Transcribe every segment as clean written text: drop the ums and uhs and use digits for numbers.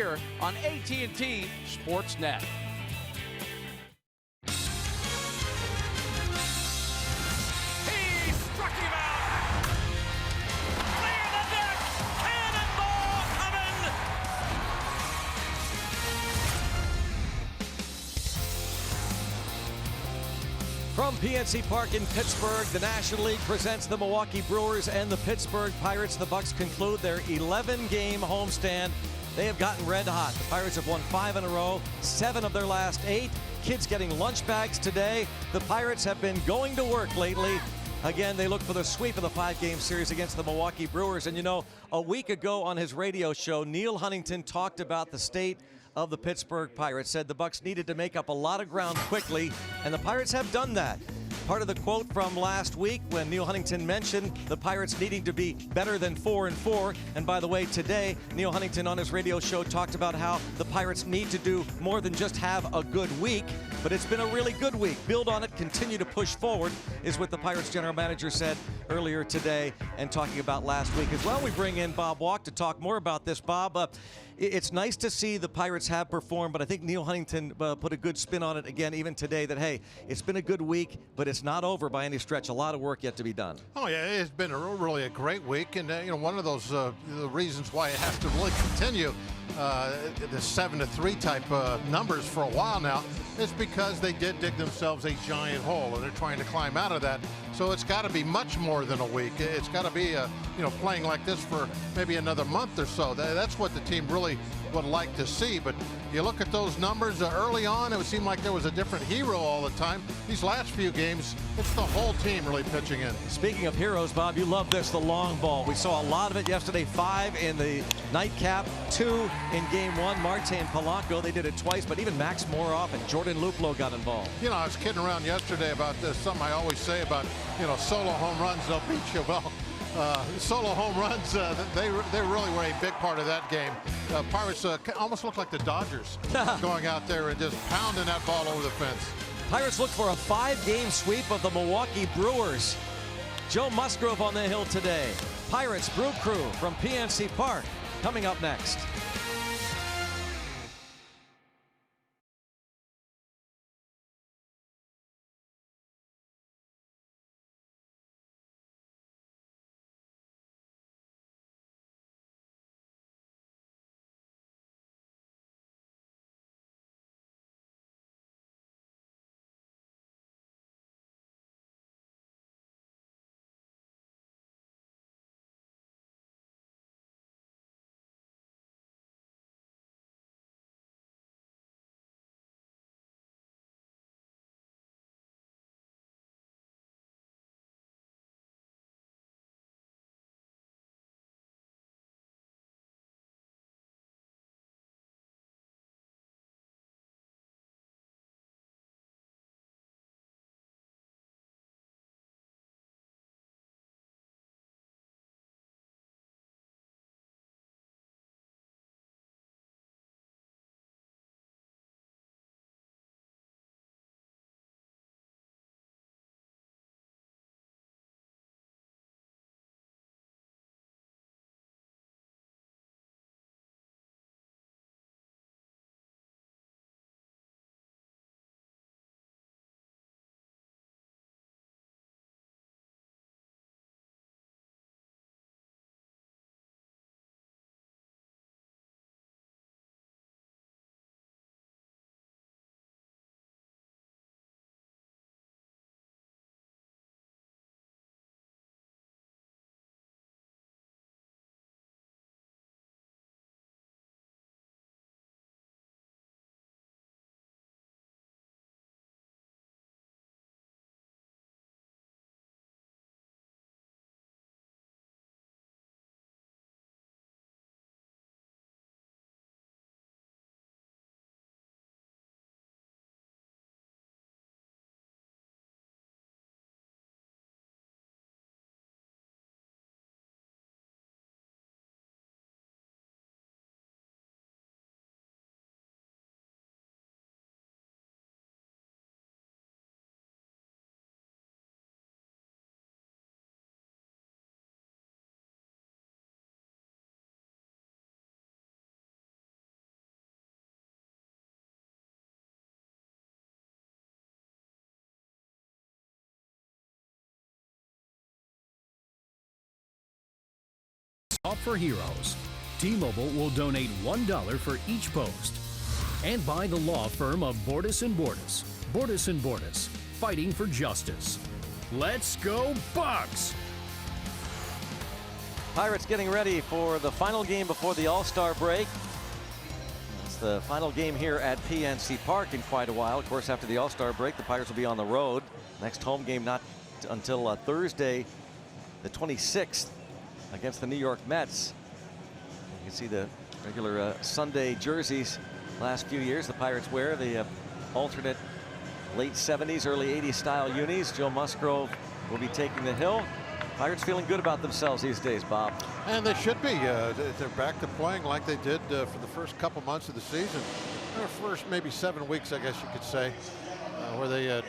here on AT&T Sportsnet. He struck him out. Clear the deck. Cannonball coming. From PNC Park in Pittsburgh, the National League presents the Milwaukee Brewers and the Pittsburgh Pirates. The Bucks conclude their 11-game homestand. They have gotten red hot. The Pirates have won 5 in a row, 7 of their last 8. Kids getting lunch bags today. The Pirates have been going to work lately. Again, they look for the sweep of the 5-game series against the Milwaukee Brewers. And you know, a week ago on his radio show, Neil Huntington talked about the state of the Pittsburgh Pirates, said the Bucks needed to make up a lot of ground quickly, and the Pirates have done that. Part of the quote from last week when Neil Huntington mentioned the Pirates needing to be better than 4-4. And by the way, today, Neil Huntington on his radio show talked about how the Pirates need to do more than just have a good week, but it's been a really good week. Build on it, continue to push forward is what the Pirates general manager said earlier today, and talking about last week as well. We bring in Bob Walk to talk more about this. Bob, it's nice to see the Pirates have performed, but I think Neil Huntington put a good spin on it again even today that, hey, it's been a good week, but it's not over by any stretch. A lot of work yet to be done. Oh, yeah, it's been really a great week. And, you know, one of those the reasons why it has to really continue the 7-3 type numbers for a while now is because they did dig themselves a giant hole, and they're trying to climb out of that. So it's got to be much more than a week. It's got to be, you know, playing like this for maybe another month or so. That's what the team really would like to see. But you look at those numbers early on, it would seem like there was a different hero all the time. These last few games, it's the whole team really pitching in. Speaking of heroes, Bob, you love this, the long ball. We saw a lot of it yesterday. 5 in the nightcap, 2 in game 1. Marte and Polanco, they did it twice, but even Max Moroff and Jordan Luplow got involved. You know, I was kidding around yesterday about this, something I always say about, you know, solo home runs, they'll beat you. Well, solo home runs, they really were a big part of that game. Pirates almost look like the Dodgers going out there and just pounding that ball over the fence. Pirates look for a 5-game sweep of the Milwaukee Brewers. Joe Musgrove on the hill today. Pirates Brew Crew from PNC Park coming up next. Swap for Heroes. T-Mobile will donate $1 for each post. And by the law firm of Bordas & Bordas. Bordas & Bordas, fighting for justice. Let's go Bucks! Pirates getting ready for the final game before the All-Star break. It's the final game here at PNC Park in quite a while. Of course, after the All-Star break, the Pirates will be on the road. Next home game not until Thursday, the 26th, against the New York Mets. You can see the regular Sunday jerseys last few years the Pirates wear, the alternate late 70s, early 80s style unis. Joe Musgrove will be taking the hill. Pirates feeling good about themselves these days, Bob. And they should be. They're back to playing like they did for the first couple months of the season. Their first maybe 7 weeks, I guess you could say, where they,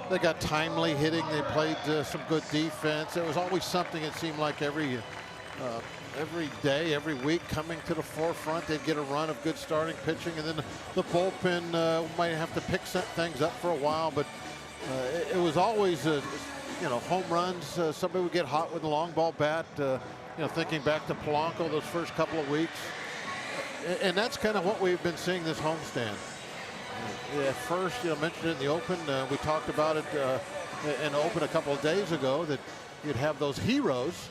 they got timely hitting. They played some good defense. There was always something, it seemed like, every day, every week coming to the forefront. They'd get a run of good starting pitching, and then the bullpen might have to pick some things up for a while, but it was always home runs. Somebody would get hot with a long ball bat. Thinking back to Polanco those first couple of weeks, and that's kind of what we've been seeing this homestand. At first, mentioned it in the Open. We talked about it in the Open a couple of days ago that you'd have those heroes,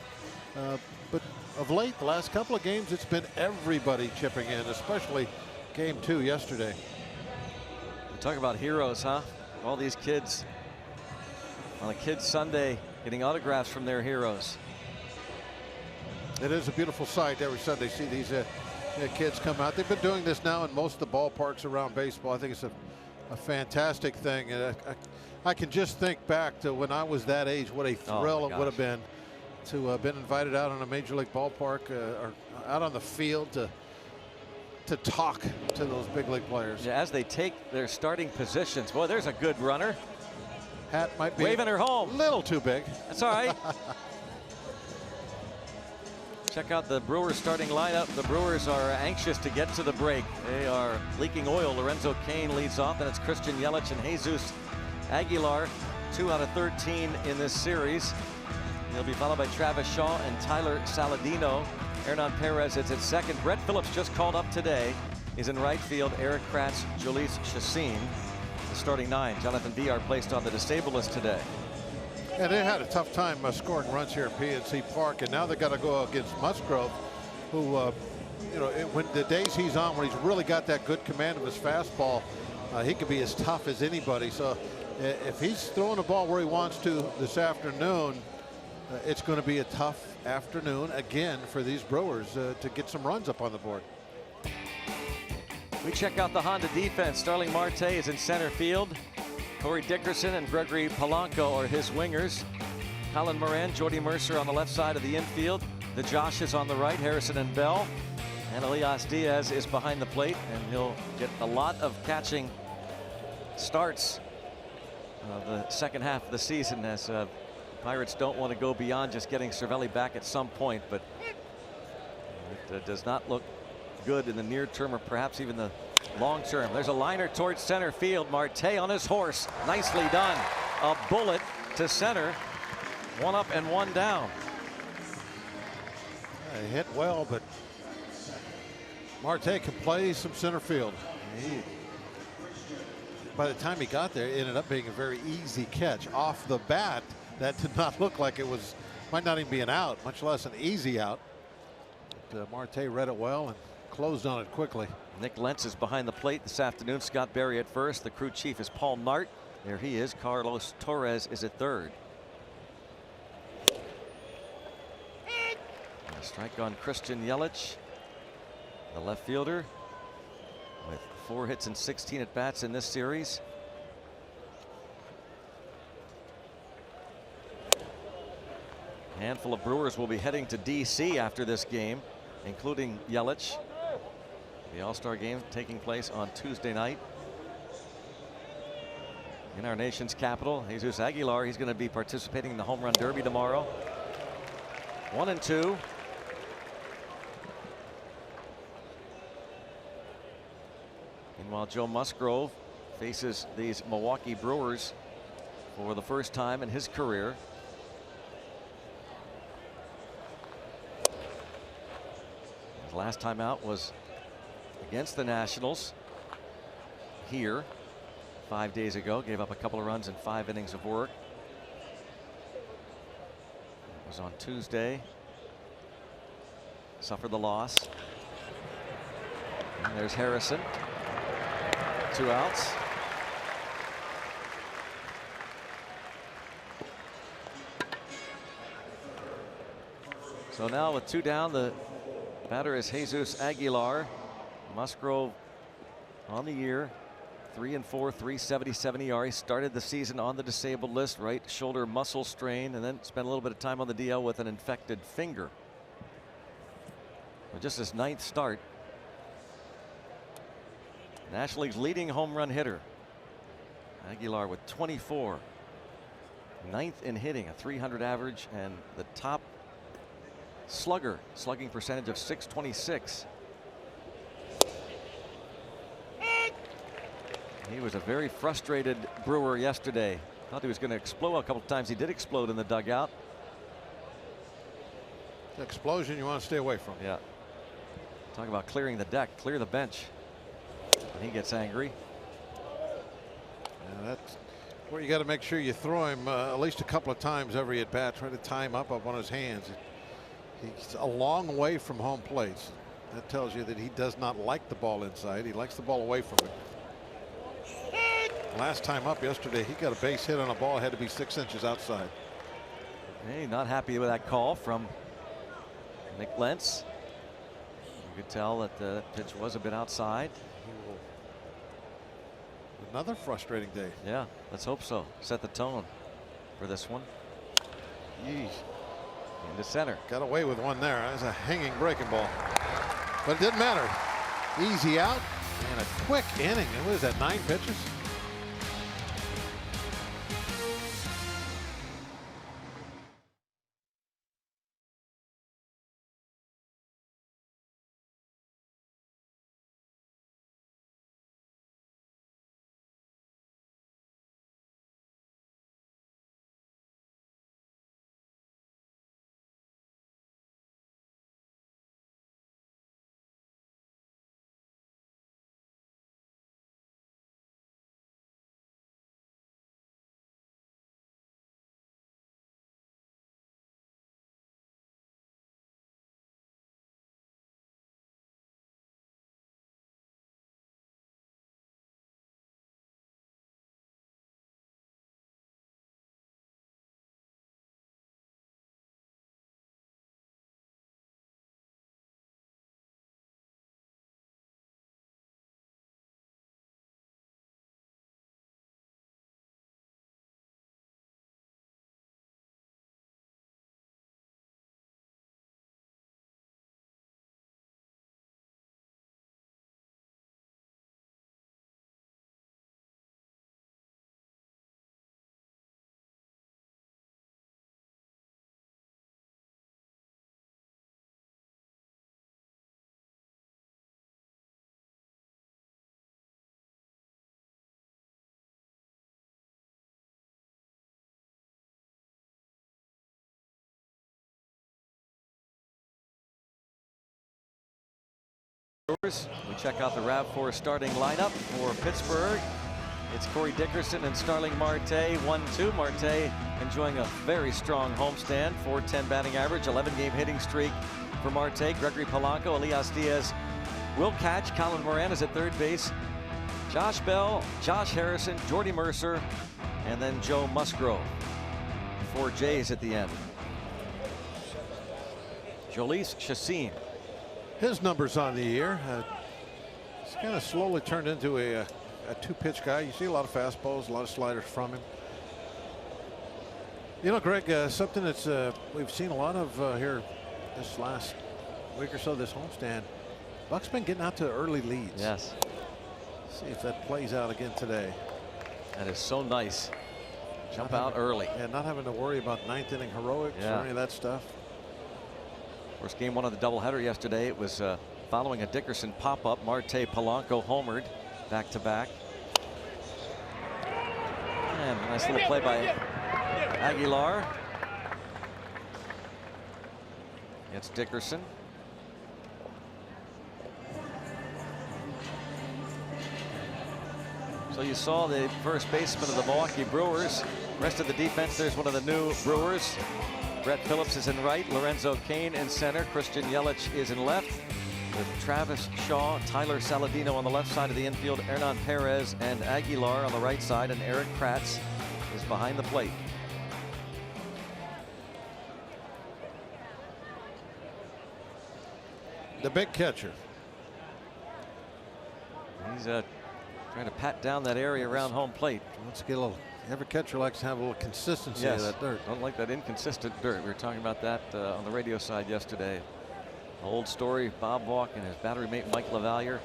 but of late, the last couple of games, it's been everybody chipping in, especially Game 2 yesterday. We talk about heroes, huh? All these kids on a Kids Sunday getting autographs from their heroes. It is a beautiful sight every Sunday. See these kids come out. They've been doing this now in most of the ballparks around baseball. I think it's a fantastic thing. And I can just think back to when I was that age, what a thrill it would have been to have been invited out on a major league ballpark or out on the field to talk to those big league players. Yeah, as they take their starting positions. Boy, there's a good runner. Hat might be waving her home. A little too big. That's all right. Check out the Brewers starting lineup. The Brewers are anxious to get to the break. They are leaking oil. Lorenzo Cain leads off, and it's Christian Yelich and Jesus Aguilar, 2 out of 13 in this series. He'll be followed by Travis Shaw and Tyler Saladino. Hernan Perez is at second. Brett Phillips just called up today. He's in right field. Eric Kratz, Jhoulys Chacin. The starting 9. Jonathan Villar placed on the disabled list today. And they had a tough time scoring runs here at PNC Park, and now they got to go against Musgrove, who, when the days he's on, when he's really got that good command of his fastball, he could be as tough as anybody. So if he's throwing the ball where he wants to this afternoon, it's going to be a tough afternoon again for these Brewers to get some runs up on the board. We check out the Honda defense. Starling Marte is in center field. Corey Dickerson and Gregory Polanco are his wingers. Colin Moran, Jordy Mercer on the left side of the infield. The Josh is on the right, Harrison and Bell. And Elias Diaz is behind the plate, and he'll get a lot of catching starts the second half of the season, as Pirates don't want to go beyond just getting Cervelli back at some point, but it does not look good in the near term or perhaps even the long term. There's a liner towards center field. Marte on his horse. Nicely done. A bullet to center. 1 up and 1 down. He hit well, but Marte can play some center field. By the time he got there, it ended up being a very easy catch. Off the bat, that did not look like it was, might not even be an out, much less an easy out. But, Marte read it well and closed on it quickly. Nick Lentz is behind the plate this afternoon. Scott Berry at first. The crew chief is Paul Nart. There he is. Carlos Torres is at third. A strike on Christian Yelich, the left fielder, with 4 hits and 16 at bats in this series. A handful of Brewers will be heading to D.C. after this game, including Yelich. The All-Star game taking place on Tuesday night in our nation's capital. Jesus Aguilar, he's going to be participating in the Home Run Derby tomorrow. 1-2. Meanwhile, Joe Musgrove faces these Milwaukee Brewers for the first time in his career. Last time out was against the Nationals here 5 days ago. Gave up a couple of runs in 5 innings of work. It was on Tuesday. Suffered the loss. And there's Harrison. 2 outs. So now with 2 down, the batter is Jesus Aguilar. Musgrove on the year, 3-4, 377 ERA. Started the season on the disabled list, right shoulder muscle strain, and then spent a little bit of time on the DL with an infected finger. But just his 9th start. National League's leading home run hitter. Aguilar with 24. 9th in hitting, a 300 average, and the top slugging percentage of .626. He was a very frustrated Brewer yesterday. Thought he was going to explode a couple of times. He did explode in the dugout. The explosion you want to stay away from. Yeah. Talk about clearing the deck, clear the bench. And he gets angry. Yeah, that's where you got to make sure you throw him at least a couple of times every at bat. Try to tie him up on his hands. He's a long way from home plate. That tells you that he does not like the ball inside. He likes the ball away from him. Last time up yesterday, he got a base hit on a ball, had to be 6 inches outside. Hey, not happy with that call from Nick Lentz. You could tell that the pitch was a bit outside. Another frustrating day. Yeah, let's hope so. Set the tone for this one. Yeesh. Into center. Got away with one there. That was a hanging breaking ball. But it didn't matter. Easy out and a quick inning. And what is that, 9 pitches? Brewers. We check out the RAV4 starting lineup for Pittsburgh. It's Corey Dickerson and Starling Marte. 1-2. Marte enjoying a very strong homestand. .410 batting average. 11-game hitting streak for Marte. Gregory Polanco, Elias Diaz will catch. Colin Moran is at third base. Josh Bell, Josh Harrison, Jordy Mercer, and then Joe Musgrove. 4 J's at the end. Jolice Chassin. His numbers on the year. He's kind of slowly turned into a 2-pitch guy. You see a lot of fastballs, a lot of sliders from him. You know, Greg, something that's we've seen a lot of here this last week or so, this homestand. Buck's been getting out to early leads. Yes. See if that plays out again today. That is so nice. Jump out early. And not having to worry about 9th inning heroics or any of that stuff. Of course, game 1 of the doubleheader yesterday. It was following a Dickerson pop-up. Marte Polanco homered back-to-back. And a nice little play by Aguilar. It's Dickerson. So you saw the first baseman of the Milwaukee Brewers. Rest of the defense, there's one of the new Brewers. Brett Phillips is in right, Lorenzo Cain in center, Christian Yelich is in left, with Travis Shaw, Tyler Saladino on the left side of the infield, Hernan Perez and Aguilar on the right side, and Eric Kratz is behind the plate. The big catcher. He's trying to pat down that area around home plate. Let's get a little. Every catcher likes to have a little consistency of that dirt. Don't like that inconsistent dirt. We were talking about that on the radio side yesterday. Old story, Bob Walk and his battery mate Mike LaValliere.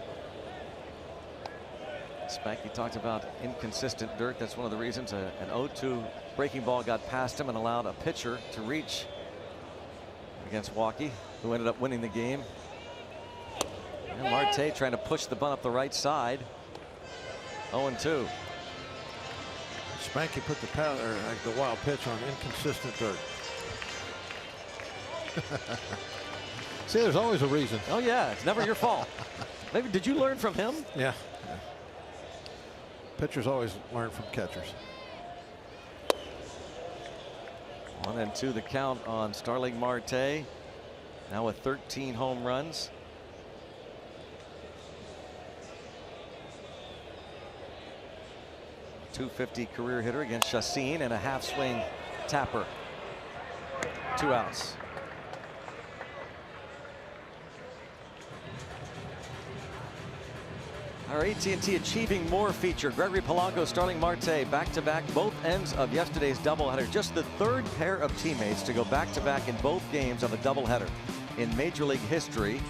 Spanky talked about inconsistent dirt. That's one of the reasons an 0-2 breaking ball got past him and allowed a pitcher to reach against Walkie, who ended up winning the game. And Marte trying to push the bunt up the right side. 0-2. Spanky put the wild pitch on inconsistent dirt. See, there's always a reason. Oh yeah, it's never your fault. Maybe did you learn from him? Yeah. Pitchers always learn from catchers. 1-2 the count on Starling Marte. Now with 13 home runs. .250 career hitter against Chassin and a half swing tapper. 2 outs. Our AT&T Achieving More feature. Gregory Polanco, Starling Marte, back-to-back both ends of yesterday's doubleheader. Just the third pair of teammates to go back-to-back in both games of a doubleheader in Major League history.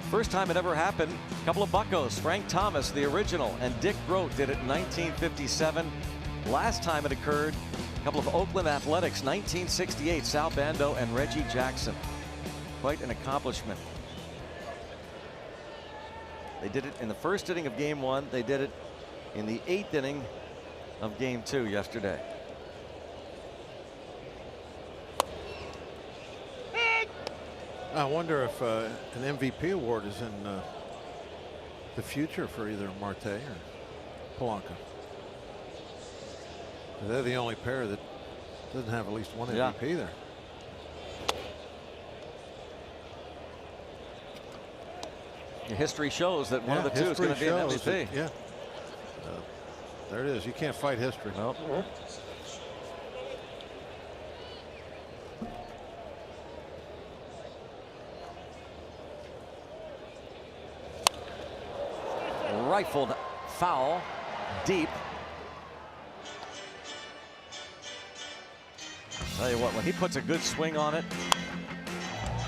First time it ever happened, a couple of buccos. Frank Thomas, the original, and Dick Groat did it in 1957. Last time it occurred, a couple of Oakland Athletics, 1968, Sal Bando and Reggie Jackson. Quite an accomplishment. They did it in the first inning of game 1. They did it in the 8th inning of game 2 yesterday. I wonder if an MVP award is in the future for either Marte or Polanco. They're the only pair that doesn't have at least one MVP there. History shows that one of the two is going to be an MVP. Yeah. There it is. You can't fight history. Nope. Rifled foul deep. Tell you what, when he puts a good swing on it,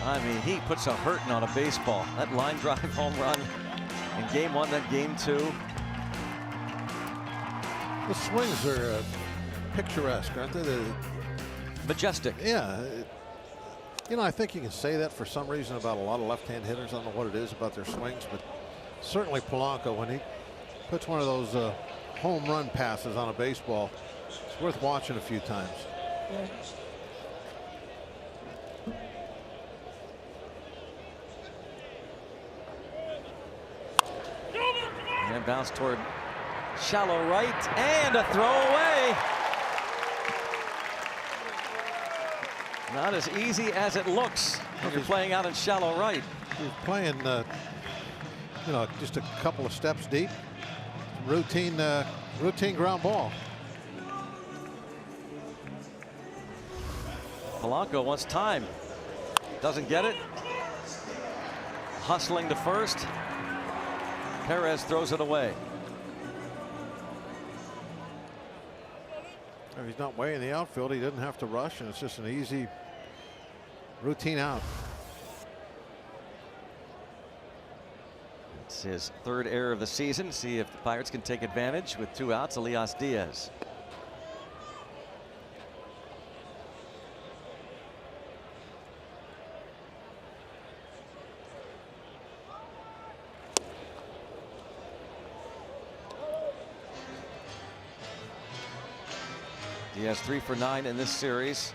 I mean, he puts a hurting on a baseball. That line drive home run in game 1, then game 2. The swings are picturesque, aren't they? They're majestic. Yeah. You know, I think you can say that for some reason about a lot of left-hand hitters. I don't know what it is about their swings, but certainly Polanco, when he puts one of those home run passes on a baseball, it's worth watching a few times. And bounce toward shallow right and a throw away. Not as easy as it looks when you're playing out in shallow right. He's playing, you know, just a couple of steps deep. Routine ground ball. Polanco wants time. Doesn't get it. Hustling to first. Perez throws it away. If he's not way in the outfield, he doesn't have to rush, and it's just an easy routine out. It's his 3rd error of the season. See if the Pirates can take advantage with 2 outs. Elias Diaz. Diaz 3 for 9 in this series.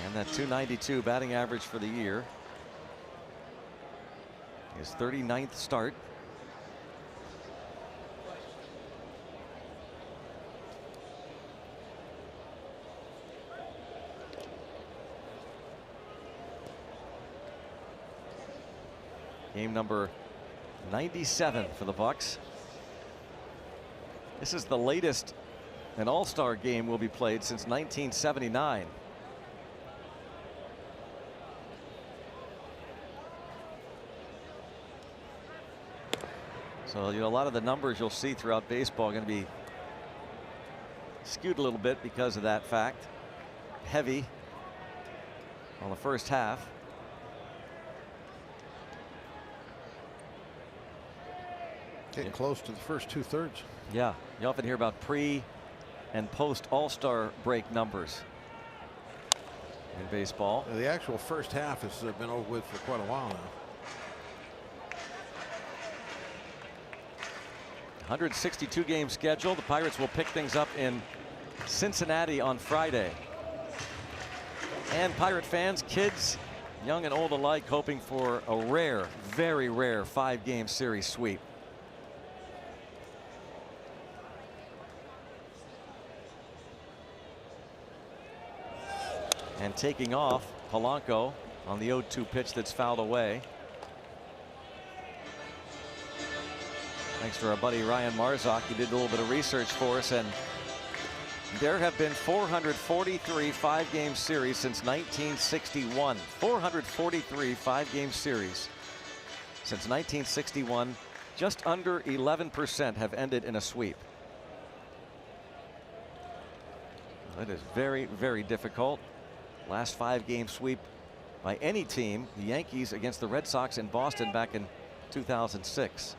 And that .292 batting average for the year. His 39th start. Game number 97 for the Bucks. This is the latest an All-Star game will be played since 1979. So, you know, a lot of the numbers you'll see throughout baseball are going to be skewed a little bit because of that fact. Heavy on the first half. Getting close to the first 2/3. Yeah, you often hear about pre and post All-Star break numbers in baseball. The actual first half has been over with for quite a while now. 162 game schedule. The Pirates will pick things up in Cincinnati on Friday. And Pirate fans, kids, young and old alike, hoping for a rare, very rare 5-game series sweep. And taking off, Polanco on the 0-2 pitch that's fouled away. Thanks to our buddy Ryan Marzak. He did a little bit of research for us, and there have been 443 5-game series since 1961. 443 5-game series since 1961. Just under 11% have ended in a sweep. It is very, very difficult. Last 5-game sweep by any team, the Yankees against the Red Sox in Boston back in 2006.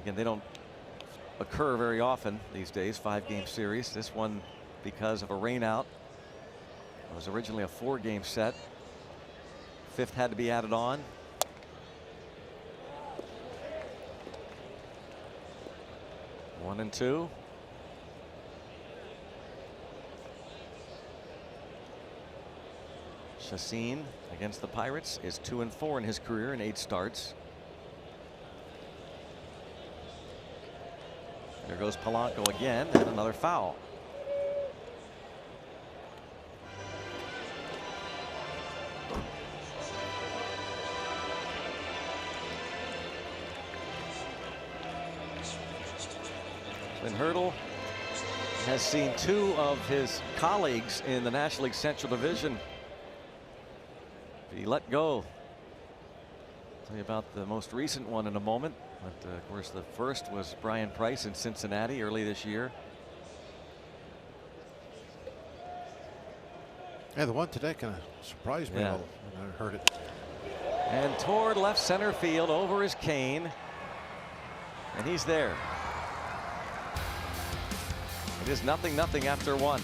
Again, they don't occur very often these days, 5-game series. This one, because of a rainout, was originally a 4-game set. 5th had to be added on. One and two. Chacin against the Pirates is 2-4 in his career in 8 starts. There goes Polanco again, and another foul. Then Hurdle has seen 2 of his colleagues in the National League Central Division be let go. I'll tell you about the most recent one in a moment. But of course, the first was Brian Price in Cincinnati early this year. Yeah, the one today kind of surprised me Yeah. when I heard it. And toward left center field over his cane. And he's there. It is 0-0 after 1.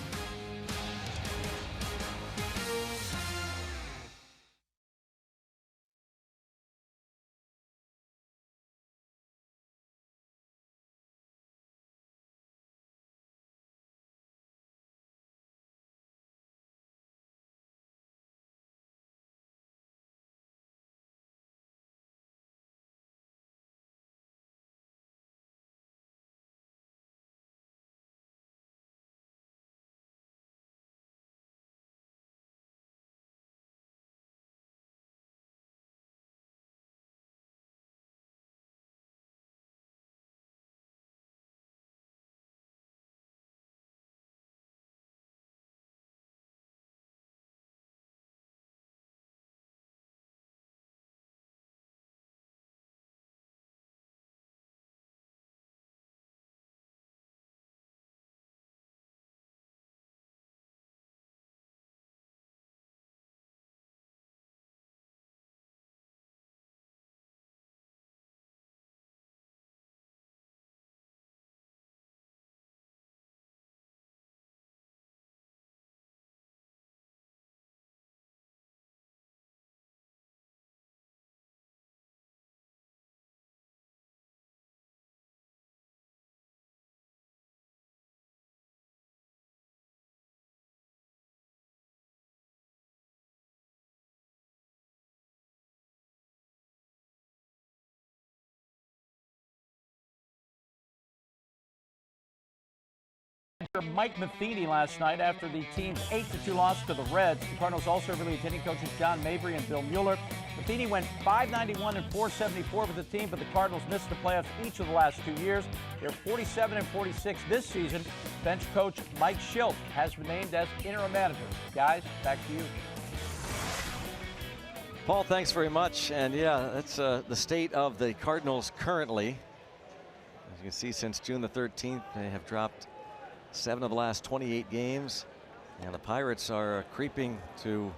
Mike Matheny last night after the team's 8-2 loss to the Reds. The Cardinals also released hitting coaches John Mabry and Bill Mueller. Matheny went .591 and .474 with the team, but the Cardinals missed the playoffs each of the last 2 years. They're 47 and 46 this season. Bench coach Mike Schilt has been named as interim manager. Guys, back to you. Paul, thanks very much. And yeah, that's the state of the Cardinals currently. As you can see, since June the 13th, they have dropped 7 of the last 28 games, and the Pirates are creeping to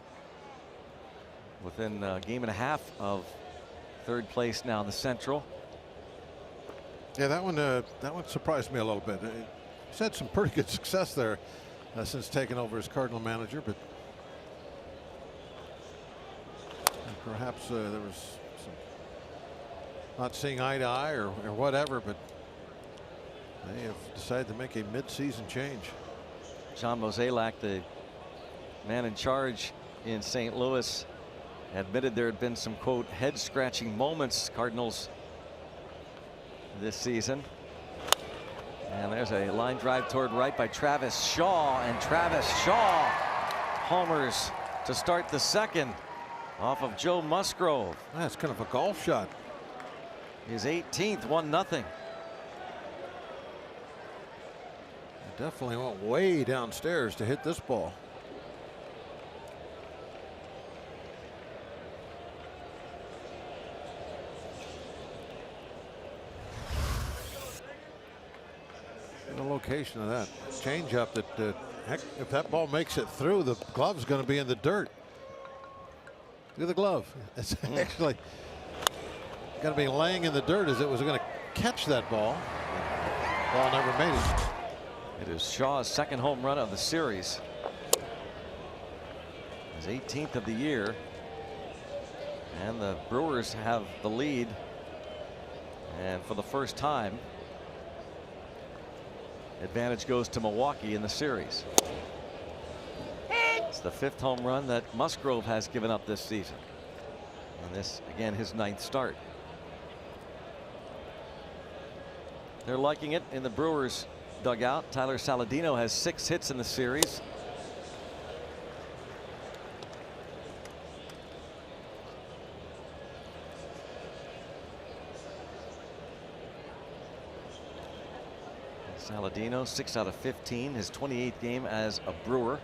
within a game and a half of third place now in the Central. Yeah, that one surprised me a little bit. He's had some pretty good success there since taking over as Cardinal manager, but perhaps there was some not seeing eye to eye or whatever, but they have decided to make a mid-season change. John Mozeliak, the man in charge in St. Louis, admitted there had been some, quote, head-scratching moments, Cardinals, this season. And there's a line drive toward right by Travis Shaw, and Travis Shaw homers to start the second off of Joe Musgrove. That's kind of a golf shot. His 18th, 1-0. Definitely went way downstairs to hit this ball. The location of that changeup, that heck, if that ball makes it through, the glove's going to be in the dirt. Look at the glove. It's actually going to be laying in the dirt as it was going to catch that ball. Ball never made it. It is Shaw's second home run of the series. His 18th of the year. And the Brewers have the lead. And for the first time, advantage goes to Milwaukee in the series. It's the 5th home run that Musgrove has given up this season. And this, again, his 9th start. They're liking it in the Brewers dugout. Tyler Saladino has 6 hits in the series. Saladino 6 out of 15, his 28th game as a Brewer.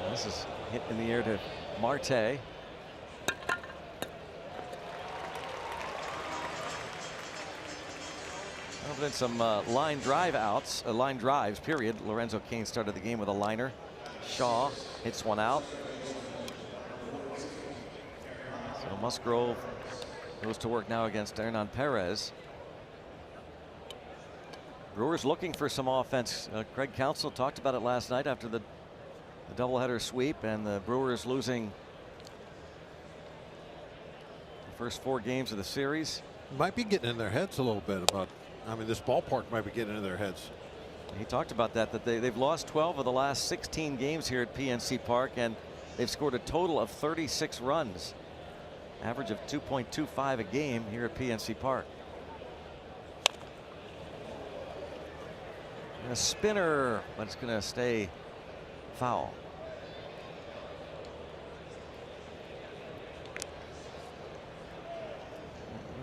And this is hit in the air to Marte. Been some line drives, period. Lorenzo Cain started the game with a liner. Shaw hits one out. So Musgrove goes to work now against Hernan Perez. Brewers looking for some offense. Craig Counsell talked about it last night after the doubleheader sweep, and the Brewers losing the first 4 games of the series. Might be getting in their heads a little bit about, I mean, this ballpark might be getting in their heads. He talked about that they've lost 12 of the last 16 games here at PNC Park, and they've scored a total of 36 runs, average of 2.25 a game here at PNC Park. And a spinner, but it's going to stay foul.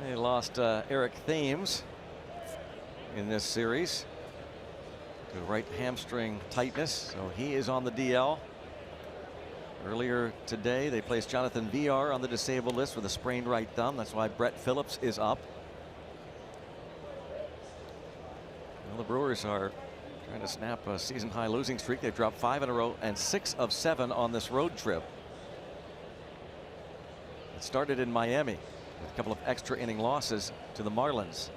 They lost Eric Thames in this series to right hamstring tightness, so he is on the DL. Earlier today they placed Jonathan Villar on the disabled list with a sprained right thumb. That's why Brett Phillips is up. Well, the Brewers are trying to snap a season high losing streak. They've dropped 5 in a row and 6 of 7 on this road trip. It started in Miami with a couple of extra inning losses to the Marlins.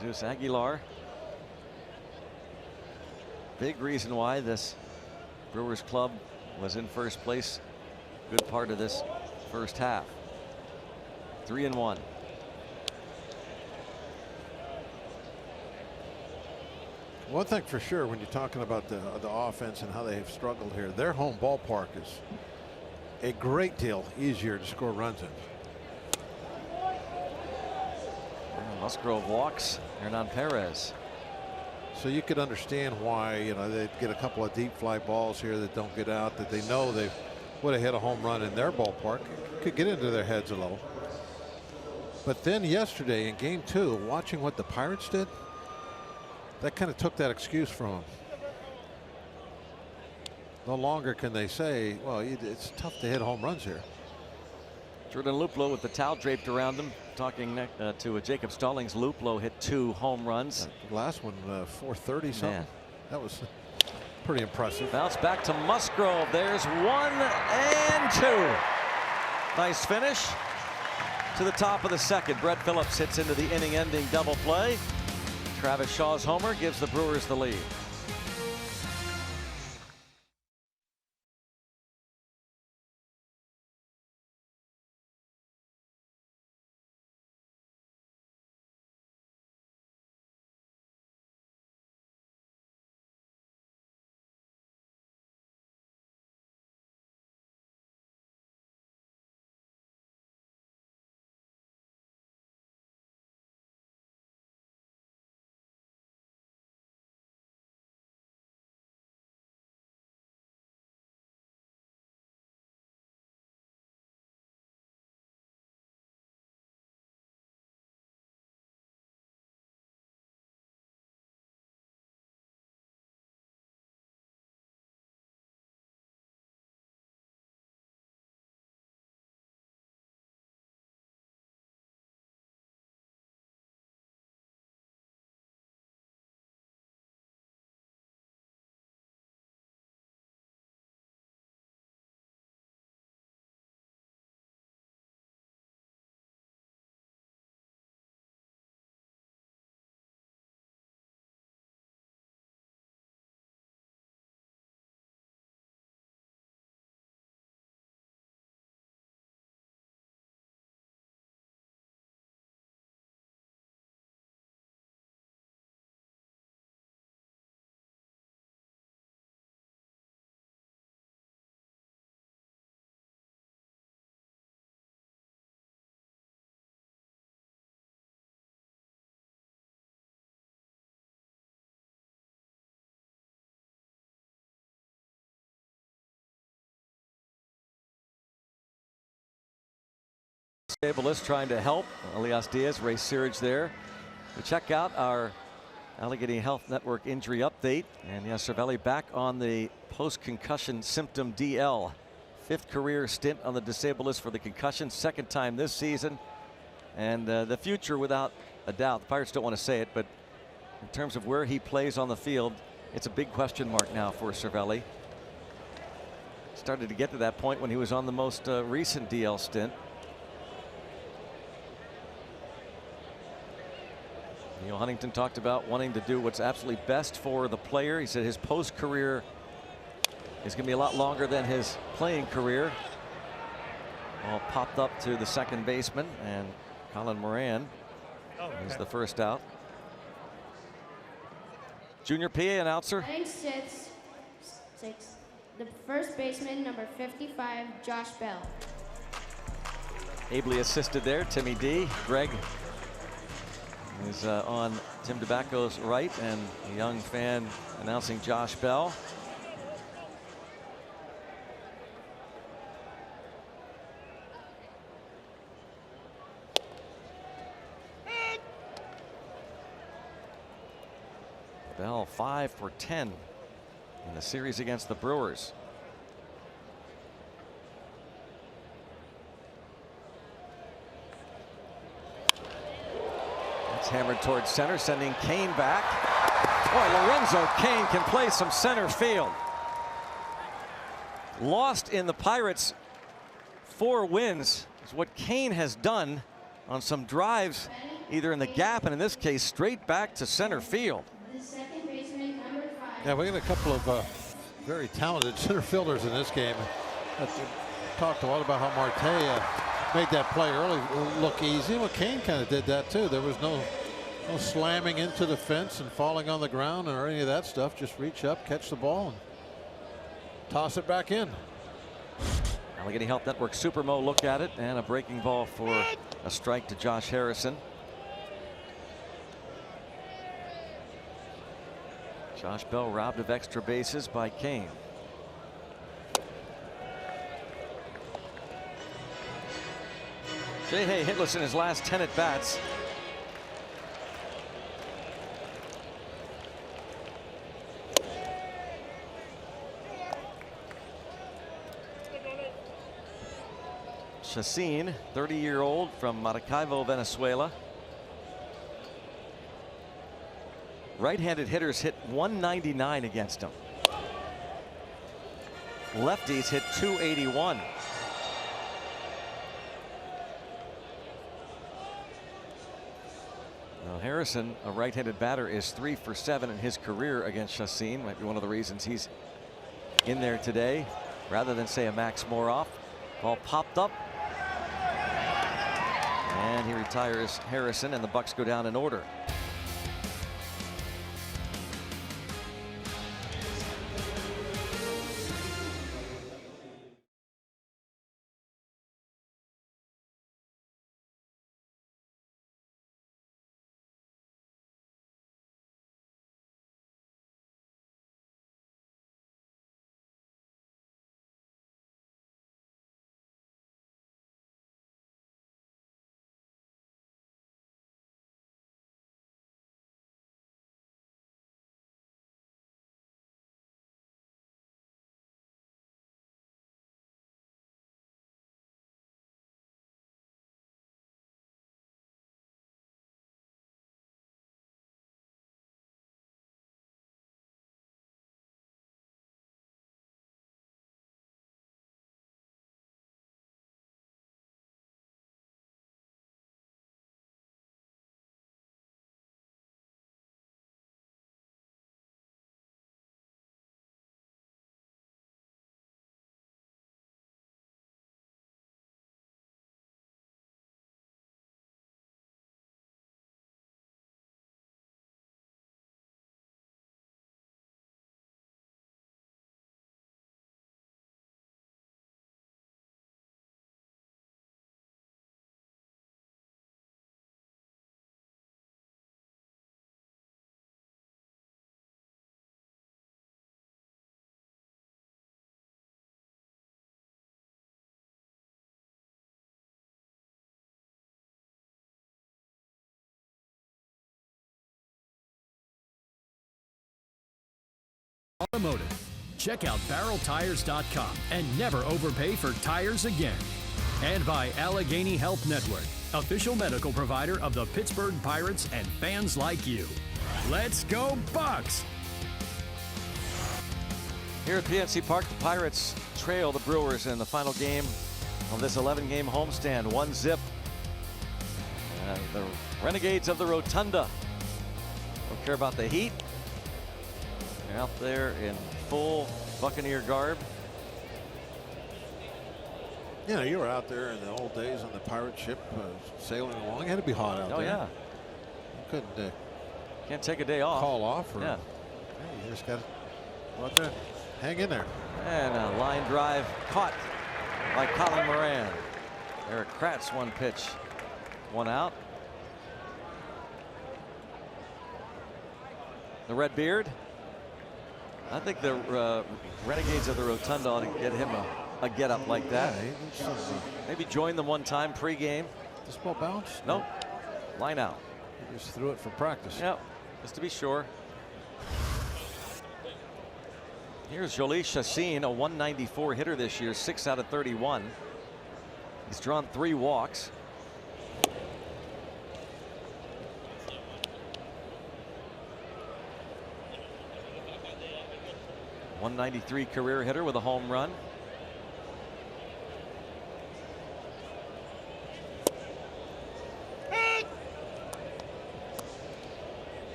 Jesus Aguilar. Big reason why this Brewers club was in first place good part of this first half. 3-1. One thing for sure, when you're talking about the offense and how they have struggled here, their home ballpark a great deal easier to score runs in. Musgrove walks Hernan Perez. So you could understand why, you know, they get a couple of deep fly balls here that don't get out, that they know they would have hit a home run in their ballpark. Could get into their heads a little. But then yesterday in game 2, watching what the Pirates did, that kind of took that excuse from them. No longer can they say, well, it's tough to hit home runs here. Jordan Luplow with the towel draped around him, talking to Jacob Stallings. Luplow hit 2 home runs. The last one, 430 something. Man. That was pretty impressive. Bounce back to Musgrove. There's 1 and 2. Nice finish to the top of the second. Brett Phillips hits into the inning-ending double play. Travis Shaw's homer gives the Brewers the lead. Stabilist trying to help Elias Diaz. Ray Searage there. We check out our Allegheny Health Network injury update, and yes, Cervelli back on the post-concussion symptom DL. 5th career stint on the disabled list for the concussion, 2nd time this season, and the future without a doubt. The Pirates don't want to say it, but in terms of where he plays on the field, it's a big question mark now for Cervelli. Started to get to that point when he was on the most recent DL stint. Neil Huntington talked about wanting to do what's absolutely best for the player. He said his post career is going to be a lot longer than his playing career. All popped up to the second baseman, and Colin Moran is the first out. Junior PA announcer. Batting six, the first baseman, number 55, Josh Bell. Ably assisted there, Timmy D. Greg is on Tim DeBacco's right, and a young fan announcing Josh Bell. Bell 5 for 10 in the series against the Brewers. Hammered towards center, sending Kane back. Boy, Lorenzo Kane can play some center field. Lost in the Pirates' 4 wins is what Kane has done on some drives, either in the gap and in this case straight back to center field. The second baseman, number 5. Yeah, we got a couple of very talented center fielders in this game. Talked a lot about how Marte made that play early look easy. Well, Kane kind of did that too. There was no slamming into the fence and falling on the ground or any of that stuff. Just reach up, catch the ball, and toss it back in. Allegheny Health Network Supermo look at it, and a breaking ball for a strike to Josh Harrison. Josh Bell robbed of extra bases by Kane. Jay Hay hitless in his last 10 at bats. Chacin, 30-year-old from Maracaibo, Venezuela. Right-handed hitters hit 199 against him. Lefties hit 281. Now Harrison, a right-handed batter, is 3 for 7 in his career against Chacin. Might be one of the reasons he's in there today, rather than say a Max Moroff. Ball popped up, and he retires Harrison, and the Bucks go down in order. Automotive. Check out barreltires.com and never overpay for tires again. And by Allegheny Health Network, official medical provider of the Pittsburgh Pirates and fans like you. Let's go Bucks! Here at PNC Park, the Pirates trail the Brewers in the final game of this 11-game homestand, 1-0. And the Renegades of the Rotunda don't care about the heat. They're out there in full Buccaneer garb. You know, you were out there in the old days on the pirate ship sailing along. It had to be hot out there. Oh, yeah. You couldn't can't take a day off. Call off. Or, yeah. You just got to go out there, hang in there. And a line drive caught by Colin Moran. Eric Kratz, one pitch, one out. The red beard. I think the Renegades of the Rotunda ought to get him a get up like that. Yeah, maybe join them one time pregame. This ball bounce? Nope. Line out. He just threw it for practice. Yep. Just to be sure. Here's Jolie Chacin, a 194 hitter this year, 6 out of 31. He's drawn 3 walks. .193 career hitter with a home run.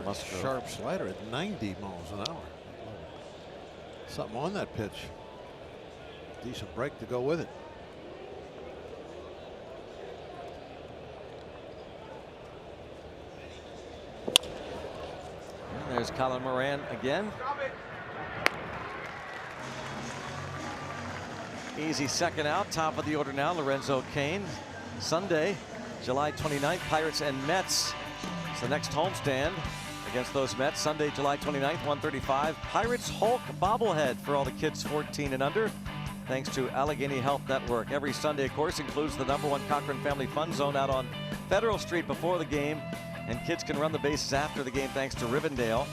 Musgrove. Sharp slider at 90 miles an hour. Something on that pitch. Decent break to go with it. Here's Colin Moran again. Easy second out. Top of the order now, Lorenzo Cain. Sunday, July 29th, Pirates and Mets. It's the next homestand against those Mets. Sunday, July 29th, 1:35. Pirates Hulk bobblehead for all the kids 14 and under. Thanks to Allegheny Health Network. Every Sunday, of course, includes the #1 Cochran Family Fun Zone out on Federal Street before the game. And kids can run the bases after the game thanks to Rivendell.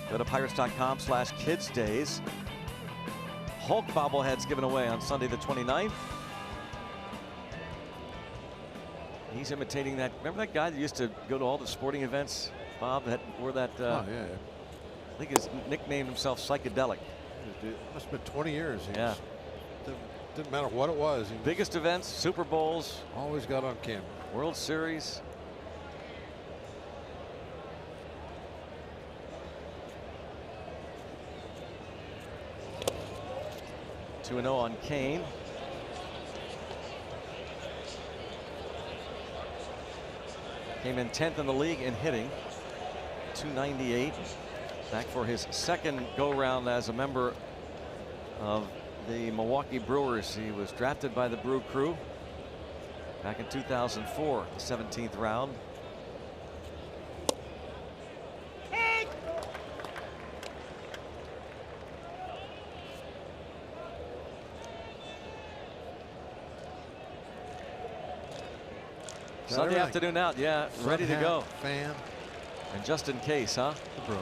Go to pirates.com/kidsdays. Hulk bobbleheads given away on Sunday the 29th. He's imitating that. Remember that guy that used to go to all the sporting events, Bob, that wore that? Oh, yeah. I think his nicknamed himself Psychedelic. It must have been 20 years. Yeah. Didn't matter what it was. He Biggest events, Super Bowls. always got on camera. World Series. Two 2-0 on Cain. Came in 10th in the league in hitting. 298. Back for his second go-round as a member of the Milwaukee Brewers. He was drafted by the Brew Crew back in 2004, the 17th round. Sunday afternoon out, yeah, ready to go. Fan. And just in case, huh? The Brew.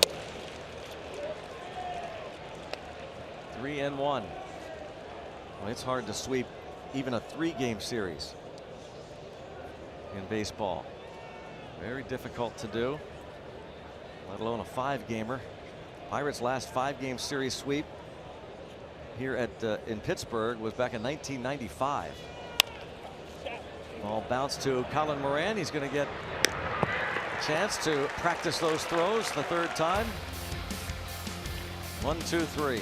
3-1. Well, it's hard to sweep even a 3-game series in baseball. Very difficult to do, let alone a 5-gamer. Pirates' last 5-game series sweep here at in Pittsburgh was back in 1995. Ball bounced to Colin Moran. He's going to get a chance to practice those throws the third time. 1, 2, 3.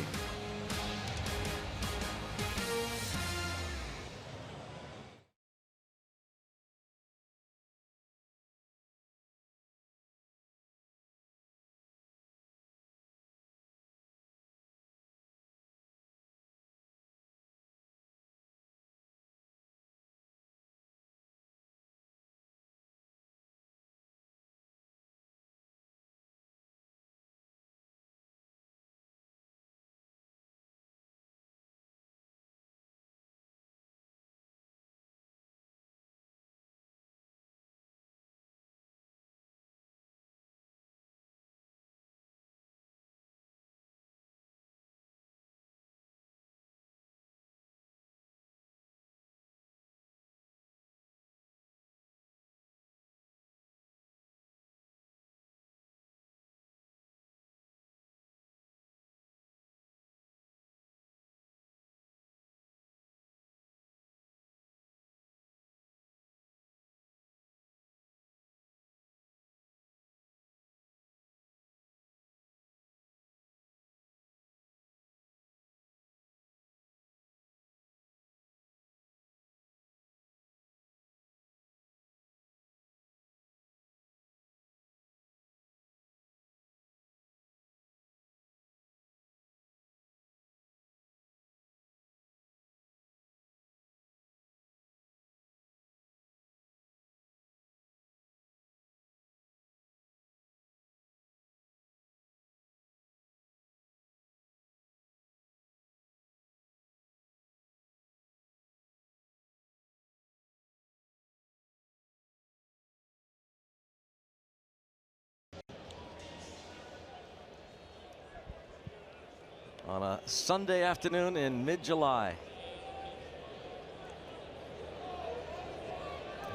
On a Sunday afternoon in mid-July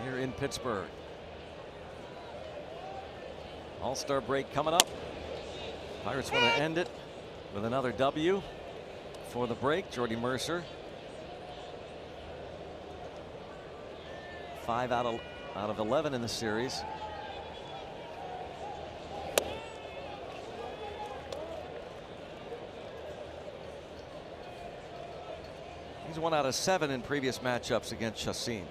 here in Pittsburgh. All-Star break coming up. Pirates want to end it with another W for the break. Jordy Mercer, 5 out of 11 in the series. He's 1 out of 7 in previous matchups against Chassin.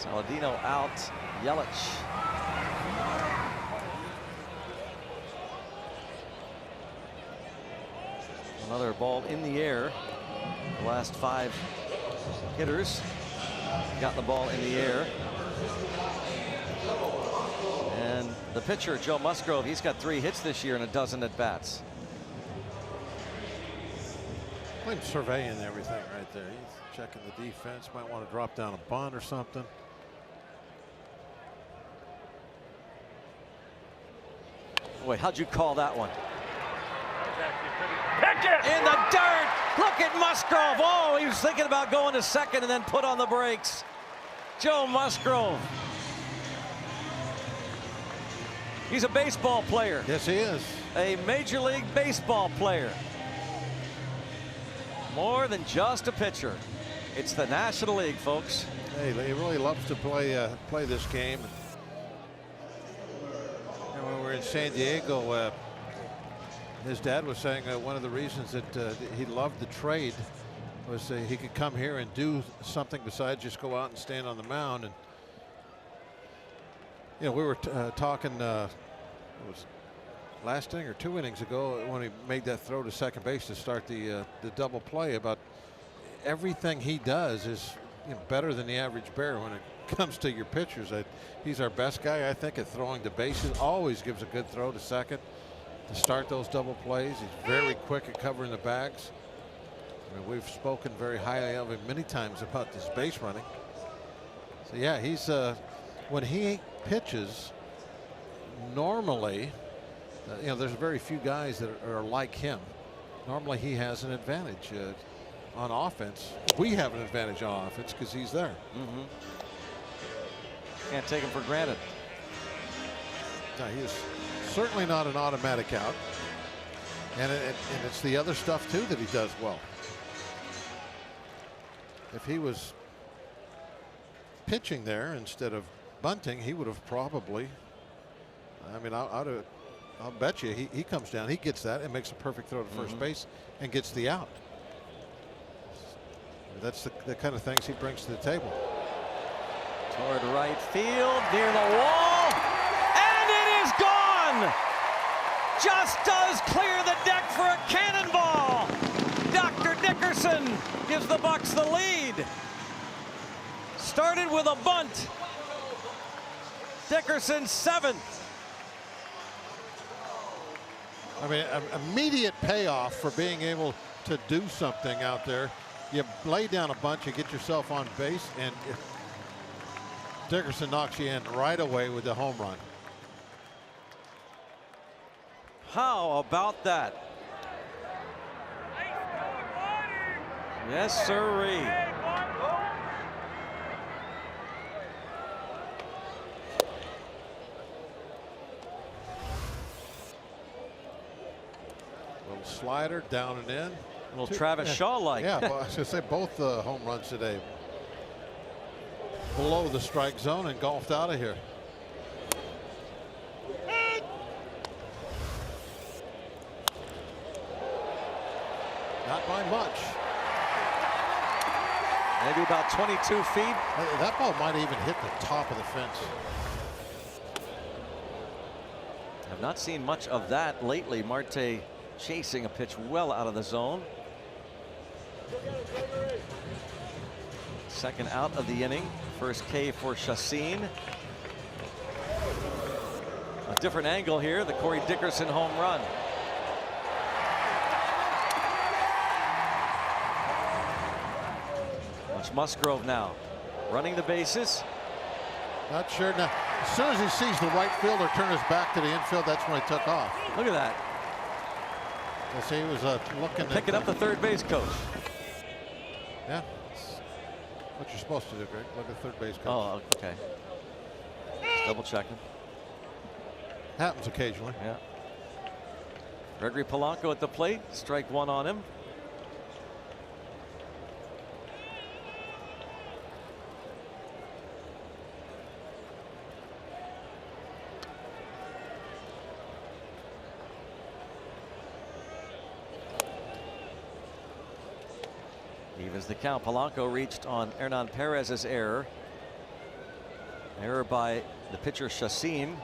Saladino out. Yelich. Another ball in the air. The last 5 hitters got the ball in the air. And the pitcher, Joe Musgrove, he's got 3 hits this year and a dozen at bats. I'm surveying everything right there. He's checking the defense. Might want to drop down a bunt or something. Wait, how'd you call that one? In the dirt. Look at Musgrove. Oh, he was thinking about going to second and then put on the brakes. Joe Musgrove. He's a baseball player. Yes, he is. A Major League Baseball player. More than just a pitcher. It's the National League, folks. Hey, he really loves to play this game. And when we were in San Diego, his dad was saying one of the reasons that he loved the trade was he could come here and do something besides just go out and stand on the mound. And you know, we were talking it was last inning or 2 innings ago when he made that throw to second base to start the double play, about everything he does is, you know, better than the average bear when it comes to your pitchers. He's our best guy, I think, at throwing to bases. Always gives a good throw to second to start those double plays. He's very quick at covering the bags. I mean, we've spoken very highly of him many times about this base running. So yeah, he's when he pitches, normally, you know, there's very few guys that are like him. Normally he has an advantage on offense. We have an advantage on offense because he's there. Can't take him for granted. No, he is certainly not an automatic out. And it's the other stuff too that he does well. If he was pitching there instead of bunting, he would have probably, I mean, I'll bet you he comes down, he gets that and makes a perfect throw to first base and gets the out. That's the kind of things he brings to the table. Toward right field, near the wall, and it is gone. Just does clear the deck for a cannonball. Dr. Dickerson gives the Bucks the lead. Started with a bunt. Dickerson 7th. I mean, immediate payoff for being able to do something out there. You lay down a bunch, you get yourself on base, and Dickerson knocks you in right away with the home run. How about that? Yes, sirree. Little slider down and in. A little Travis Shaw-like. Yeah, well, I was going to say both home runs today below the strike zone and golfed out of here. Not by much. Maybe about 22 feet. That ball might even hit the top of the fence. I've not seen much of that lately. Marte chasing a pitch well out of the zone. Second out of the inning. First K for Chacin. A different angle here. The Corey Dickerson home run. Watch Musgrove now. Running the bases. Not sure. Now, as soon as he sees the right fielder turn his back to the infield, that's when he took off. Look at that. Yes, he was looking Picking up the third base coach. Yeah. What you're supposed to do, Greg. Look at third base coach. Oh, okay. Just double checking. Happens occasionally. Yeah. Gregory Polanco at the plate. Strike one on him. Evens the count. Polanco reached on Hernan Perez's error. Error by the pitcher Chassin.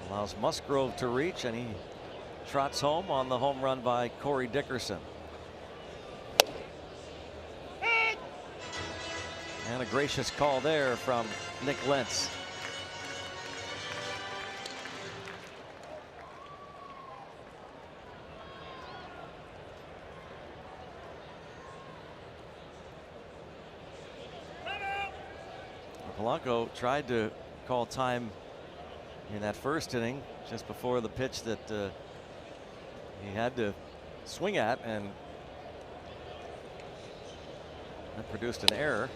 Allows Musgrove to reach, and he trots home on the home run by Corey Dickerson. And a gracious call there from Nick Lentz. Polanco tried to call time in that first inning just before the pitch that he had to swing at, and that produced an error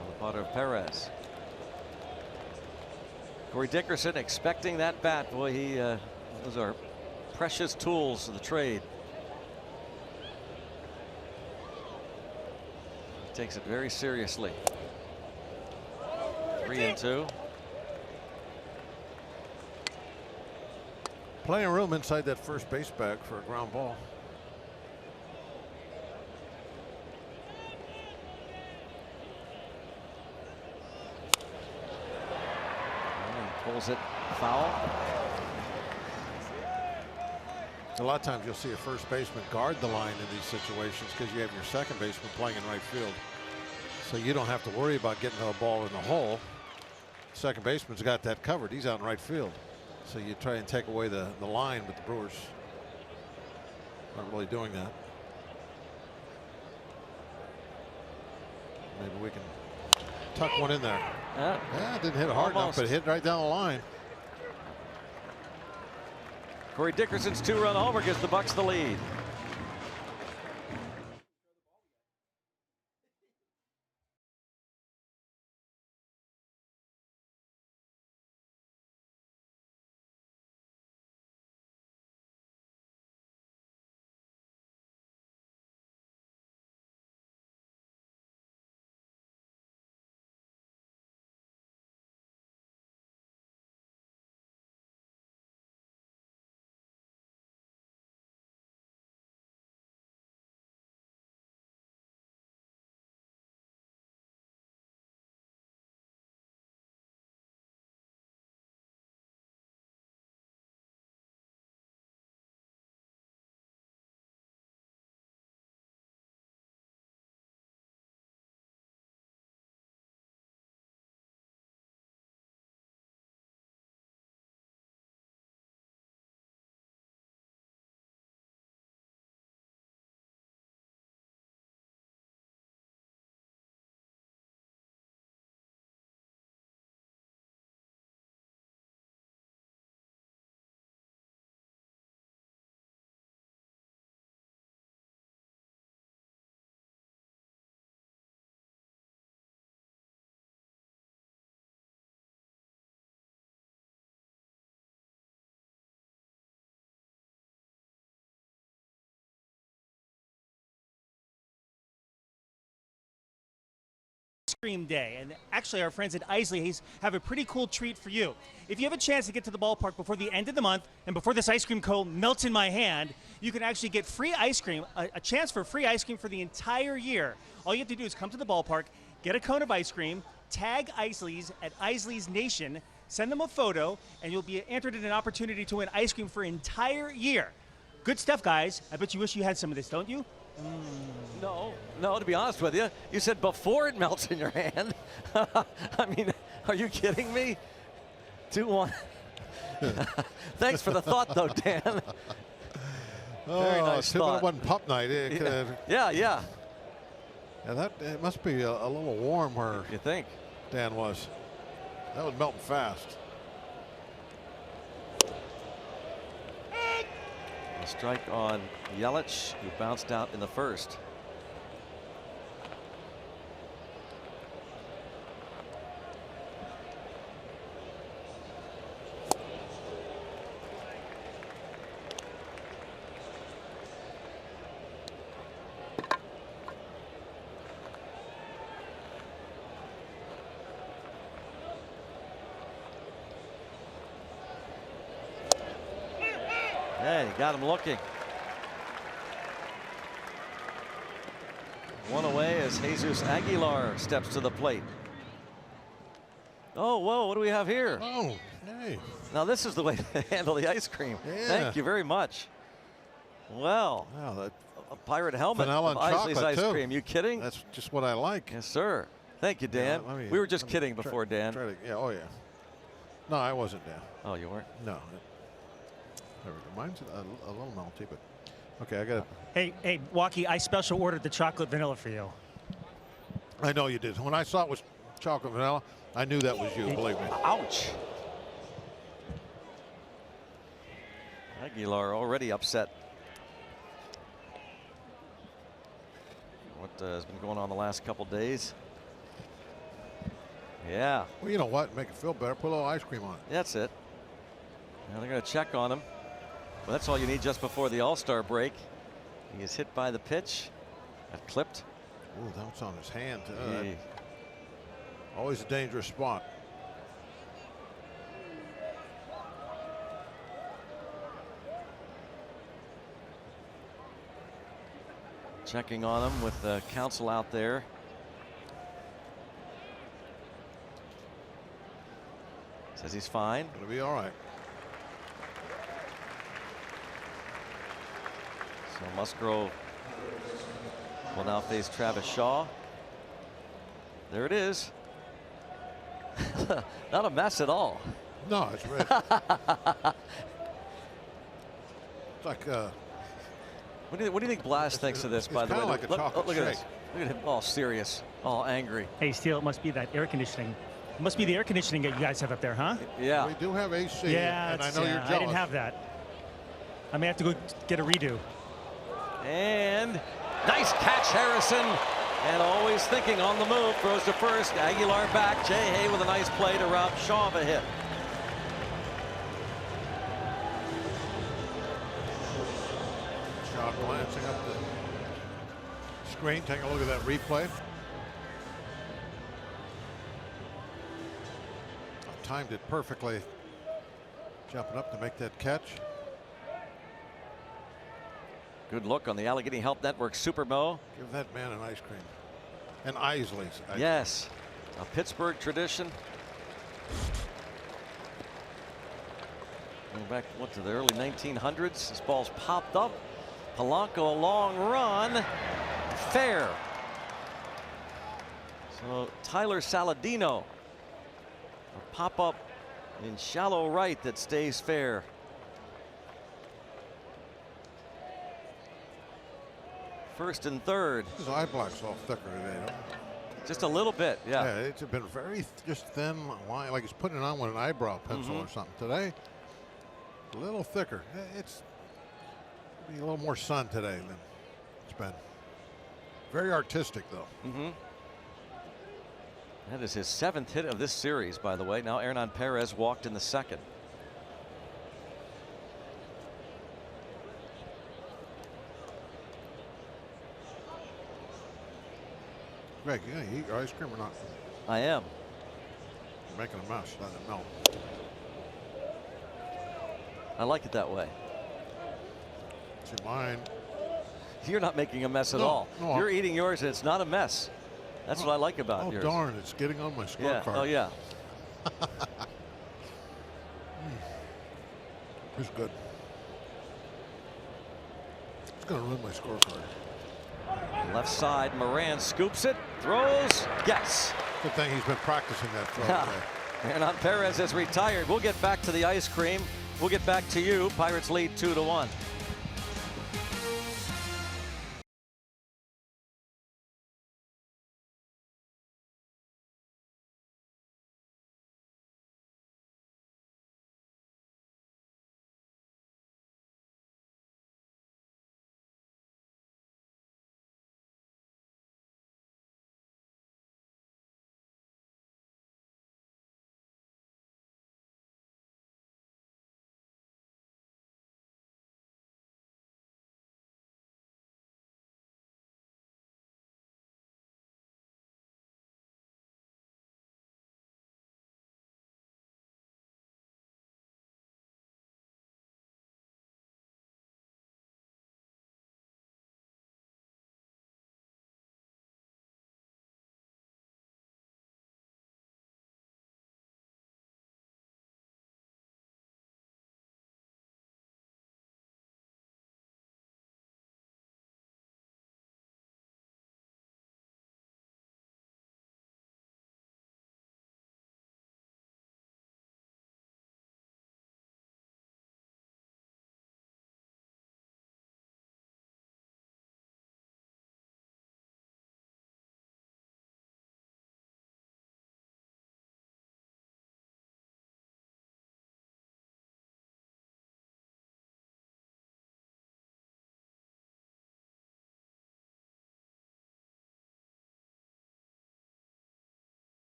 on the part of Perez. Corey Dickerson expecting that bat. Boy, those are precious tools of the trade. He takes it very seriously. 3-2. Plenty of room inside that first base bag for a ground ball. And pulls it foul. A lot of times you'll see a first baseman guard the line in these situations because you have your second baseman playing in right field. So you don't have to worry about getting a ball in the hole. Second baseman's got that covered. He's out in right field. So you try and take away the line, but the Brewers aren't really doing that. Maybe we can tuck one in there. Yeah, it didn't hit hard enough, but it hit right down the line. Corey Dickerson's 2-run homer gives the Bucks the lead. Cream Day, and actually our friends at Isley's have a pretty cool treat for you. If you have a chance to get to the ballpark before the end of the month and before this ice cream cone melts in my hand, you can actually get free ice cream, a chance for free ice cream for the entire year. All you have to do is come to the ballpark, get a cone of ice cream, tag Isley's at Isley's Nation, send them a photo, and you'll be entered in an opportunity to win ice cream for an entire year. Good stuff, guys. I bet you wish you had some of this, don't you? No, to be honest with you, you said before it melts in your hand. I mean, are you kidding me? 2-1. Thanks for the thought, though, Dan. Very nice thought. It wasn't pup night. Yeah. Yeah, that it must be a little warm where You think? Dan was. That was melting fast. A strike on Yelich, who bounced out in the first. Hey, got him looking. One away as Jesus Aguilar steps to the plate. Oh, whoa, what do we have here? Oh, hey. Now this is the way to handle the ice cream. Yeah. Thank you very much. Well, Wow, that a pirate helmet vanilla of and Isley's chocolate, ice too. cream. You kidding? That's just what I like. Yes, sir. Thank you, Dan. Yeah, We were just kidding before, Dan. Yeah, oh yeah. No, I wasn't, Dan. Oh, you weren't? No. Mine's a little melty, but okay, I got it. Hey, Walkie, I special ordered the chocolate vanilla for you. I know you did. When I saw it was chocolate vanilla, I knew that was you, believe me. Ouch. Aguilar already upset. What has been going on the last couple days? Yeah. Well, you know what? Make it feel better. Put a little ice cream on it. That's it. Now they're going to check on him. Well, that's all you need just before the All-Star break. He is hit by the pitch. That clipped. Ooh, that was on his hand. He- Always a dangerous spot. Checking on him with the counsel out there. Says he's fine. It'll be all right. So Musgrove will now face Travis Shaw. There it is. Not a mess at all. No, it's red. It's like What do you think Blas thinks of this, by the way? kinda like a chocolate look at shake. this. Look at him, all serious, all angry. Hey, Steele, it must be that air conditioning. It must be the air conditioning that you guys have up there, huh? Yeah. we do have AC, Yeah, and I it's- know yeah, you're jealous. I didn't have that. I may have to go get a redo. And nice catch, Harrison. And always thinking on the move, throws to first. Aguilar back. Jay Hay with a nice play to rob Shaw of a hit. Shaw glancing up the screen, taking a look at that replay. Timed it perfectly, jumping up to make that catch. Good look on the Allegheny Health Network Super Bowl. Give that man an ice cream. And Isley's. Yes, a Pittsburgh tradition. Going back to the early 1900s. This ball's popped up. Polanco, a long run. Fair. So Tyler Saladino. A pop up in shallow right that stays fair. First and third. His eye black's all thicker today. Huh? Just a little bit, yeah. Yeah, it's been very just thin line, like he's putting it on with an eyebrow pencil or something. Today, a little thicker. It's be a little more sun today than it's been. Very artistic, though. That is his 7th hit of this series, by the way. Now Hernan Perez walked in the second. Greg, you gonna eat your ice cream or not? I am. You're making a mess. Let it melt. I like it that way. See mine. You're not making a mess at No, all. no, You're eating yours and it's not a mess. That's what I like about Oh yours. darn! It's getting on my Yeah. scorecard. Oh yeah. It's good. It's gonna ruin my scorecard. Left side, Moran scoops it, throws, yes. Good thing he's been practicing that throw today. Hernan Perez is retired. We'll get back to the ice cream. We'll get back to you. Pirates lead 2-1.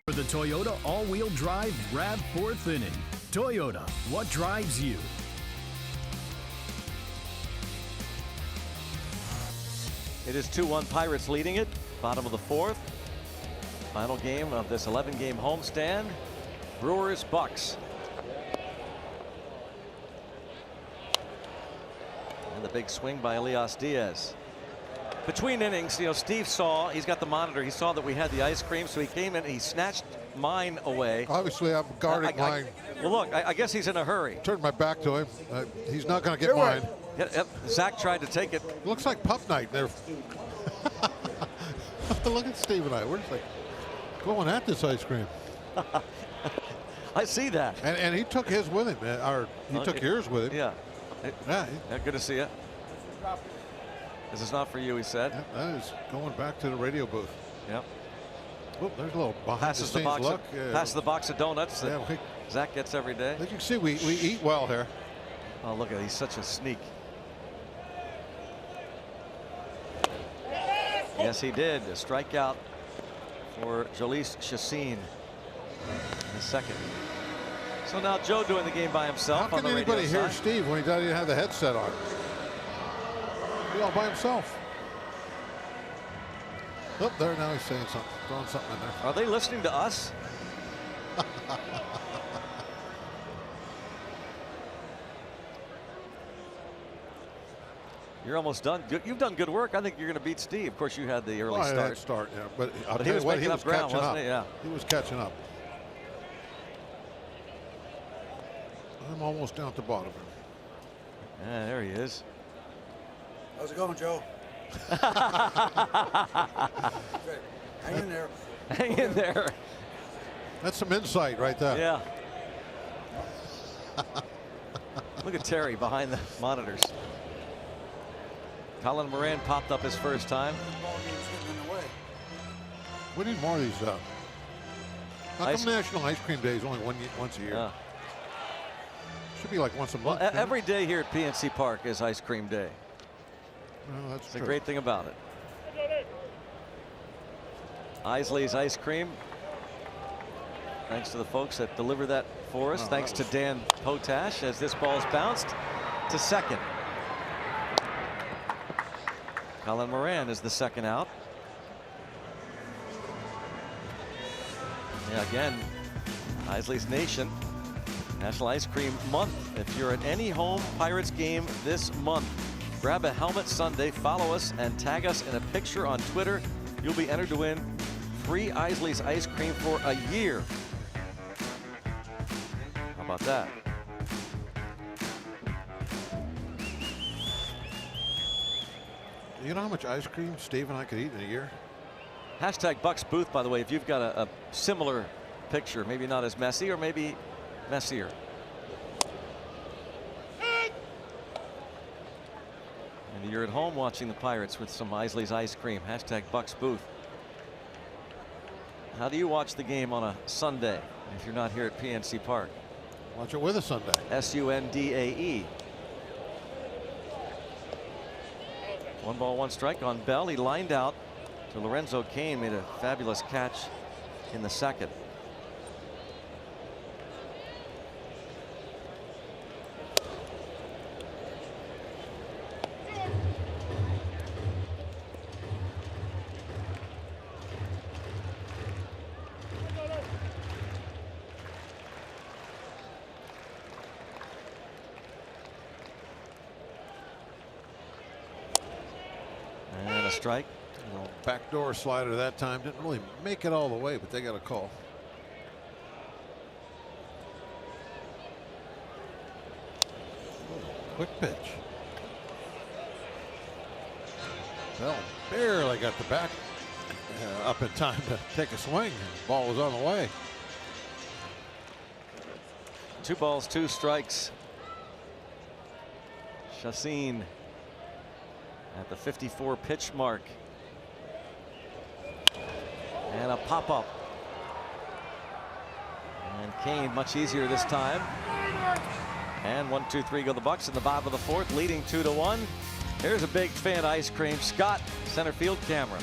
For the Toyota all-wheel drive RAV4 inning. Toyota, what drives you? It is 2-1 Pirates leading it. Bottom of the fourth. Final game of this 11-game homestand. Brewers Bucks. And the big swing by Elias Diaz. Between innings, you know, Steve saw, he's got the monitor, he saw that we had the ice cream, so he came in and he snatched mine away. Obviously, I'm guarding mine. Well, look, I guess he's in a hurry. Turned my back to him. He's not going to get mine. Yep, Zach tried to take it. Looks like pup night there. Look at Steve and I. We're just like going at this ice cream. I see that. And he took his with him. Or he took yours with him. Yeah. Yeah. Good to see you. This is not for you, he said. Yeah, that is going back to the radio booth. Yep. Oh, there's a little behind Passes the scenes look. Passes the box of donuts that Yeah, Zach gets every day. as you can see, we eat well here. Oh, look at, he's such a sneak. Yes, he did. A strikeout for Jolice Chassin in the second. So now Joe doing the game by himself. How can anybody hear Steve when he doesn't even have the headset on? He's all by himself. Oh, there now he's saying something, throwing something in there. Are they listening to us? You're almost done. You've done good work. I think you're going to beat Steve. Of course, you had the early start. I had that start, yeah. But I'll But tell you what, he was making up ground, catching wasn't up. he? Yeah. He was catching up. I'm almost down at the bottom. Yeah, there he is. How's it going, Joe? Hang in there. Hang in there. That's some insight right there. Yeah. Look at Terry behind the monitors. Colin Moran popped up his first time. We need more of these. How come National Ice Cream Day is only once a year? Yeah. Should be like once a Well, month. every day here at PNC Park is Ice Cream Day. Well, that's It's true. a great thing about it. Isley's Ice Cream. Thanks to the folks that deliver that for us. Thanks to Dan Potash as this ball's bounced to second. Colin Moran is the second out. Yeah, again, Isley's Nation. National Ice Cream Month. If you're at any home Pirates game this month, grab a helmet Sunday, follow us, and tag us in a picture on Twitter. You'll be entered to win free Isley's Ice Cream for a year. How about that? You know how much ice cream Steve and I could eat in a year? Hashtag Bucks Booth, by the way, if you've got a similar picture, maybe not as messy or maybe messier. And you're at home watching the Pirates with some Isley's Ice Cream. Hashtag Bucks Booth. How do you watch the game on a Sunday if you're not here at PNC Park? Watch it with a Sunday. SUNDAE. 1 ball, 1 strike on Bell. He lined out to Lorenzo Cain, made a fabulous catch in the second. And a strike. Backdoor slider that time. Didn't really make it all the way, but they got a call. Quick pitch. Bell barely got the bat up in time to take a swing. The ball was on the way. 2 balls, 2 strikes. Chassin at the 54 pitch mark. And a pop up. And Cain much easier this time. And 1, 2, 3 go the Bucks in the bottom of the fourth, leading 2-1. Here's a big fan ice cream. Scott, center field camera.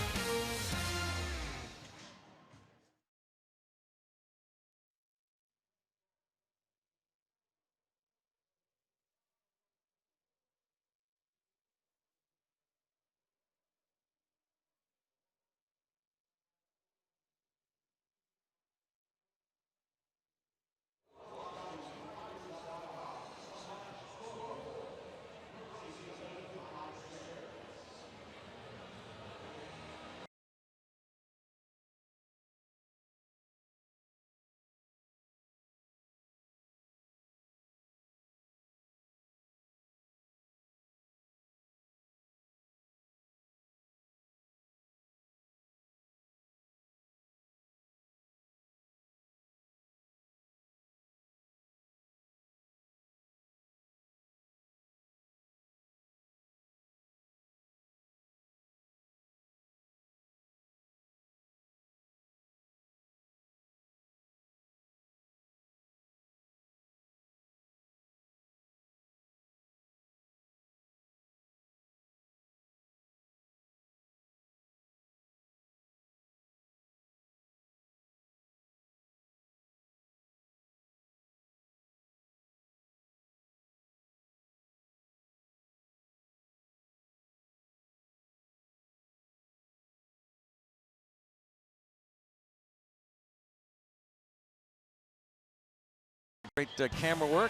Great camera work,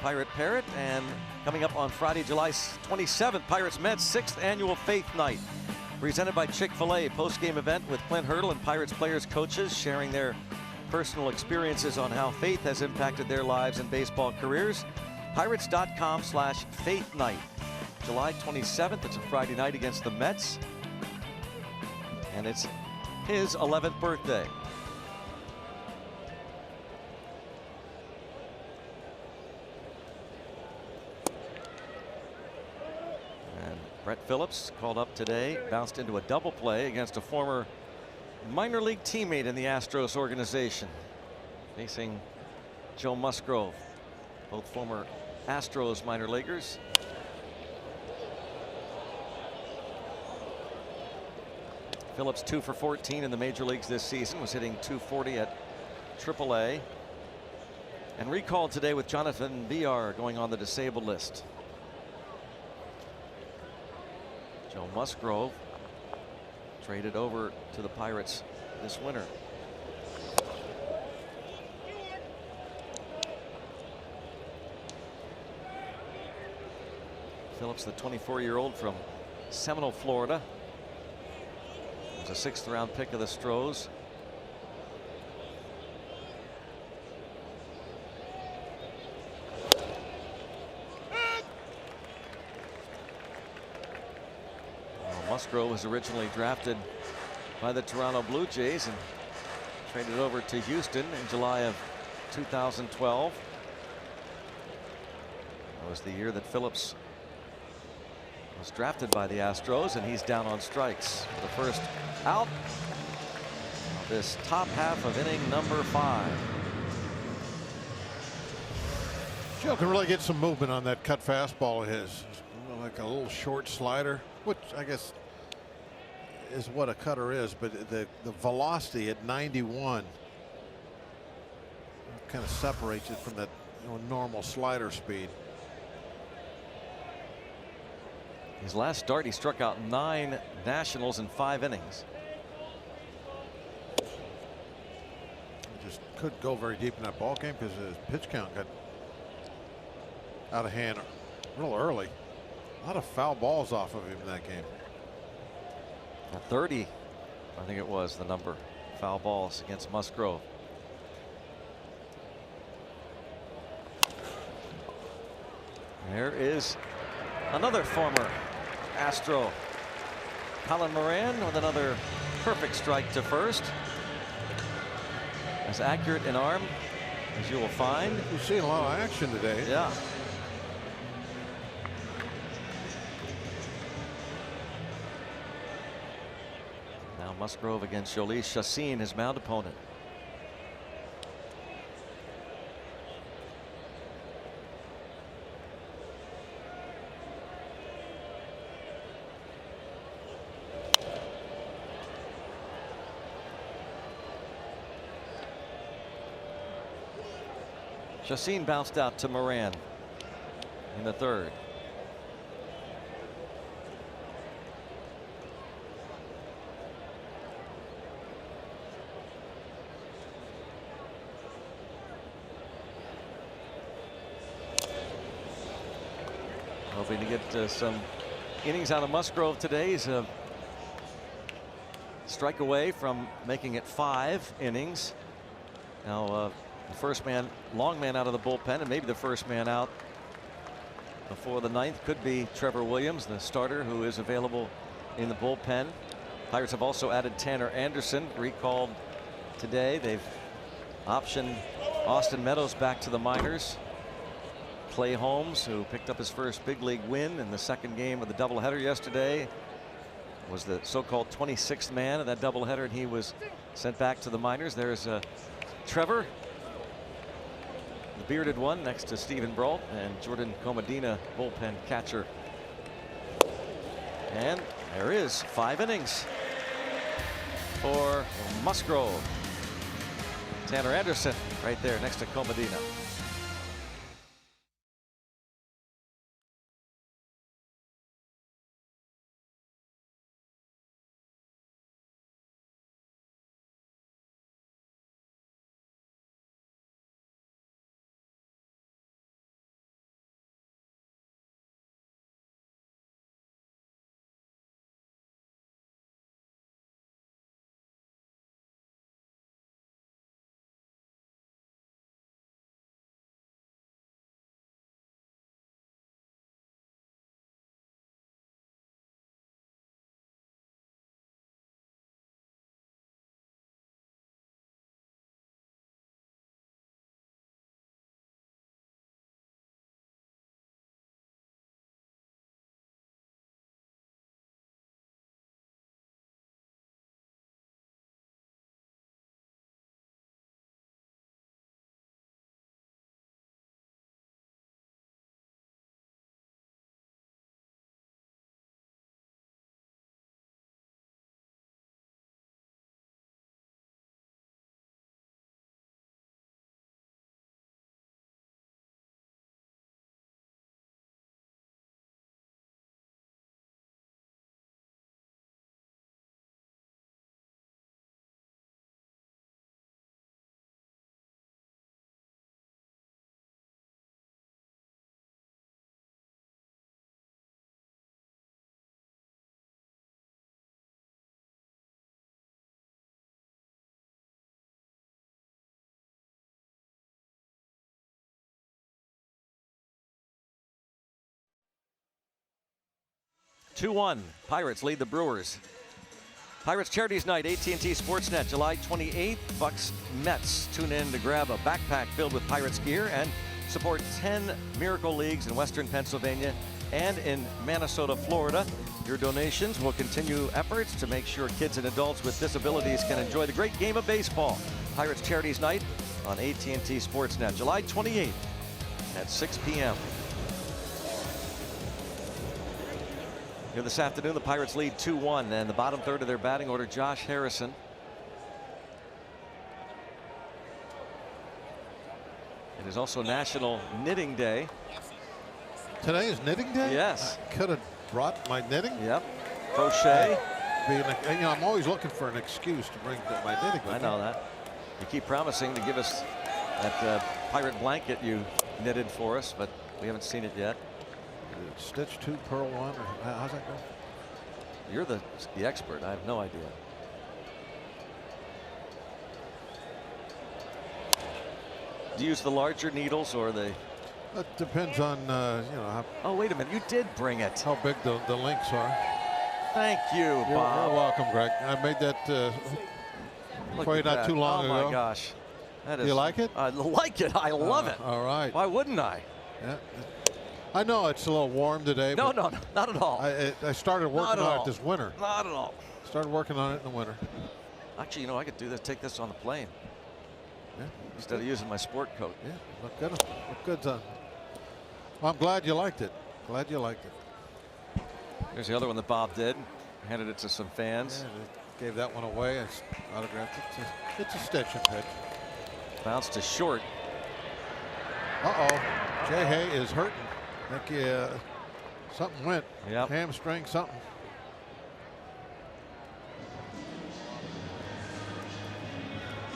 Pirate Parrot, and coming up on Friday, July 27th, Pirates Mets 6th annual Faith Night, presented by Chick-fil-A. Post-game event with Clint Hurdle and Pirates players, coaches sharing their personal experiences on how faith has impacted their lives and baseball careers. Pirates.com/Faith Night, July 27th. It's a Friday night against the Mets, and it's his 11th birthday. Brett Phillips called up today, bounced into a double play against a former minor league teammate in the Astros organization, facing Joe Musgrove, both former Astros minor leaguers. Phillips 2 for 14 in the major leagues this season, was hitting .240 at AAA, and recalled today with Jonathan Villar going on the disabled list. Joe Musgrove traded over to the Pirates this winter. Phillips, the 24-year-old from Seminole, Florida, was a 6th-round pick of the Stros. Musgrove was originally drafted by the Toronto Blue Jays and traded over to Houston in July of 2012. That was the year that Phillips was drafted by the Astros, and he's down on strikes. The first out of this top half of inning number 5. Joe can really get some movement on that cut fastball of his. Like a little short slider, which I guess is what a cutter is, but the velocity at 91 kind of separates it from that normal slider speed. His last start, he struck out 9 Nationals in 5 innings. He just couldn't go very deep in that ball game because his pitch count got out of hand real early. A lot of foul balls off of him in that game. 30, I think it was the number, foul balls against Musgrove. There is another former Astro, Colin Moran, with another perfect strike to first. As accurate in arm as you will find. We've seen a lot of action today. Yeah. Musgrove against Jhoulys Chacín, his mound opponent. Chacín bounced out to Moran in the 3rd. Hoping to get some innings out of Musgrove today. He's a strike away from making it 5 innings. Now the first man, long man out of the bullpen, and maybe the first man out before the 9th could be Trevor Williams, the starter, who is available in the bullpen. Pirates have also added Tanner Anderson, recalled today. They've optioned Austin Meadows back to the minors. Clay Holmes, who picked up his first big league win in the 2nd game of the doubleheader yesterday, was the so-called 26th man of that doubleheader, and he was sent back to the minors. There's Trevor, the bearded one, next to Stephen Brault, and Jordan Comedina, bullpen catcher. And there is 5 innings for Musgrove. Tanner Anderson right there next to Comedina. 2-1. Pirates lead the Brewers. Pirates Charities Night, AT&T Sportsnet, July 28th. Bucks Mets. Tune in to grab a backpack filled with Pirates gear and support 10 Miracle Leagues in Western Pennsylvania and in Minnesota, Florida. Your donations will continue efforts to make sure kids and adults with disabilities can enjoy the great game of baseball. Pirates Charities Night on AT&T Sportsnet, July 28th at 6 p.m. Here this afternoon, the Pirates lead 2-1, and the bottom third of their batting order, Josh Harrison. It is also National Knitting Day. Today is knitting day? Yes. I could have brought my knitting. Yep. Crochet. I'm always looking for an excuse to bring my knitting with I know that. You keep promising to give us that pirate blanket you knitted for us, but we haven't seen it yet. Stitch 2, purl 1, or how's that go? You're the expert. I have no idea. Do you use the larger needles or the? It depends on how. Oh, wait a minute! You did bring it. How big the links are. Thank you, Bob. You're welcome, Greg. I made that for you not too long ago. Oh my gosh, that is. Do you like it? I like it. I love it. All right. Why wouldn't I? Yeah. I know it's a little warm today. No, not at all. I started working on it this winter. Not at all. Started working on it in the winter. Actually, I could do this. Take this on the plane. Yeah. Instead of using my sport coat. Yeah, look good. Look good, son. Well, I'm glad you liked it. Glad you liked it. Here's the other one that Bob did. Handed it to some fans. Yeah, gave that one away. It's autographed it. It's a stitching pitch. Bounced to short. Uh-oh. Jay Hay is hurting. I think something went. Yep. Hamstring, something.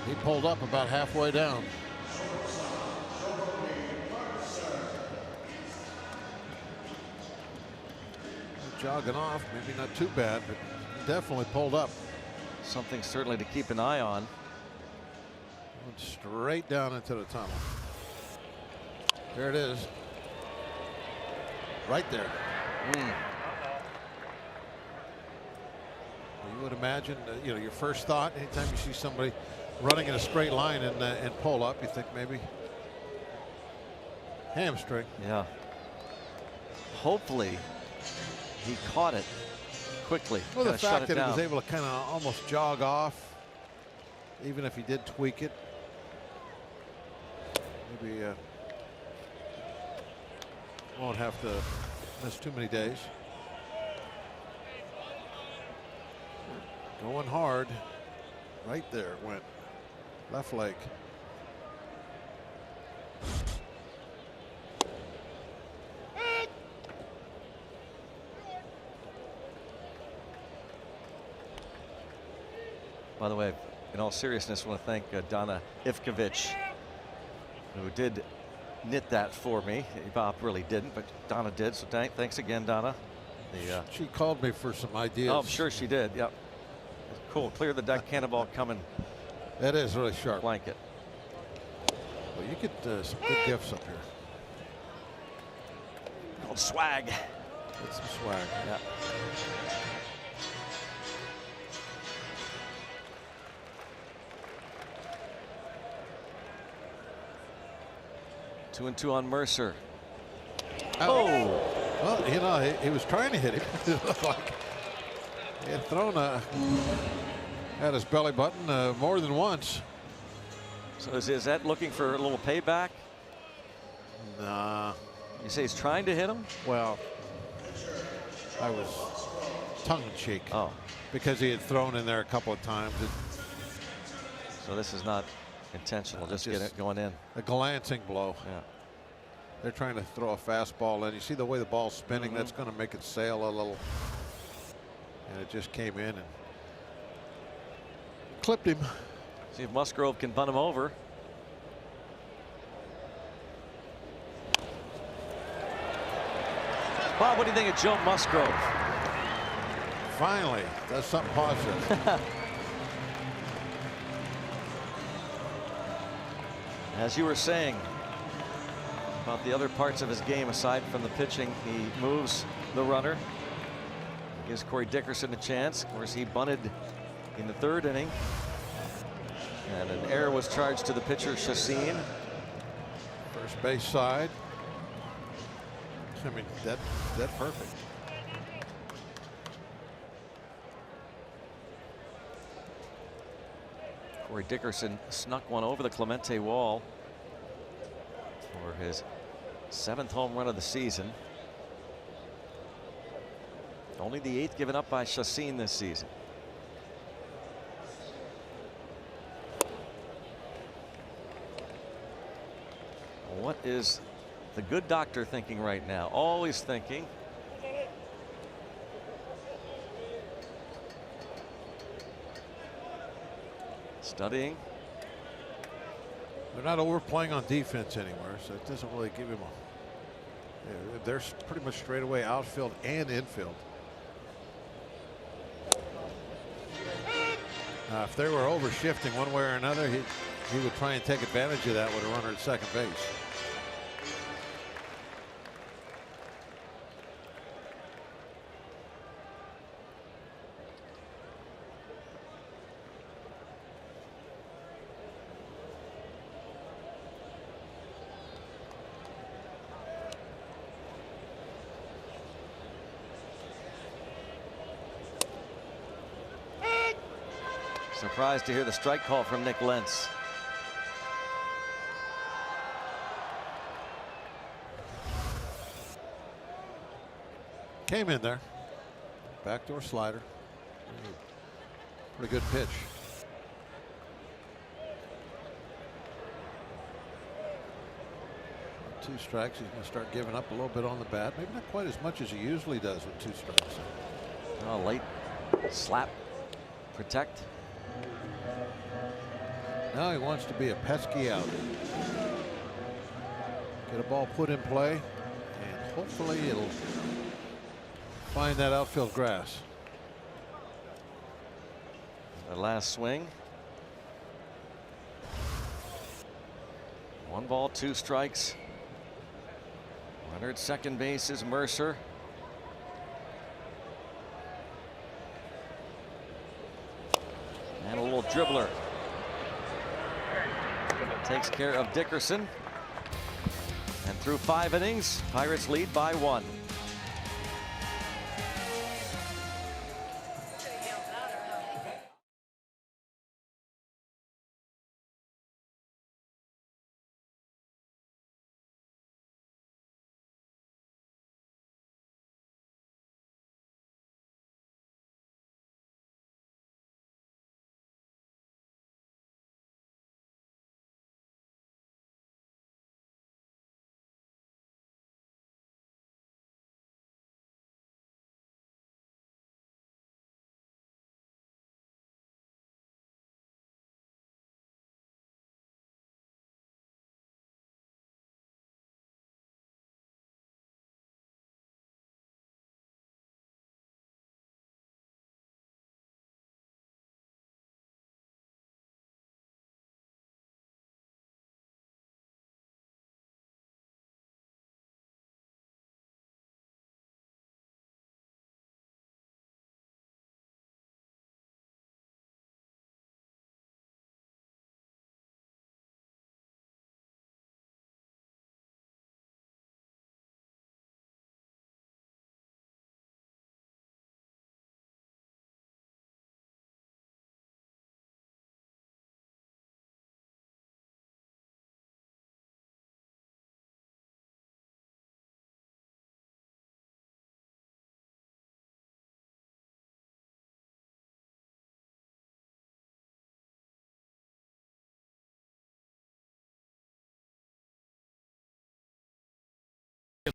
He pulled up about halfway down. Jogging off, maybe not too bad, but definitely pulled up. Something certainly to keep an eye on. Went straight down into the tunnel. There it is. Right there. You would imagine, your first thought, anytime you see somebody running in a straight line and pull up, you think maybe hamstring. Yeah. Hopefully he caught it quickly. Well, the fact that he was able to kind of almost jog off, even if he did tweak it, maybe won't have to miss too many days. Going hard. Right there it went. Left leg. By the way, in all seriousness, I want to thank Donna Ivkovic, who did knit that for me. Bob really didn't, but Donna did. So thanks again, Donna. She called me for some ideas. Oh, I'm sure she did. Yep. Cool. Clear the deck. Cannonball coming. That is really sharp. Blanket. Well, you get some good gifts up here. Called swag. Get some swag. Yeah. Two and two on Mercer. Oh. Well, he was trying to hit him. It looked like he had thrown at his belly button more than once. So is that looking for a little payback? Nah. You say he's trying to hit him? Well, I was tongue-in-cheek. Oh. Because he had thrown in there a couple of times. So this is not intentional, just get it going in. A glancing blow. Yeah. They're trying to throw a fastball in. You see the way the ball's spinning, that's going to make it sail a little. And it just came in and clipped him. See if Musgrove can bunt him over. Bob, what do you think of Joe Musgrove? Finally, does something positive. As you were saying about the other parts of his game aside from the pitching, he moves the runner. gives Corey Dickerson a chance. Of course, he bunted in the 3rd inning. And an error was charged to the pitcher, Chassin. First base side. I mean, that perfect. Corey Dickerson snuck one over the Clemente wall for his 7th home run of the season. Only the 8th given up by Chassin this season. What is the good doctor thinking right now? Always thinking. Studying. They're not overplaying on defense anymore, so it doesn't really give him a. They're pretty much straight away outfield and infield. If they were over shifting one way or another, he would try and take advantage of that with a runner at second base. Surprised to hear the strike call from Nick Lentz. Came in there. Backdoor slider. Pretty good pitch. 2 strikes. He's going to start giving up a little bit on the bat. Maybe not quite as much as he usually does with 2 strikes. Oh, late slap. Protect. Now he wants to be a pesky out. Get a ball put in play, and hopefully it'll find that outfield grass. The last swing. 1 ball, 2 strikes. Runner at second base is Mercer. And a little dribbler. Takes care of Dickerson. And through 5 innings, Pirates lead by 1.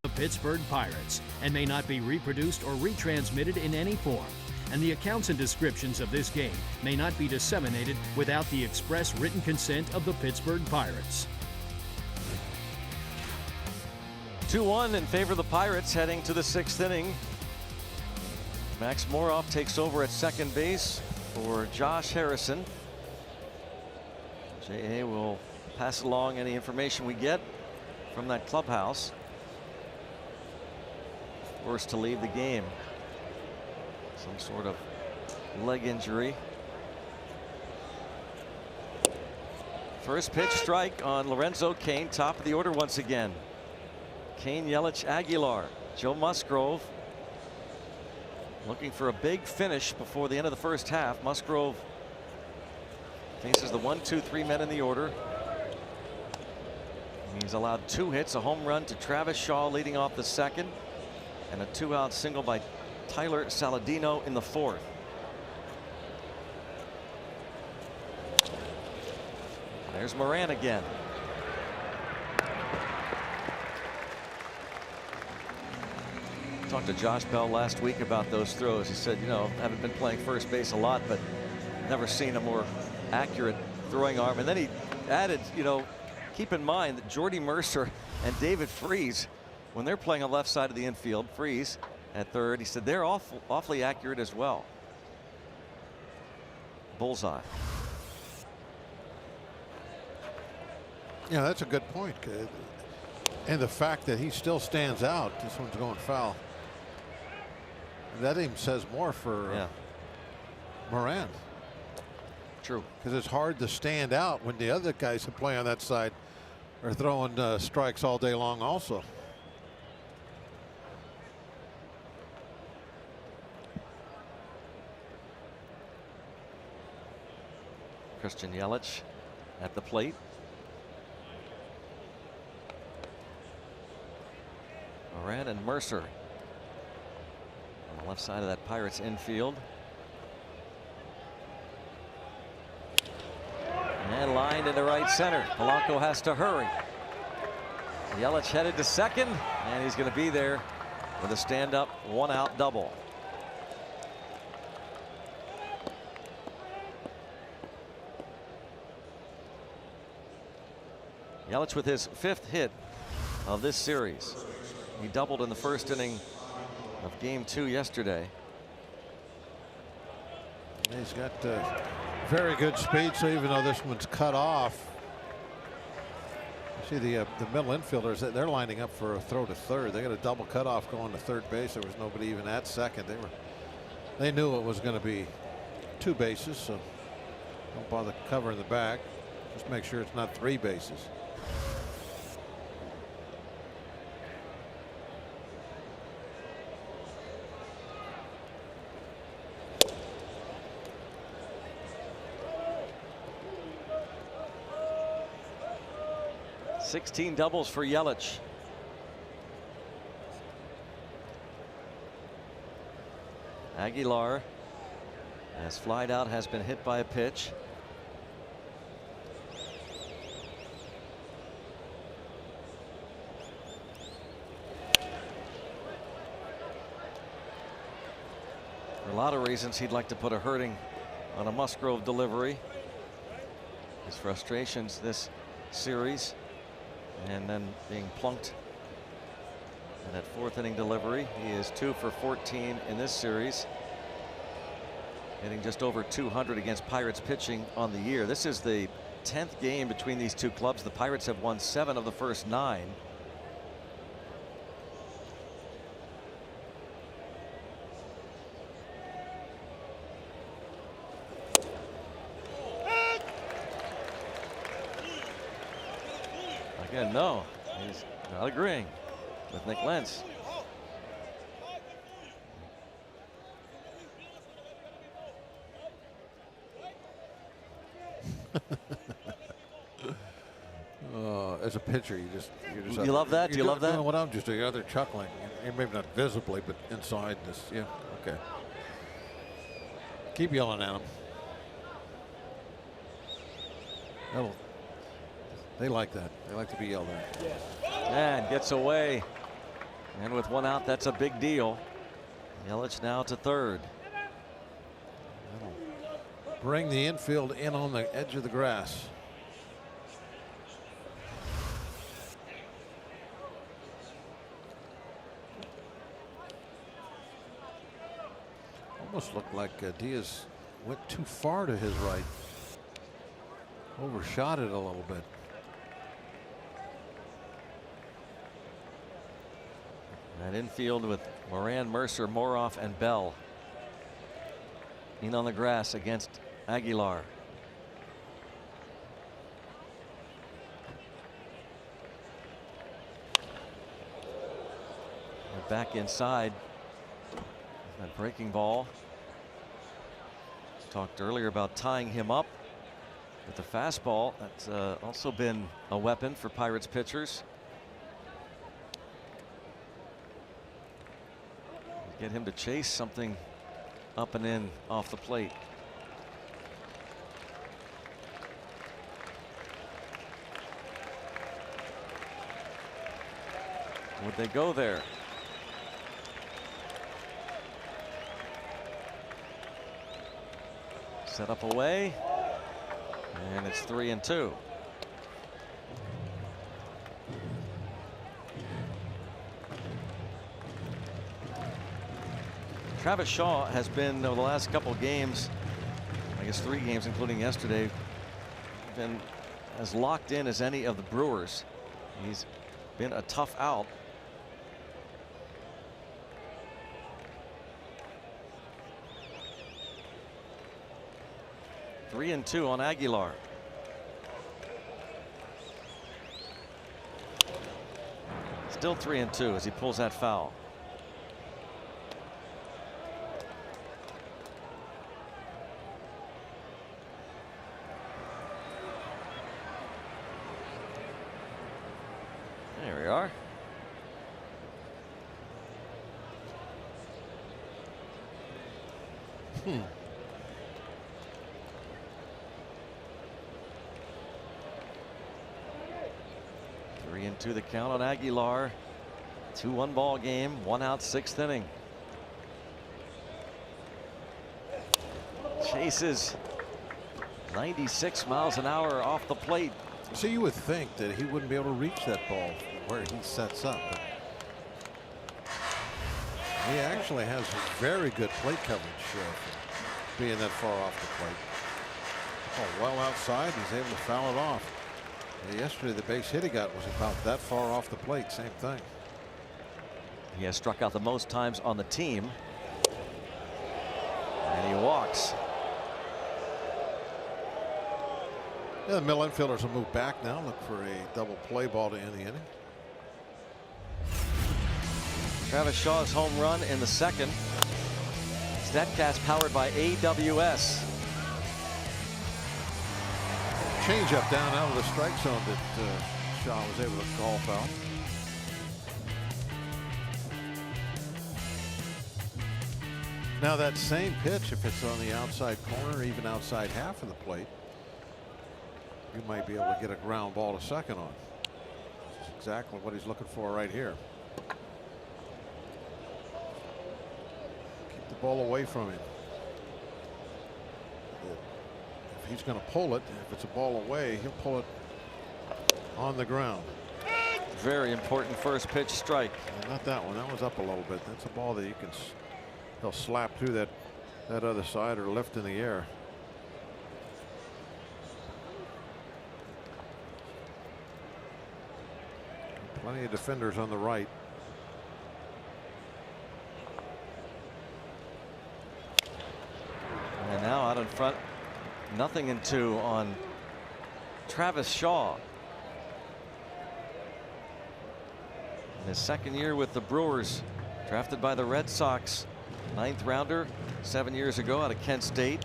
The Pittsburgh Pirates and may not be reproduced or retransmitted in any form, and the accounts and descriptions of this game may not be disseminated without the express written consent of the Pittsburgh Pirates. 2-1 in favor of the Pirates heading to the 6th inning. Max Moroff takes over at second base for Josh Harrison. J.A. will pass along any information we get from that clubhouse. First to leave the game. some sort of leg injury. First pitch strike on Lorenzo Cain, top of the order once again. Cain, Yelich, Aguilar, Joe Musgrove looking for a big finish before the end of the first half. Musgrove faces the 1, 2, 3 men in the order. He's allowed 2 hits, a home run to Travis Shaw leading off the second, and a 2-out single by Tyler Saladino in the fourth. There's Moran again. Talked to Josh Bell last week about those throws. He said, you know, haven't been playing first base a lot, but never seen a more accurate throwing arm. And then he added, you know, keep in mind that Jordy Mercer and David Freese, when they're playing on the left side of the infield, Freese at third, he said they're awfully accurate as well. Bullseye. Yeah, that's a good point. And the fact that he still stands out, this one's going foul. That even says more for Moran. True. Because it's hard to stand out when the other guys who play on that side are throwing strikes all day long also. Christian Yelich at the plate. Moran and Mercer on the left side of that Pirates infield. And lined into right center. Polanco has to hurry. Yelich headed to second, and he's going to be there with a stand-up 1-out double. Yelich with his 5th hit of this series. He doubled in the first inning of Game 2 yesterday. He's got very good speed, so even though this one's cut off, you see the middle infielders, they're lining up for a throw to third. They got a double cutoff going to third base. There was nobody even at second. They knew it was going to be 2 bases, so don't bother covering the back. Just make sure it's not 3 bases. $16 doubles for Yelich. Aguilar, as flied out, has been hit by a pitch. For a lot of reasons, he'd like to put a hurting on a Musgrove delivery. His frustrations this series, and then being plunked in that 4th inning delivery. He is 2 for 14 in this series, hitting just over 200 against Pirates pitching on the year. This is the 10th game between these two clubs. The Pirates have won 7 of the first 9. Again, no, he's not agreeing with Nick Lentz. As a pitcher, you love that? Do you love that? Doing what I'm just doing. You're out there chuckling. Maybe not visibly, but inside this. Yeah. Okay. Keep yelling at him. They like that. They like to be yelled at. And gets away. And with 1 out, that's a big deal. Yelich now to third. Bring the infield in on the edge of the grass. Almost looked like Diaz went too far to his right. Overshot it a little bit. That infield with Moran, Mercer, Moroff, and Bell. in on the grass against Aguilar. They're back inside. That breaking ball. Talked earlier about tying him up with the fastball. That's also been a weapon for Pirates pitchers. Get him to chase something up and in off the plate. Would they go there? Set up away, and it's 3-2. Travis Shaw has been, over the last couple of games, I guess 3 games including yesterday, been as locked in as any of the Brewers. He's been a tough out. Three and 2 on Aguilar. Still 3-2 as he pulls that foul. There we are. Hmm. 3-2 the count on Aguilar. 2-1 ball game, 1 out, 6th inning. Chases 96 miles an hour off the plate. So you would think that he wouldn't be able to reach that ball where he sets up. But he actually has very good plate coverage being that far off the plate. Oh, well outside, he's able to foul it off. Yesterday, the base hit he got was about that far off the plate. Same thing. He has struck out the most times on the team. And he walks. Yeah, the middle infielders will move back now. Look for a double play ball to end the inning. Travis Shaw's home run in the 2nd. Statcast powered by AWS. Change up down out of the strike zone that Shaw was able to call foul. Now that same pitch, if it's on the outside corner, even outside half of the plate, you might be able to get a ground ball to second on. That's exactly what he's looking for right here. Keep the ball away from him. If he's going to pull it, if it's a ball away, he'll pull it on the ground. Very important first pitch strike. Not that one. That was up a little bit. That's a ball that you can, he'll slap through that other side or lift in the air. Plenty of defenders on the right. And now out in front, 0-2 on Travis Shaw. In his 2nd year with the Brewers, drafted by the Red Sox, 9th rounder 7 years ago out of Kent State.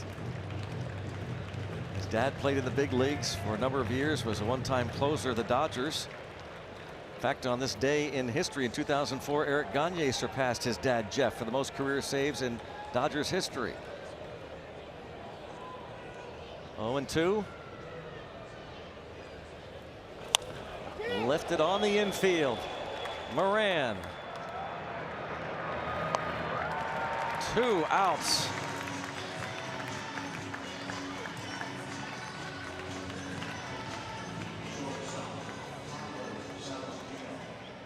His dad played in the big leagues for a number of years, was a one-time closer of the Dodgers. In fact, on this day in history in 2004, Eric Gagne surpassed his dad Jeff for the most career saves in Dodgers history. 0-2. Lifted on the infield. Moran. 2 outs.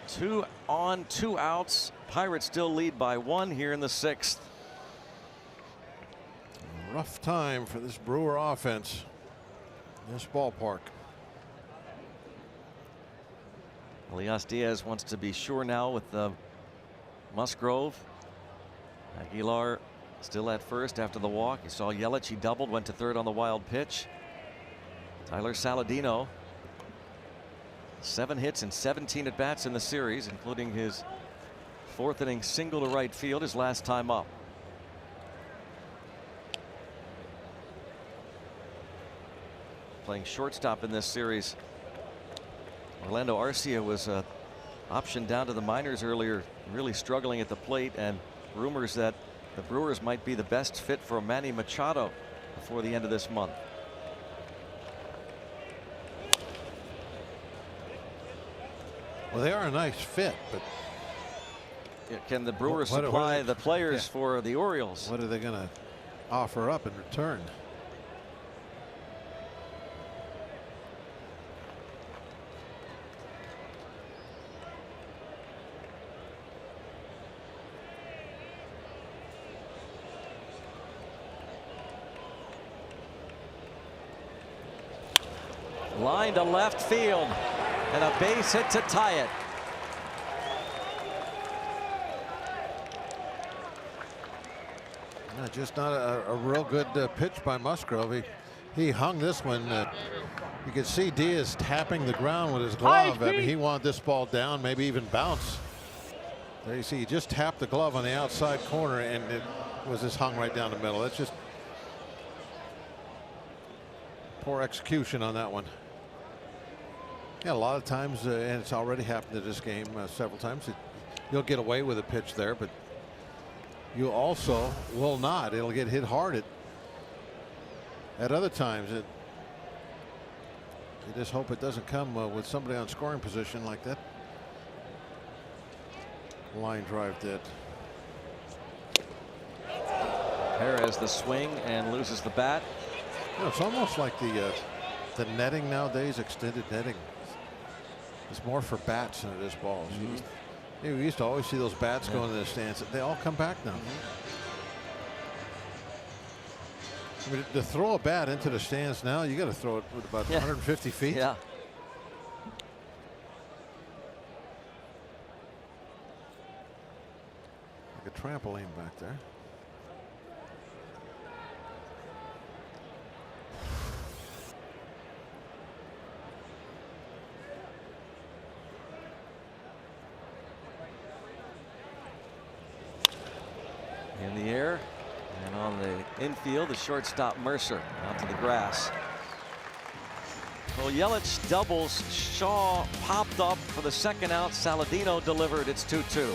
Two on, 2 outs. Pirates still lead by 1 here in the 6th. Rough time for this Brewer offense in this ballpark. Elias Diaz wants to be sure now with Musgrove. Aguilar Still at first after the walk. You saw Yelich. He doubled, went to third on the wild pitch. Tyler Saladino. 7 hits and 17 at bats in the series, including his 4th inning single to right field his last time up. Playing shortstop in this series, Orlando Arcia was optioned down to the minors earlier, really struggling at the plate, and rumors that the Brewers might be the best fit for Manny Machado before the end of this month. Well, they are a nice fit, but can the Brewers supply the players for the Orioles? What are they going to offer up in return? Line to left field, and a base hit to tie it. Just not a real good pitch by Musgrove. He hung this one. You can see Diaz tapping the ground with his glove. I mean, he wanted this ball down, maybe even bounce. There you see, he just tapped the glove on the outside corner, and it was just hung right down the middle. That's just poor execution on that one. Yeah, a lot of times, and it's already happened in this game several times, you'll get away with a pitch there, but you also will not. It'll get hit hard at other times. You just hope it doesn't come with somebody on scoring position like that. Line drive dead. Perez the swing and loses the bat. You know, it's almost like the netting nowadays, extended netting. It's more for bats than it is balls. We used to always see those bats going to the stands. They all come back now. I mean, to throw a bat into the stands now, you got to throw it with about 150 feet. Yeah. Like a trampoline back there. In the air, and on the infield, the shortstop Mercer onto the grass. Well, Yelich doubles. Shaw popped up for the second out. Saladino delivered. It's 2-2.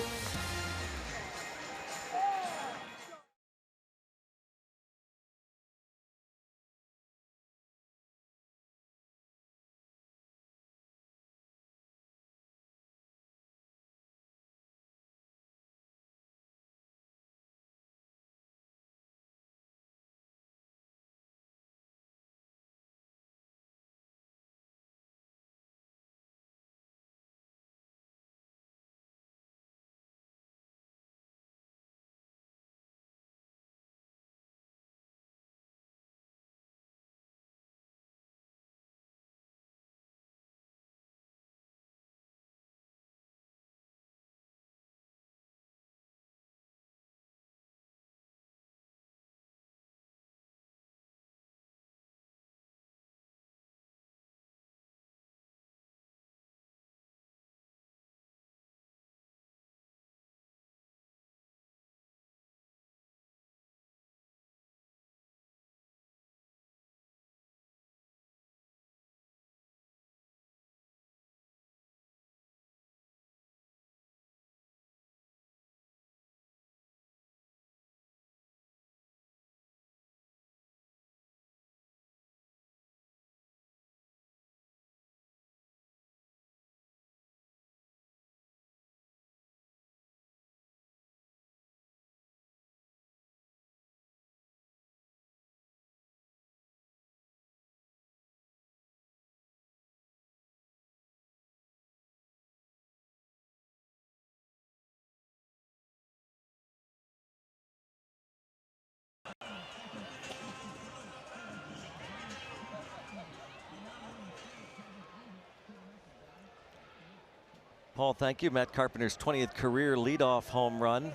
Paul, thank you. Matt Carpenter's 20th career leadoff home run.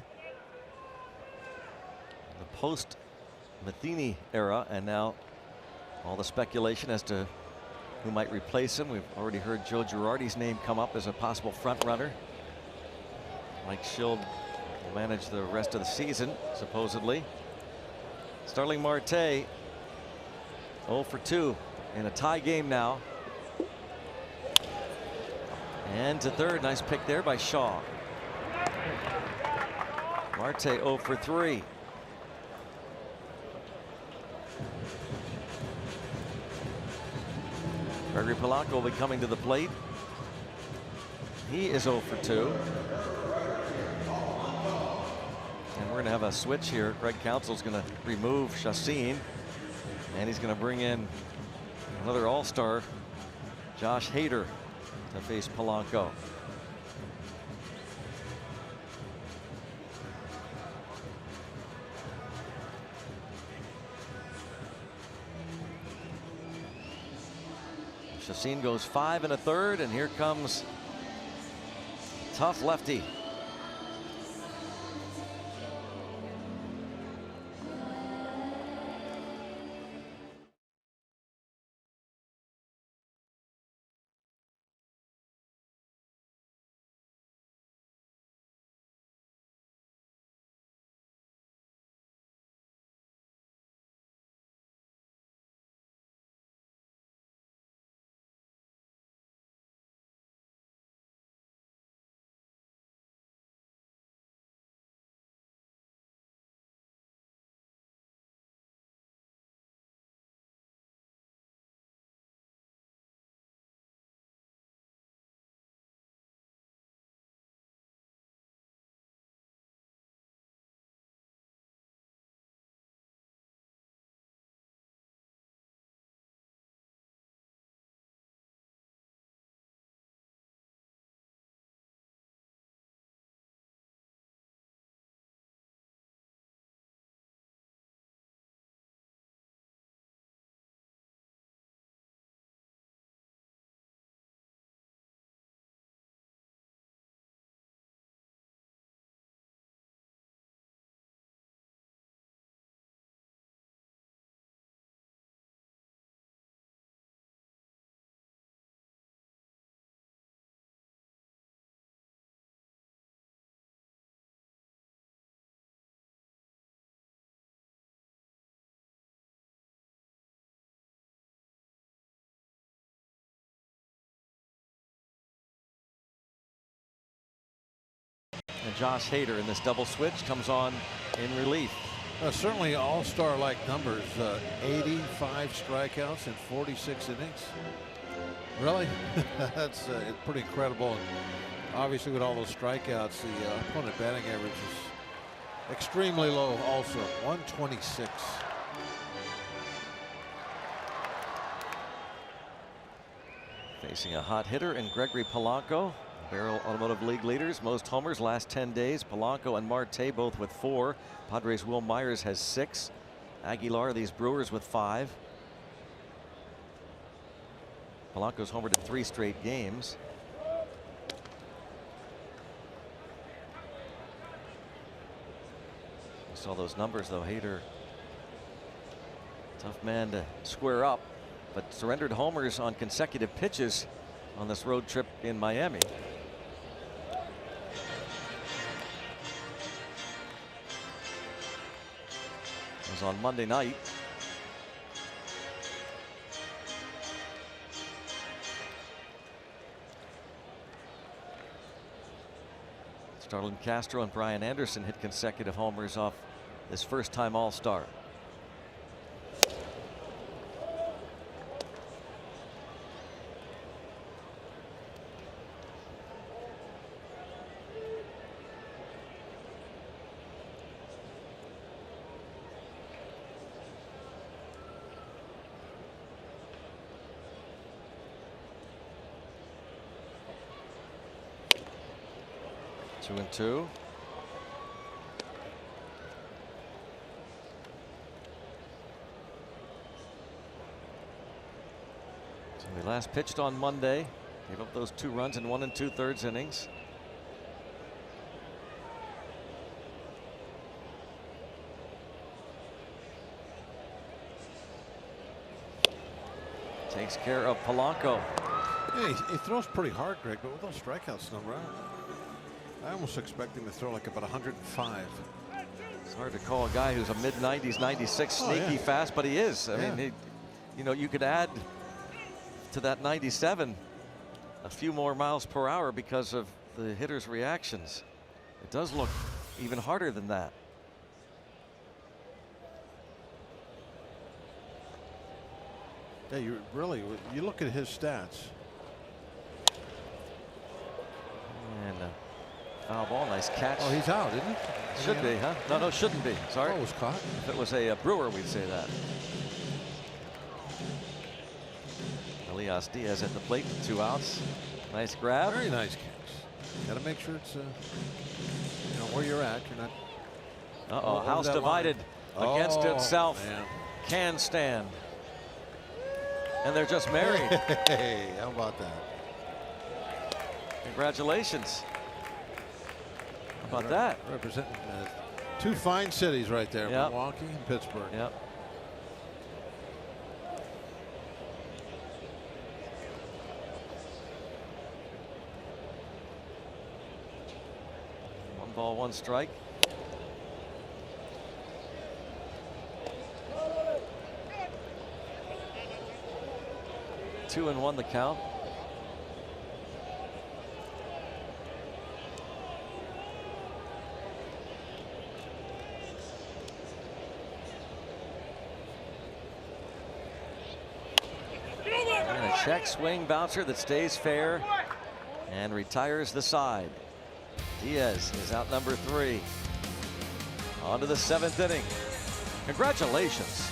The post-Matheny era, and now all the speculation as to who might replace him. We've already heard Joe Girardi's name come up as a possible front runner. Mike Schild will manage the rest of the season, supposedly. Starling Marte 0 for 2 in a tie game now. And to third, nice pick there by Shaw. Marte 0 for 3. Gregory Polanco will be coming to the plate. He is 0 for 2. And we're going to have a switch here. Greg Council's going to remove Chassin, and he's going to bring in another all-star, Josh Hader, to face Polanco. Chassin goes 5 1/3, and here comes tough lefty. And Josh Hader in this double switch comes on in relief. Certainly all-star-like numbers. 85 strikeouts in 46 innings. Really? That's pretty incredible. And obviously, with all those strikeouts, the opponent batting average is extremely low also, 126. Facing a hot hitter in Gregory Polanco. Barrel Automotive League leaders, most homers last 10 days. Polanco and Marte both with 4. Padres' Will Myers has 6. Aguilar, these Brewers, with 5. Polanco's homered in 3 straight games. We saw those numbers, though. Hader, tough man to square up, but surrendered homers on consecutive pitches on this road trip in Miami. It was on Monday night. Starlin Castro and Brian Anderson hit consecutive homers off this first-time All-Star. Two and two. So we last pitched on Monday. Gave up those 2 runs in 1 2/3 innings. Takes care of Polanco. Yeah, he throws pretty hard, Greg, but with those strikeouts number, I almost expect him to throw like about 105. It's hard to call a guy who's a mid-90s, 96 sneaky fast, but he is. I mean, you know, you could add to that 97 a few more miles per hour because of the hitter's reactions. It does look even harder than that. Yeah, you look at his stats. And foul ball, nice catch. Oh, he's out, isn't he? Should be, huh? No, shouldn't be. Sorry. Oh, it was caught. If it was a Brewer, we'd say that. Elias Diaz at the plate, 2 outs. Nice grab. Very nice catch. Got to make sure it's you know where you're at. You're not. Uh-oh, house divided against itself. Man. Can stand. And they're just married. Hey, how about that? Congratulations. How about that? Representing 2 fine cities right there, Yep. Milwaukee and Pittsburgh. Yep. One ball, 1 strike. Two and 1 the count. And a check swing bouncer that stays fair and retires the side. Diaz is out number 3. On to the 7th inning. Congratulations.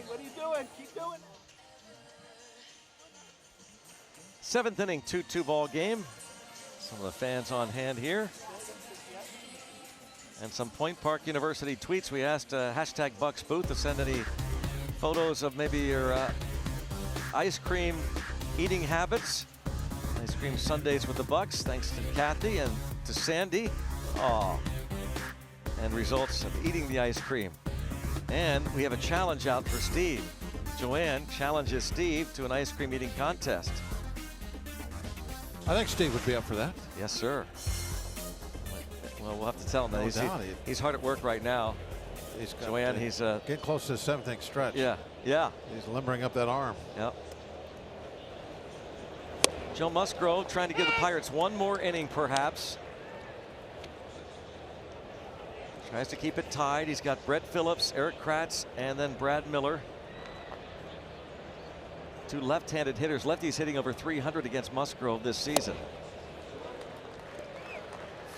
What are you doing? Keep doing. 7th inning, 2-2 ball game. Some of the fans on hand here. And some Point Park University tweets. We asked hashtag Bucks Booth to send any photos of maybe your ice cream eating habits. Ice cream sundaes with the Bucks. Thanks to Kathy and to Sandy. Aw. And results of eating the ice cream. And we have a challenge out for Steve. Joanne challenges Steve to an ice cream eating contest. I think Steve would be up for that. Yes, sir. Well, we'll have to tell him that. No doubt. He's hard at work right now. He's got Joanne, he's getting close to the 7th inning stretch. Yeah. He's limbering up that arm. Yep. Joe Musgrove trying to give the Pirates one more inning, perhaps. Tries to keep it tied. He's got Brett Phillips, Eric Kratz, and then Brad Miller. 2 left-handed hitters. Lefties hitting over 300 against Musgrove this season.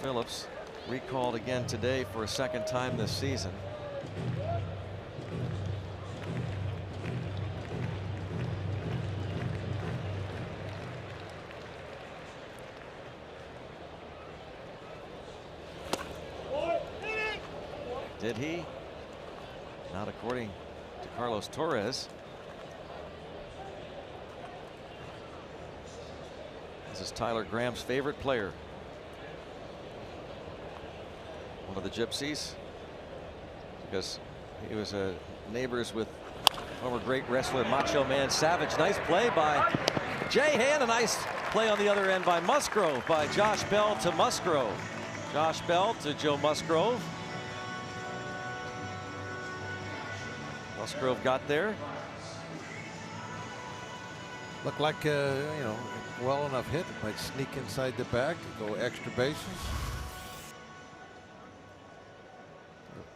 Phillips recalled again today for a 2nd time this season. Did he? Not according to Carlos Torres. This is Tyler Graham's favorite player. One of the Gypsies, because he was neighbors with former great wrestler Macho Man Savage. Nice play by Jay Hand. A nice play on the other end by Musgrove, by Josh Bell to Musgrove. Josh Bell to Joe Musgrove. Musgrove got there. Looked like you know, well enough hit. Might sneak inside the back, go extra bases.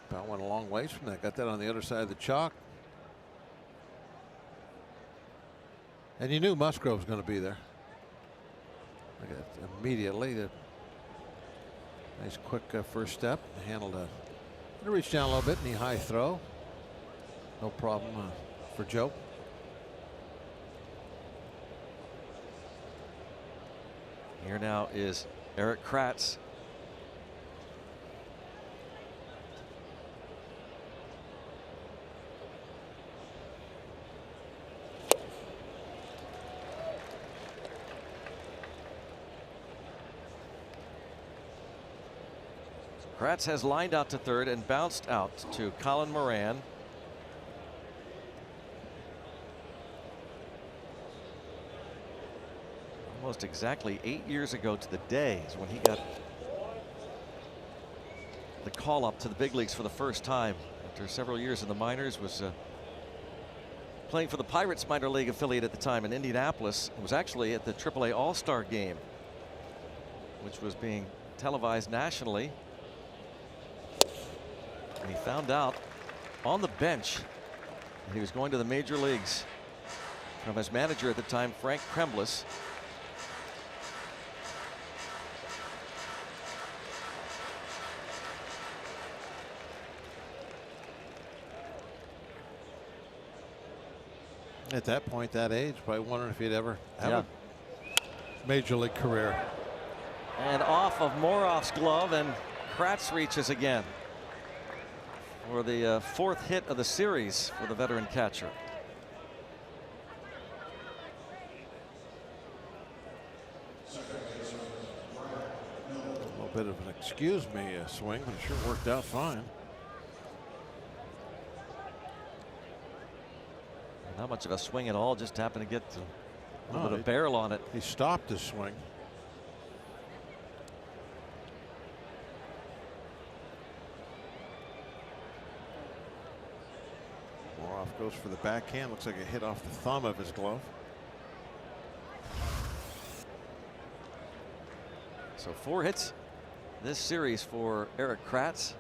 About went a long ways from that. Got that on the other side of the chalk. And you knew Musgrove was going to be there. Look at immediately. The nice quick first step. Handled a. Reached down a little bit. Knee high throw. No problem for Joe. Here now is Eric Kratz. Kratz has lined out to third and bounced out to Colin Moran. Almost exactly 8 years ago to the day is when he got the call up to the big leagues for the first time after several years in the minors. Was playing for the Pirates minor league affiliate at the time in Indianapolis. It was actually at the AAA All-Star game, which was being televised nationally. And he found out on the bench that he was going to the major leagues from his manager at the time, Frank Kremlis. At that point, that age, probably wondering if he'd ever have a major league career. And off of Moroff's glove, and Kratz reaches again for the fourth hit of the series for the veteran catcher. A little bit of an excuse me swing, but it sure worked out fine. Not much of a swing at all, just happened to get a little bit of barrel on it. He stopped his swing. Moroff goes for the backhand. Looks like it hit off the thumb of his glove. So 4 hits this series for Eric Kratz.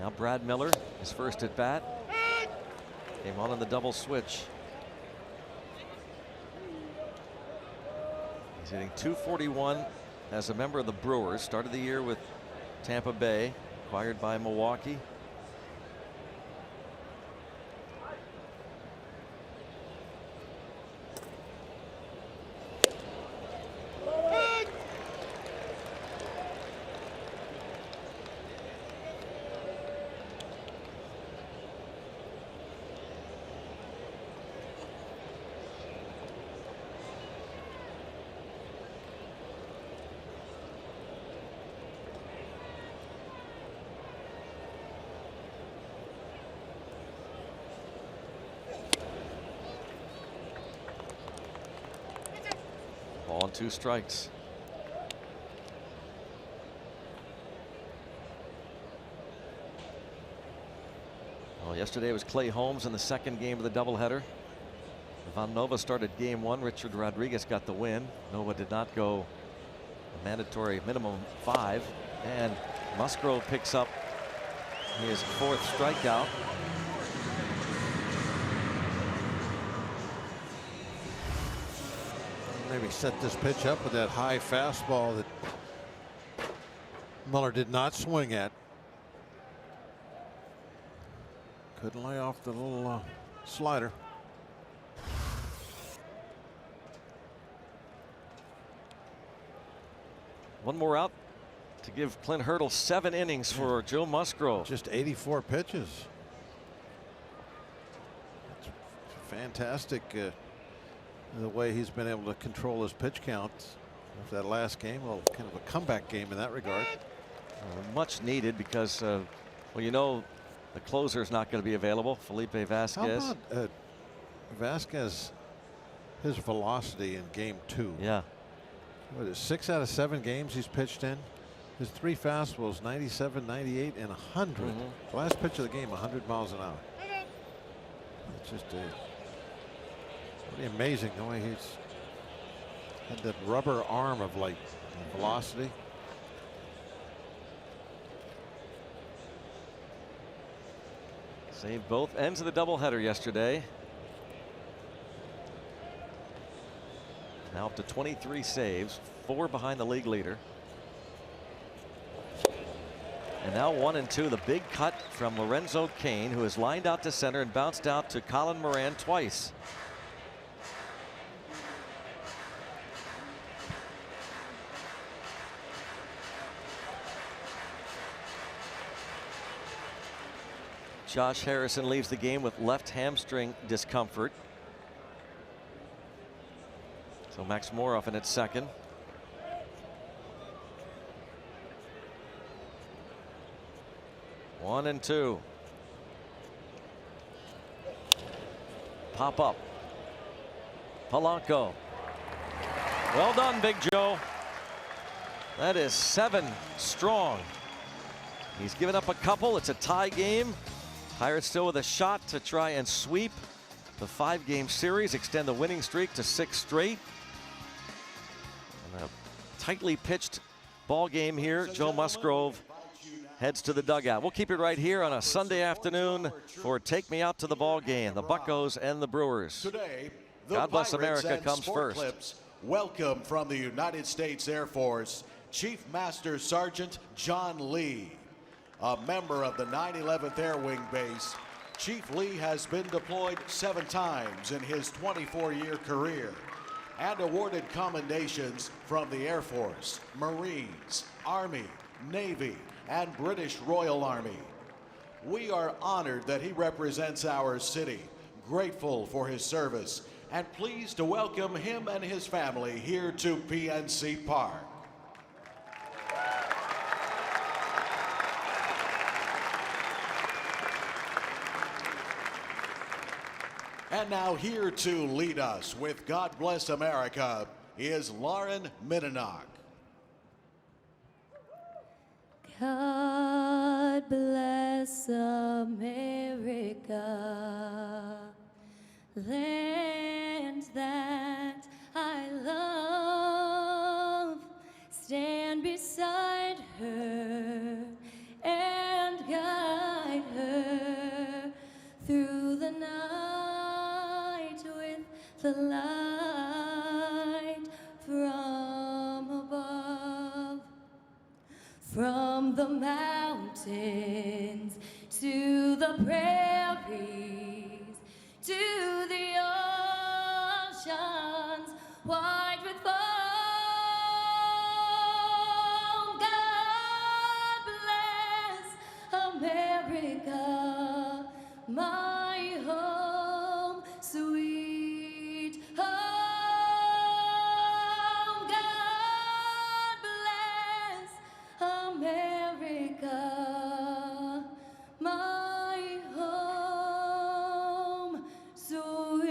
Now Brad Miller, his first at bat. Came on in the double switch. He's hitting .241 as a member of the Brewers. Started the year with Tampa Bay, acquired by Milwaukee. Ball and 2 strikes. Well, yesterday was Clay Holmes in the second game of the doubleheader. Ivan Nova started game 1. Richard Rodriguez got the win. Nova did not go a mandatory minimum 5. And Musgrove picks up his 4th strikeout. Maybe set this pitch up with that high fastball that Muller did not swing at. Couldn't lay off the little slider. One more out to give Clint Hurdle 7 innings for Joe Musgrove. Just 84 pitches. It's fantastic the way he's been able to control his pitch count. That last game, well, kind of a comeback game in that regard. Much needed because, well, you know, the closer is not going to be available. Felipe Vasquez. How about Vasquez? His velocity in game 2. Yeah. What is 6 out of 7 games he's pitched in? His 3 fastballs, 97, 98, and 100. The last pitch of the game, 100 miles an hour. It's just pretty amazing the way he's had that rubber arm of like velocity. Saved both ends of the doubleheader yesterday. Now up to 23 saves, 4 behind the league leader. And now 1-2, the big cut from Lorenzo Cain, who is lined out to center and bounced out to Colin Moran twice. Josh Harrison leaves the game with left hamstring discomfort. So Max Moroff in at second. One and two. Pop up. Polanco. Well done, Big Joe. That is 7 strong. He's given up a couple. It's a tie game. Pirates still with a shot to try and sweep the 5-game series, extend the winning streak to 6 straight. And a tightly pitched ball game here. Joe Musgrove heads to the dugout. We'll keep it right here on a Sunday afternoon for Take Me Out to the Ball Game, the Buccos and the Brewers. Today, the God Bless Pirates America and comes Sport first. Clips welcome from the United States Air Force, Chief Master Sergeant John Lee. A member of the 911th Air Wing Base, Chief Lee has been deployed 7 times in his 24-year career and awarded commendations from the Air Force, Marines, Army, Navy, and British Royal Army. We are honored that he represents our city, grateful for his service, and pleased to welcome him and his family here to PNC Park. And now here to lead us with God Bless America is Lauren Minnenock. God bless America, land that I love. Stand beside her and guide her through the night with the light from above. From the mountains to the prairies to the oceans wide with foam. God bless America, my home, sweet home. God bless America, my home, sweet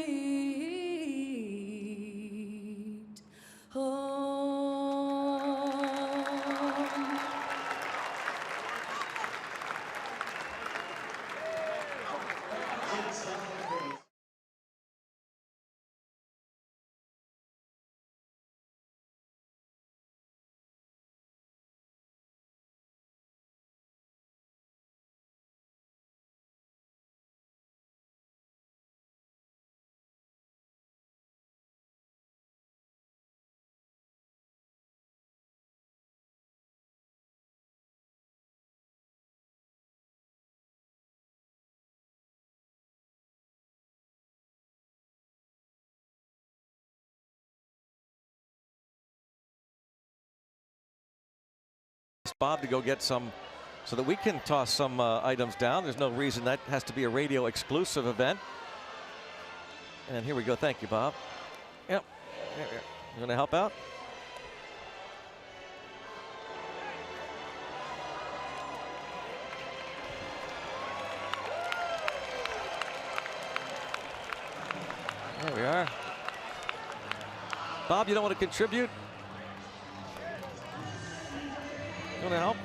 Bob to go get some so that we can toss some items down. There's no reason that has to be a radio exclusive event. And here we go. Thank you, Bob. Yep. You want to help out? There we are. Bob, you don't want to contribute? You want to help?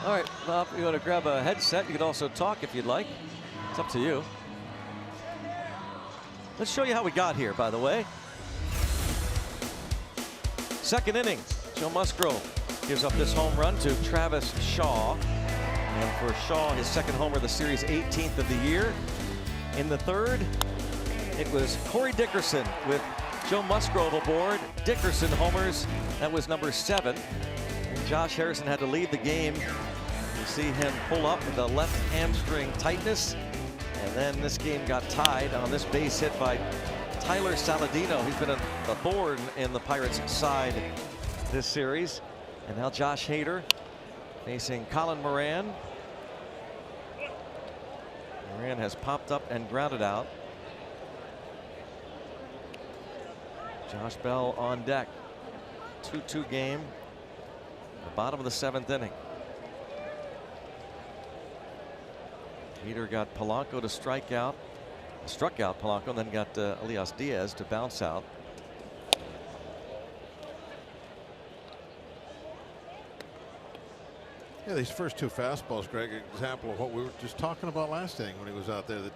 All right, Bob, you want to grab a headset? You can also talk if you'd like. It's up to you. Let's show you how we got here, by the way. Second inning, Joe Musgrove gives up this home run to Travis Shaw. And for Shaw, his second homer of the series, 18th of the year. In the third, it was Corey Dickerson with Joe Musgrove aboard. Dickerson homers. That was number 7. And Josh Harrison had to leave the game. You see him pull up with a left hamstring tightness. And then this game got tied on this base hit by Tyler Saladino. He's been a thorn in the Pirates' side this series. And now Josh Hader facing Colin Moran. Moran has popped up and grounded out. Josh Bell on deck. 2-2 game. The bottom of the 7th inning. Hader got Polanco to strike out. Struck out Polanco and then got Elias Diaz to bounce out. Yeah, these first 2 fastballs, Greg, example of what we were just talking about last inning when he was out there. That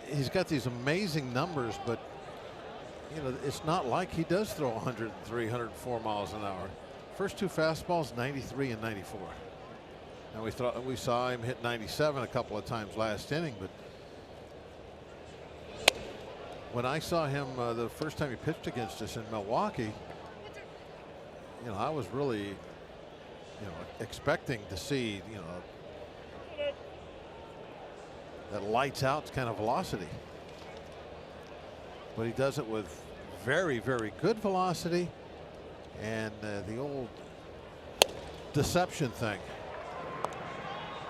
he's got these amazing numbers, but you know, it's not like he does throw 103, 104 miles an hour. First 2 fastballs, 93 and 94. And we saw him hit 97 a couple of times last inning, but when I saw him the first time he pitched against us in Milwaukee, you know, I was really, you know, expecting to see, you know, that lights out kind of velocity. But he does it with very, very good velocity and the old deception thing.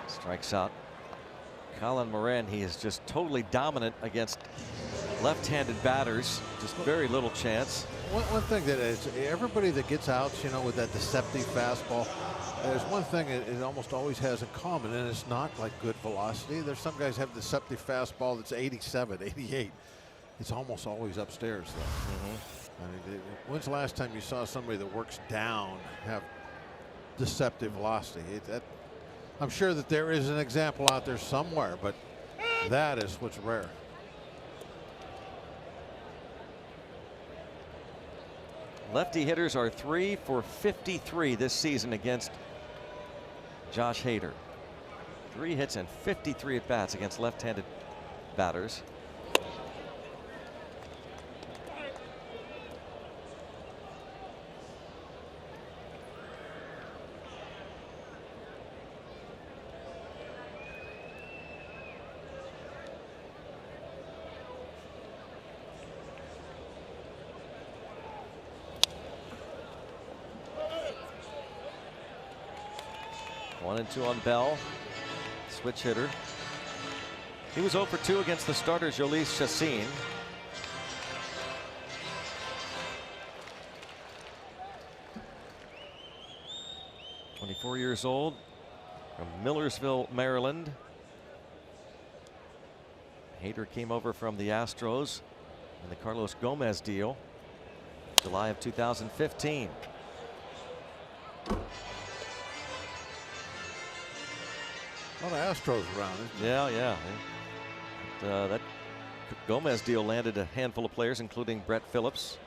Strikes out Colin Moran. He is just totally dominant against left-handed batters. Just very little chance. One thing that is, everybody that gets outs, you know, with that deceptive fastball, there's one thing it almost always has in common, and it's not like good velocity. There's some guys have deceptive fastball that's 87, 88. It's almost always upstairs, though. I mean, when's the last time you saw somebody that works down have deceptive velocity? I'm sure that there is an example out there somewhere, but that is what's rare. Lefty hitters are 3 for 53 this season against Josh Hader. 3 hits and 53 at bats against left-handed batters. One and 2 on Bell. Switch hitter. He was 0 for 2 against the starter Jhoulys Chacin. .24 years old from Millersville, Maryland. Hader came over from the Astros in the Carlos Gomez deal, July of 2015. A lot of Astros around, isn't there? Yeah. That Gomez deal landed a handful of players, including Brett Phillips.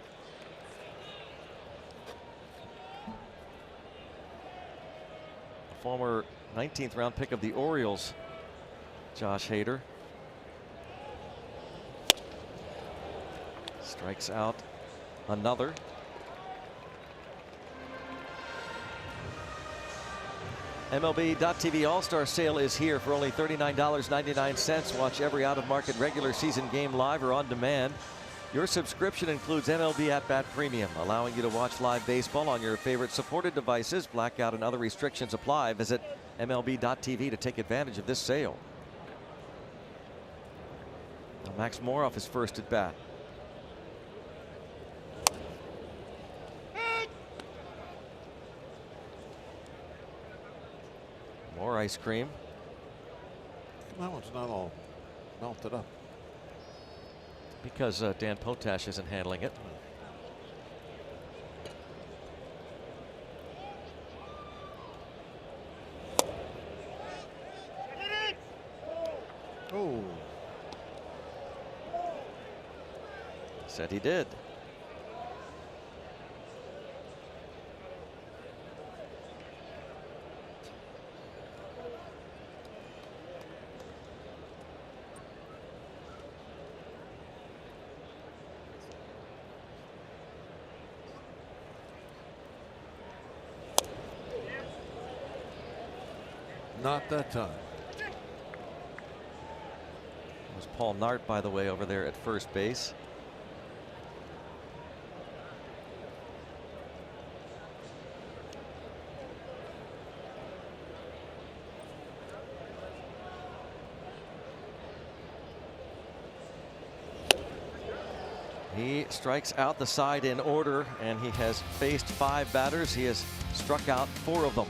A former 19th round pick of the Orioles, Josh Hader. Strikes out another. MLB.TV All-Star Sale is here for only $39.99. Watch every out-of-market regular season game live or on demand. Your subscription includes MLB At Bat Premium, allowing you to watch live baseball on your favorite supported devices. Blackout and other restrictions apply. Visit MLB.tv to take advantage of this sale. Now Max Moroff is first at bat. More ice cream. That one's not all melted up. Because Dan Potash isn't handling it. Oh. Said he did. Not that time. It was Paul Nart, by the way, over there at first base. He strikes out the side in order, and he has faced 5 batters. He has struck out 4 of them.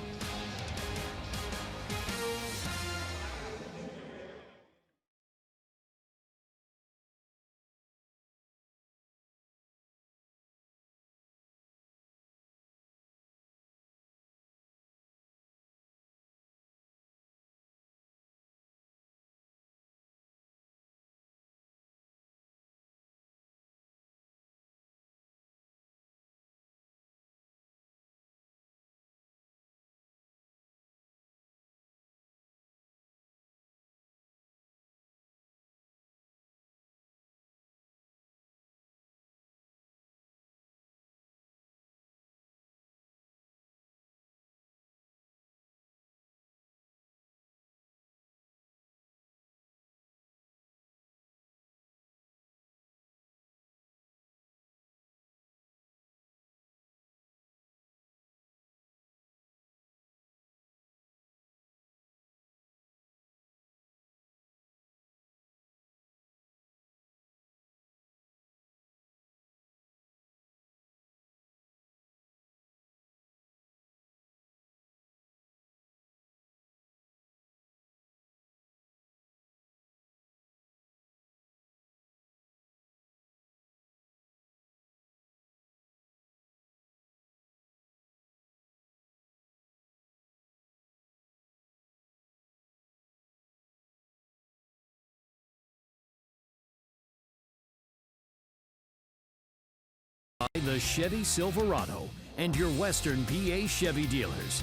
The Chevy Silverado and your Western PA Chevy dealers.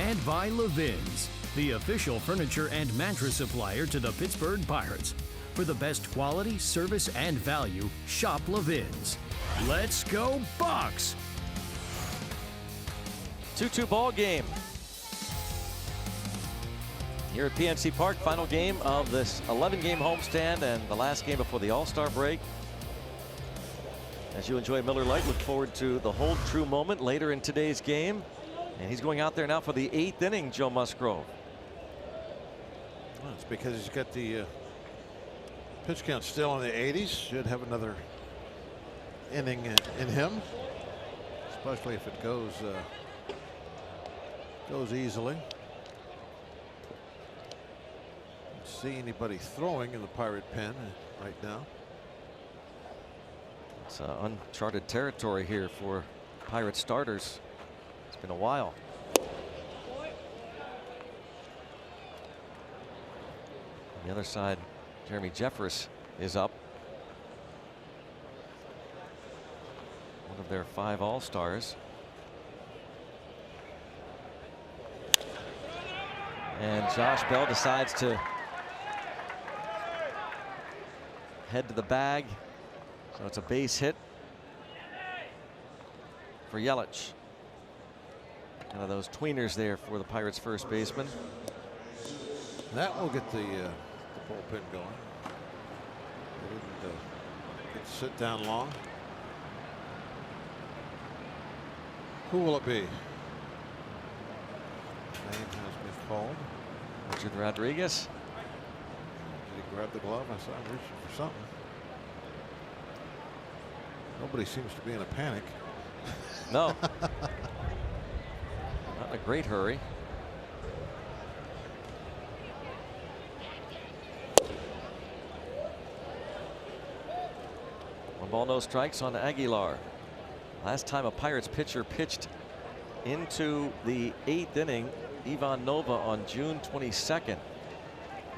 And by Levin's, the official furniture and mattress supplier to the Pittsburgh Pirates. For the best quality, service, and value, shop Levin's. Let's go Bucks! 2-2 ball game here at PNC Park. Final game of this 11-game homestand and the last game before the All-Star break. As you enjoy Miller Lite, look forward to the hold true moment later in today's game. And he's going out there now for the 8th inning, Joe Musgrove. Well, it's because he's got the pitch count still in the 80s. Should have another inning in him, especially if it goes easily. Don't see anybody throwing in the Pirate pen right now. It's uncharted territory here for Pirate starters. It's been a while. On the other side, Jeremy Jeffress is up. One of their 5 All-Stars. And Josh Bell decides to head to the bag. So it's a base hit for Yelich. Kind of those tweeners there for the Pirates first baseman. That will get the bullpen going. They didn't could sit down long. Who will it be? Name has been called. Richard Rodriguez. Did he grab the glove? I saw him reaching for something. Nobody seems to be in a panic. No. Not in a great hurry. One ball, no strikes on Aguilar. Last time a Pirates pitcher pitched into the 8th inning, Ivan Nova on June 22nd,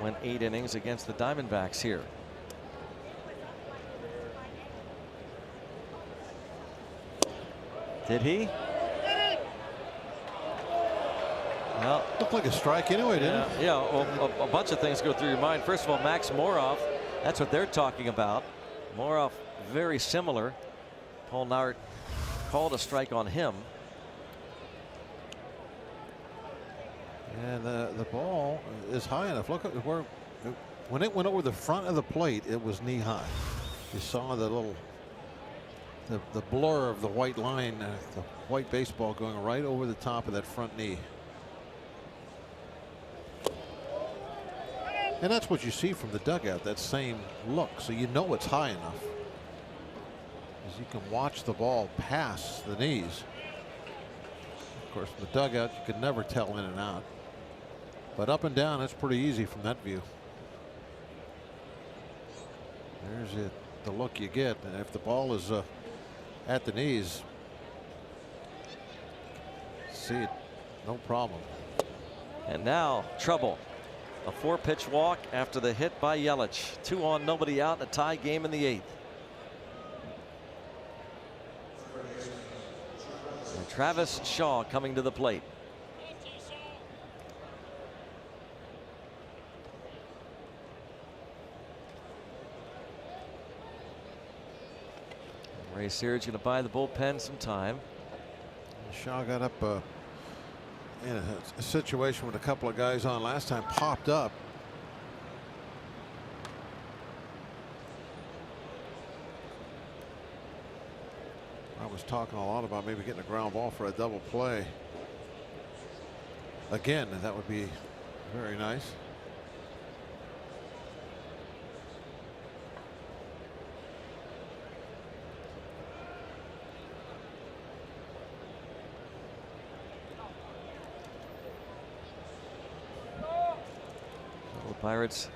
went 8 innings against the Diamondbacks here. Did he? Well, looked like a strike anyway, didn't it? Yeah, well, a bunch of things go through your mind. First of all, Max Moroff, that's what they're talking about. Moroff, very similar. Paul Nart called a strike on him. And the ball is high enough. Look at where, when it went over the front of the plate, it was knee high. You saw the little, the blur of the white line, the white baseball going right over the top of that front knee. And that's what you see from the dugout, that same look. So you know it's high enough, as you can watch the ball pass the knees. Of course, in the dugout, you could never tell in and out. But up and down, it's pretty easy from that view. There's it, the look you get. And if the ball is at the knees, see it, no problem. And now trouble. A 4-pitch walk after the hit by Yelich. 2 on, nobody out, a tie game in the 8th. And Travis Shaw coming to the plate. Ray Searage going to buy the bullpen some time. Shaw got up in a situation with a couple of guys on last time, popped up. I was talking a lot about maybe getting a ground ball for a double play again, and that would be very nice. Pirates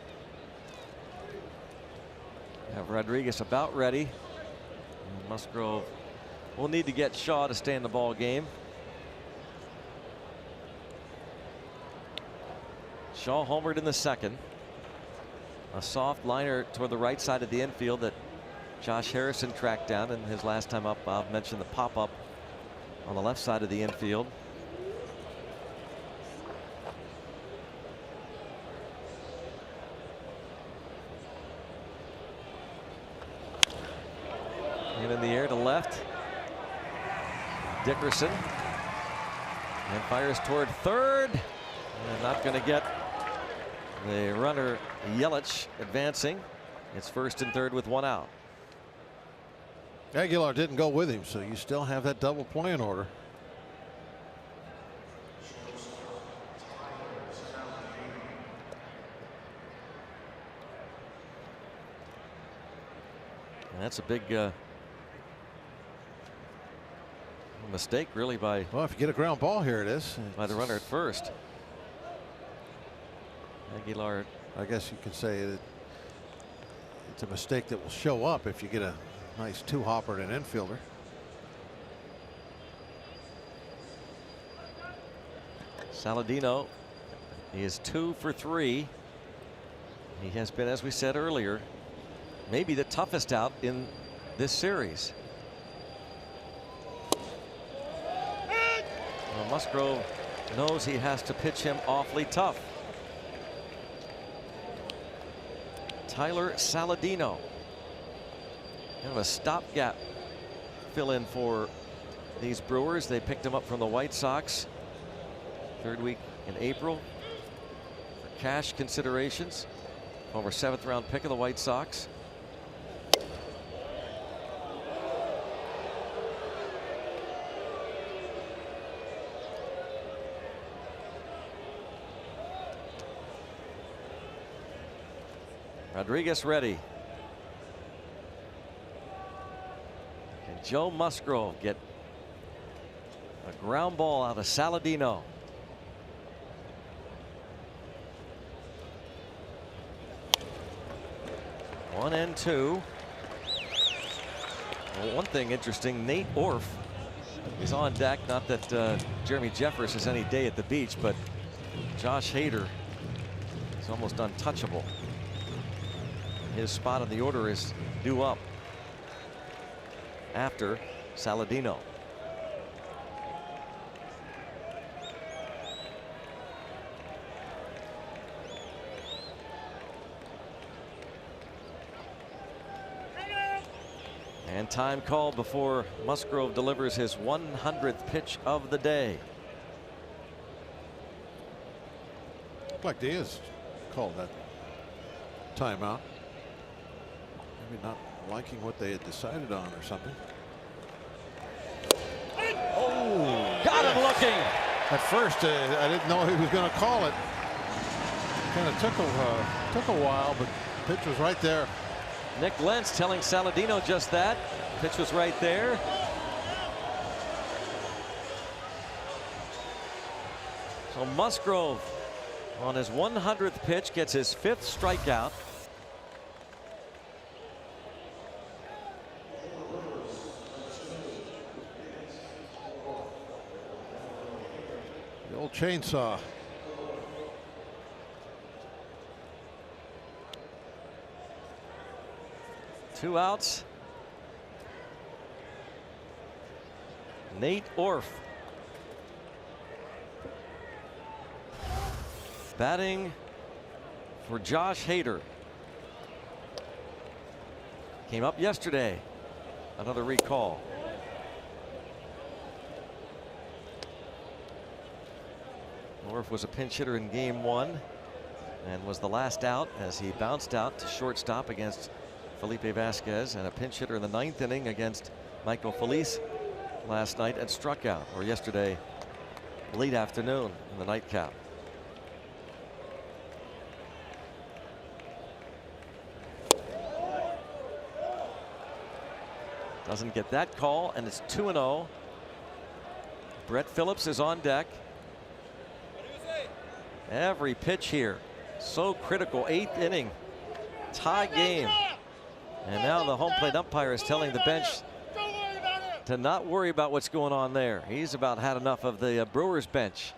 have Rodriguez about ready. And Musgrove will need to get Shaw to stay in the ball game. Shaw homered in the 2nd. A soft liner toward the right side of the infield that Josh Harrison tracked down in his last time up. Bob mentioned the pop-up on the left side of the infield. In the air to left. Dickerson. And fires toward third. And not going to get the runner Yelich advancing. It's 1st and 3rd with 1 out. Aguilar didn't go with him, so you still have that double play in order. And that's a big mistake, really, by. Well, if you get a ground ball, here it is. By the runner at first. Aguilar. I guess you could say that it's a mistake that will show up if you get a nice 2-hopper and an infielder. Saladino, he is 2 for 3. He has been, as we said earlier, maybe the toughest out in this series. Well, Musgrove knows he has to pitch him awfully tough. Tyler Saladino, kind of a stopgap fill in for these Brewers. They picked him up from the White Sox 3rd week in April for cash considerations. Former 7th round pick of the White Sox. Rodriguez ready. Can Joe Musgrove get a ground ball out of Saladino? One and two. Well, one thing interesting, Nate Orf is on deck. Not that Jeremy Jeffers has any day at the beach, but Josh Hader is almost untouchable. His spot in the order is due up after Saladino. And time called before Musgrove delivers his 100th pitch of the day. Looked like Diaz called that timeout. Maybe not liking what they had decided on or something. Oh, got him looking. At first, I didn't know he was going to call it. Kind of took a while, but the pitch was right there. Nick Lentz telling Saladino just that. Pitch was right there. So Musgrove on his 100th pitch gets his 5th strikeout. The old chainsaw. Two outs. Nate Orf batting for Josh Hader. Came up yesterday. Another recall. Orf was a pinch hitter in game 1 and was the last out as he bounced out to shortstop against Felipe Vasquez, and a pinch hitter in the 9th inning against Michael Felice last night and struck out, or yesterday late afternoon in the nightcap. Doesn't get that call, and it's 2-0. Brett Phillips is on deck. Every pitch here so critical. 8th inning tie game. And now the home plate umpire is telling the bench to not worry about what's going on there. He's about had enough of the Brewers bench.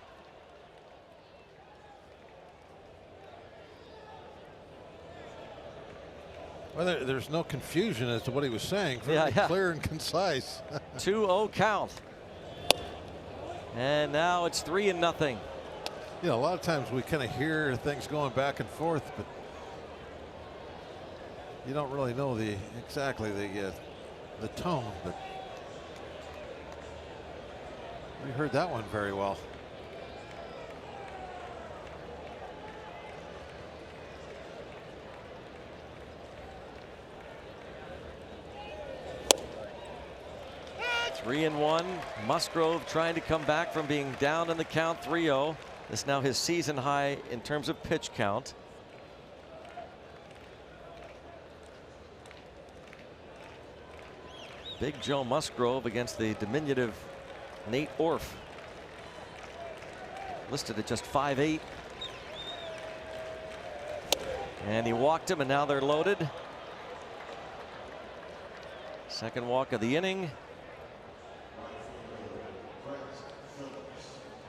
Well, there's no confusion as to what he was saying. Yeah. Clear and concise. 2-0 count. And now it's 3-0. You know, a lot of times we kind of hear things going back and forth, but you don't really know exactly the tone. But we heard that one very well. Three and 1. Musgrove trying to come back from being down in the count 3-0. This is now his season high in terms of pitch count. Big Joe Musgrove against the diminutive Nate Orf. Listed at just 5'8". And he walked him, and now they're loaded. Second walk of the inning.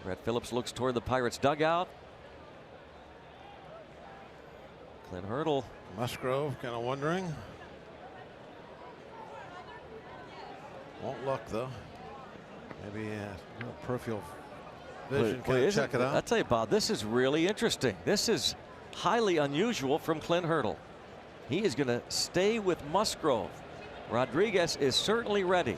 Brett Phillips looks toward the Pirates dugout. Clint Hurdle. Musgrove kind of wondering. Won't look though. Maybe peripheral vision. Can check it out. I'll tell you, Bob, this is really interesting. This is highly unusual from Clint Hurdle. He is going to stay with Musgrove. Rodriguez is certainly ready.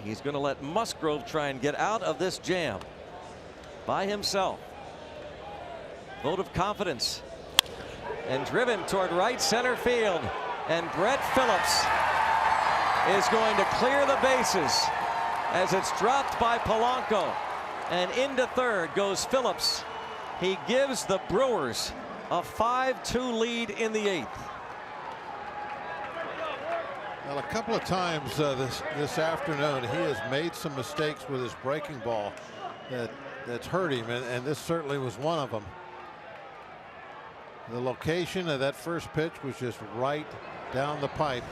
He's going to let Musgrove try and get out of this jam by himself. Vote of confidence. And driven toward right center field. And Brett Phillips is going to clear the bases as it's dropped by Polanco. And into third goes Phillips. He gives the Brewers a 5-2 lead in the 8th. Well, a couple of times this afternoon, he has made some mistakes with his breaking ball that's hurt him, and this certainly was one of them. The location of that first pitch was just right down the pipe.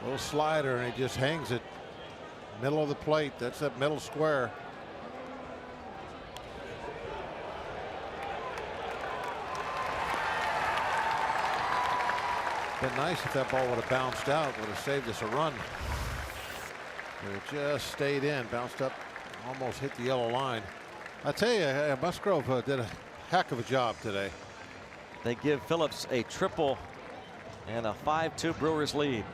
Little slider, and he just hangs it middle of the plate. That's that middle square. Been nice if that ball would have bounced out, would have saved us a run. But it just stayed in, bounced up, almost hit the yellow line. I tell you, Musgrove did a heck of a job today. They give Phillips a triple and a 5-2 Brewers lead.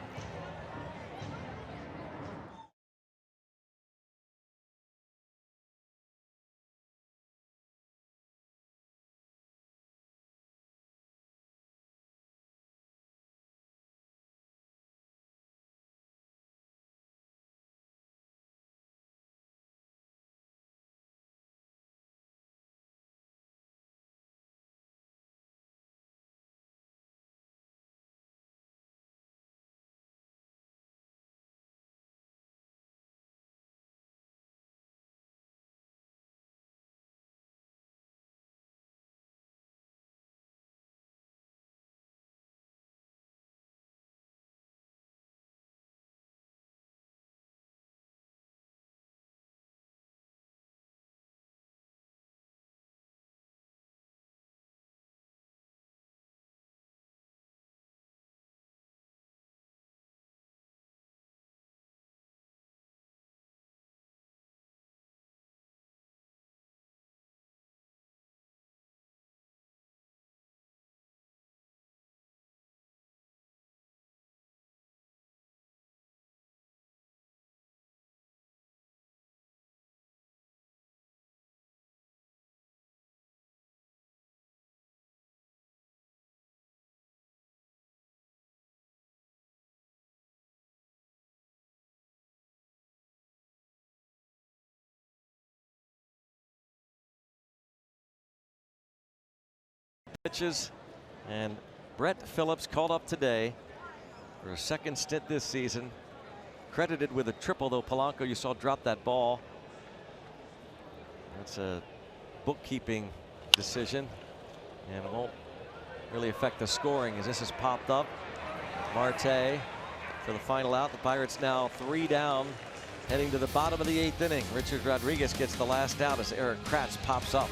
Pitches, and Brett Phillips called up today for a second stint this season, credited with a triple, though Polanco you saw drop that ball. That's a bookkeeping decision and it won't really affect the scoring as this has popped up. Marte for the final out. The Pirates now 3 down heading to the bottom of the 8th inning. Richard Rodriguez gets the last out as Eric Kratz pops up.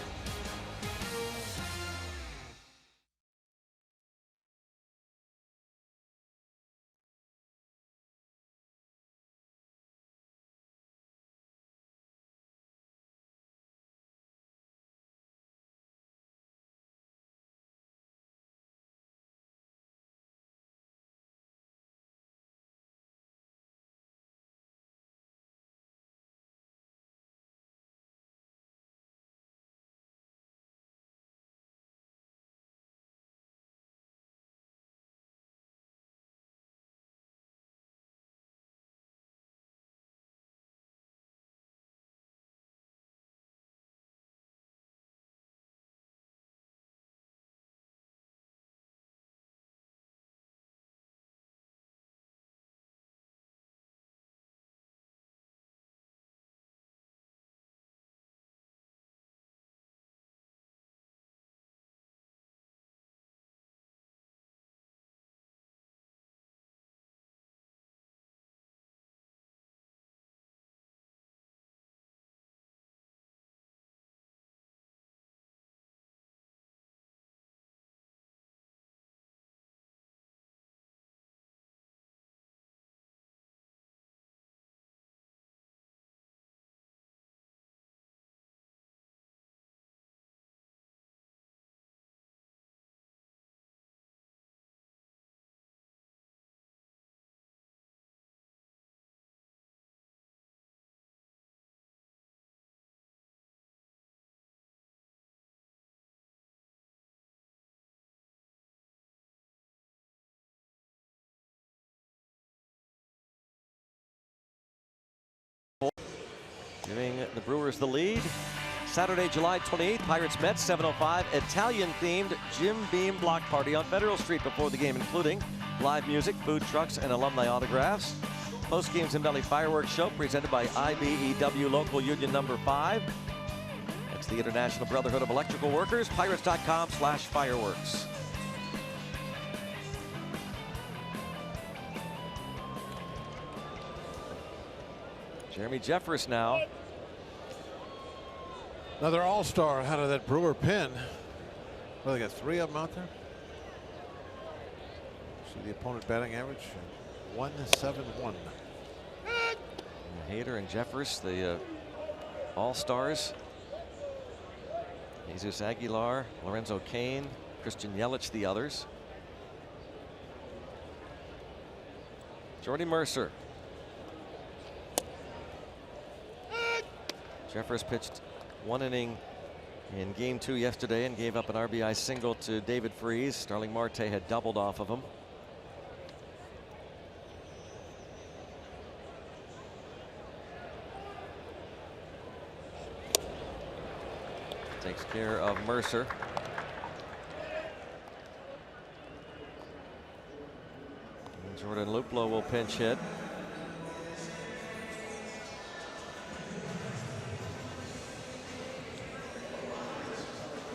Giving the Brewers the lead. Saturday, July 28th, Pirates Mets, 7:05. Italian-themed Jim Beam block party on Federal Street before the game, including live music, food trucks, and alumni autographs. Post-game Zim-Valley fireworks show presented by IBEW Local Union Number 5. That's the International Brotherhood of Electrical Workers. Pirates.com/fireworks. Jeremy Jeffress now. Another all-star out of that Brewer pen. Well, they got 3 of them out there. See the opponent batting average, 171. Hader and Jeffress, the all-stars. Jesus Aguilar, Lorenzo Cain, Christian Yelich, the others. Jordy Mercer. Jeffress pitched 1 inning in game 2 yesterday and gave up an RBI single to David Freese. Starling Marte had doubled off of him. Takes care of Mercer. And Jordan Luplow will pinch hit.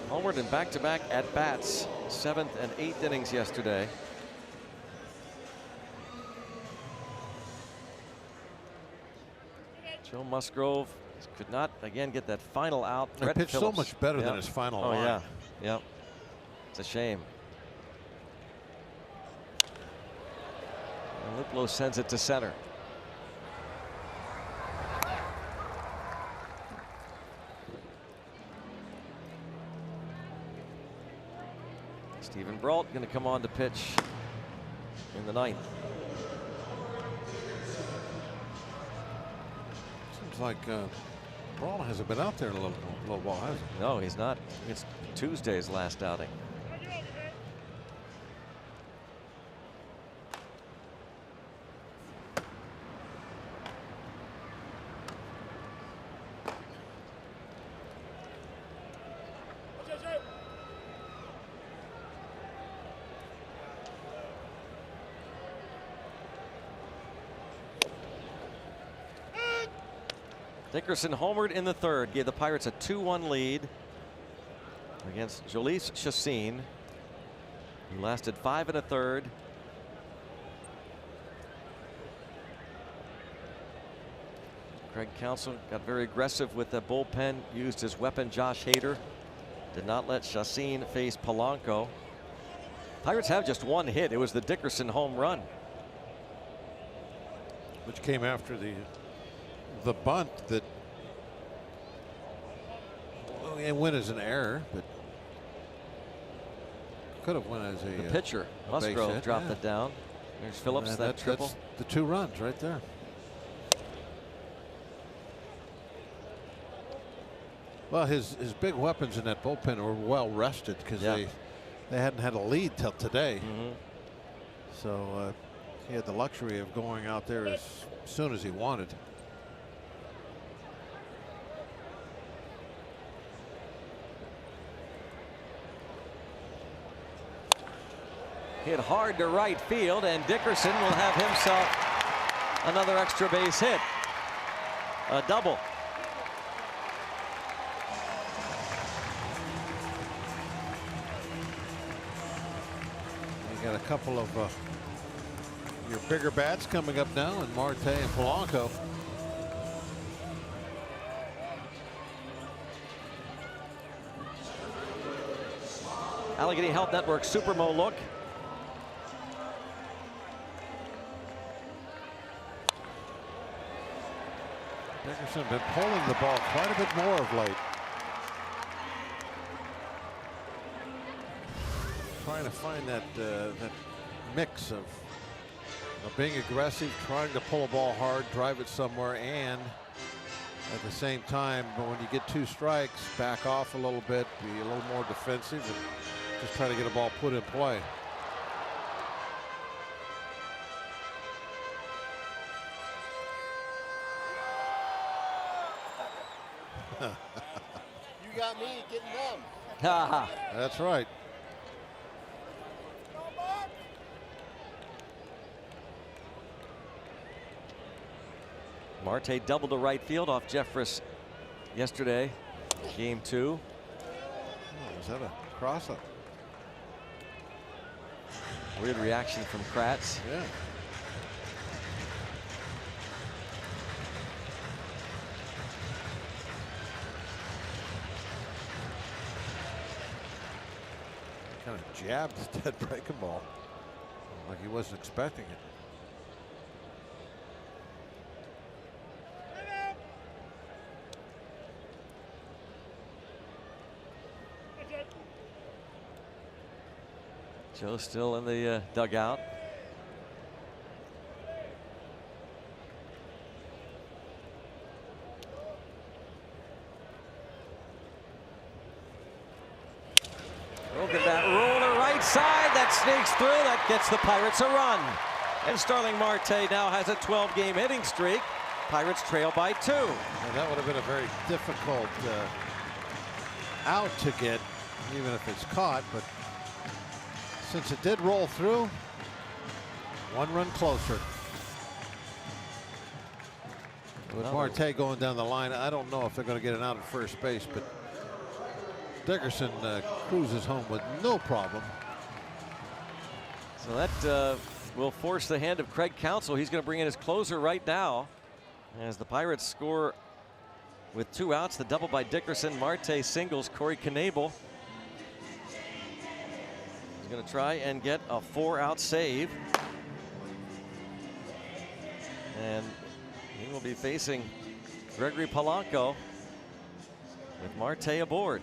Homered in back-to-back at-bats, 7th and 8th innings yesterday. Joe Musgrove could not again get that final out. He pitched so much better than his final line. Oh yeah, yep. It's a shame. And Luplow sends it to center. Stephen Brault going to come on to pitch in the 9th. Seems like Brault hasn't been out there in a little while, has he? No, he's not. It's Tuesday's last outing. Dickerson homered in the 3rd, gave the Pirates a 2-1 lead against Jhoulys Chacin, who lasted 5 1/3. Craig Counsell got very aggressive with the bullpen, used his weapon Josh Hader, did not let Chacin face Polanco. Pirates have just 1 hit. It was the Dickerson home run, which came after the bunt that went as an error, but could have went as a the pitcher Musgrove dropped it down. There's Phillips, that triple. That's the 2 runs right there. Well, his big weapons in that bullpen were well rested because they hadn't had a lead till today. So he had the luxury of going out there as soon as he wanted. Hit hard to right field, and Dickerson will have himself another extra base hit. A double. You got a couple of your bigger bats coming up now, and Marte and Polanco. Allegheny Health Network Supermo look. Dickerson been pulling the ball quite a bit more of late. Trying to find that mix of being aggressive, trying to pull a ball hard, drive it somewhere, and at the same time, when you get 2 strikes, back off a little bit, be a little more defensive, and just try to get a ball put in play. got me getting them. That's right. Marte doubled to right field off Jeffress yesterday, game 2. Oh, is that a cross-up? Weird reaction from Kratz. Yeah. Kind of jabbed that breaking ball like he wasn't expecting it. Joe still in the dugout. Broken bat roller right side. That sneaks through. That gets the Pirates a run. And Starling Marte now has a 12-game hitting streak. Pirates trail by 2. Now that would have been a very difficult out to get, even if it's caught, but since it did roll through, 1 run closer. With Marte going down the line, I don't know if they're going to get an out at first base, but Dickerson cruises home with no problem. So that will force the hand of Craig Counsell. He's going to bring in his closer right now as the Pirates score with 2 outs. The double by Dickerson. Marte singles Cory Knable. Going to try and get a 4-out save, and he will be facing Gregory Polanco with Marte aboard.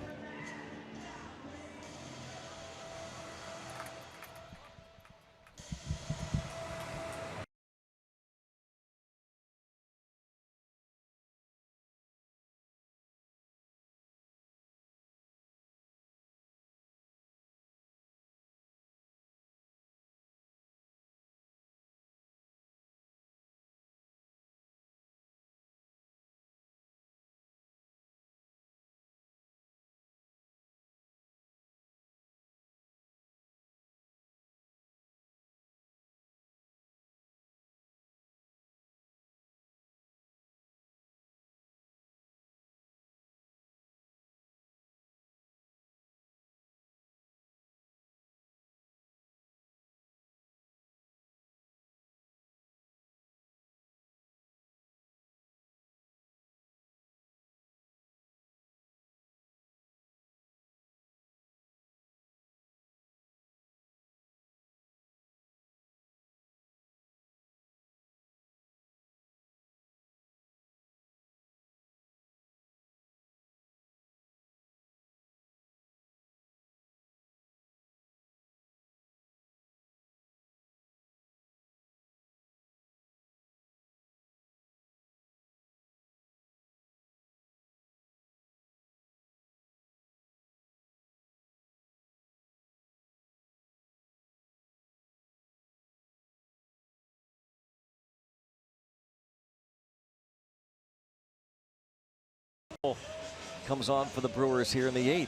Comes on for the Brewers here in the 8th.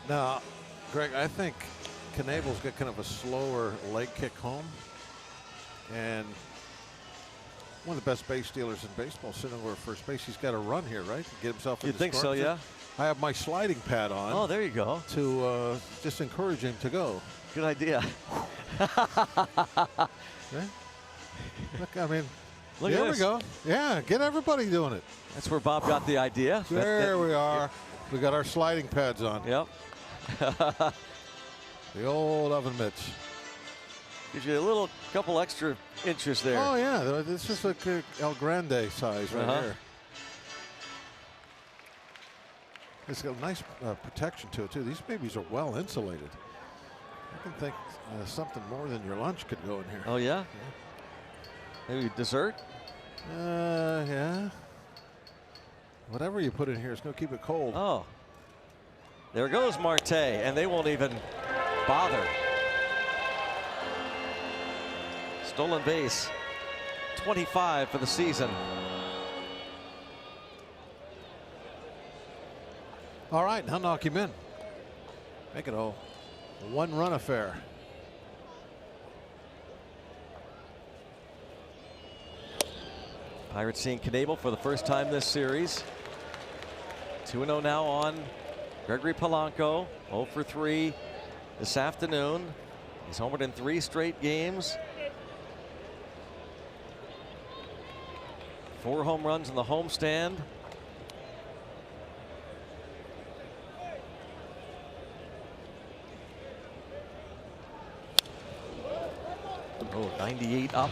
Now, Greg, I think Knable's got kind of a slower leg kick home, and one of the best base stealers in baseball, sitting over at first base. He's got to run here, right? To get himself in You the think so, scoring yeah? I have my sliding pad on. Oh, there you go. To just encourage him to go. Good idea. Okay. Look, I mean, Look there at we this. go. Yeah, get everybody doing it. That's where Bob got the idea. There we are. We got our sliding pads on. Yep. The old oven mitts. Gives you a little couple extra inches there. Oh yeah, this is like El Grande size right here. It's got a nice protection to it too. These babies are well insulated. I can think something more than your lunch could go in here. Oh yeah? Maybe dessert? Yeah. Whatever you put in here is going to keep it cold. Oh. There goes Marte, and they won't even bother. Stolen base, 25 for the season. All right, now knock him in. Make it a one-run affair. Pirates seeing Knable for the first time this series. 2-0 now on Gregory Polanco. 0 for 3 this afternoon. He's homered in 3 straight games. 4 home runs in the homestand. Oh, 98 up.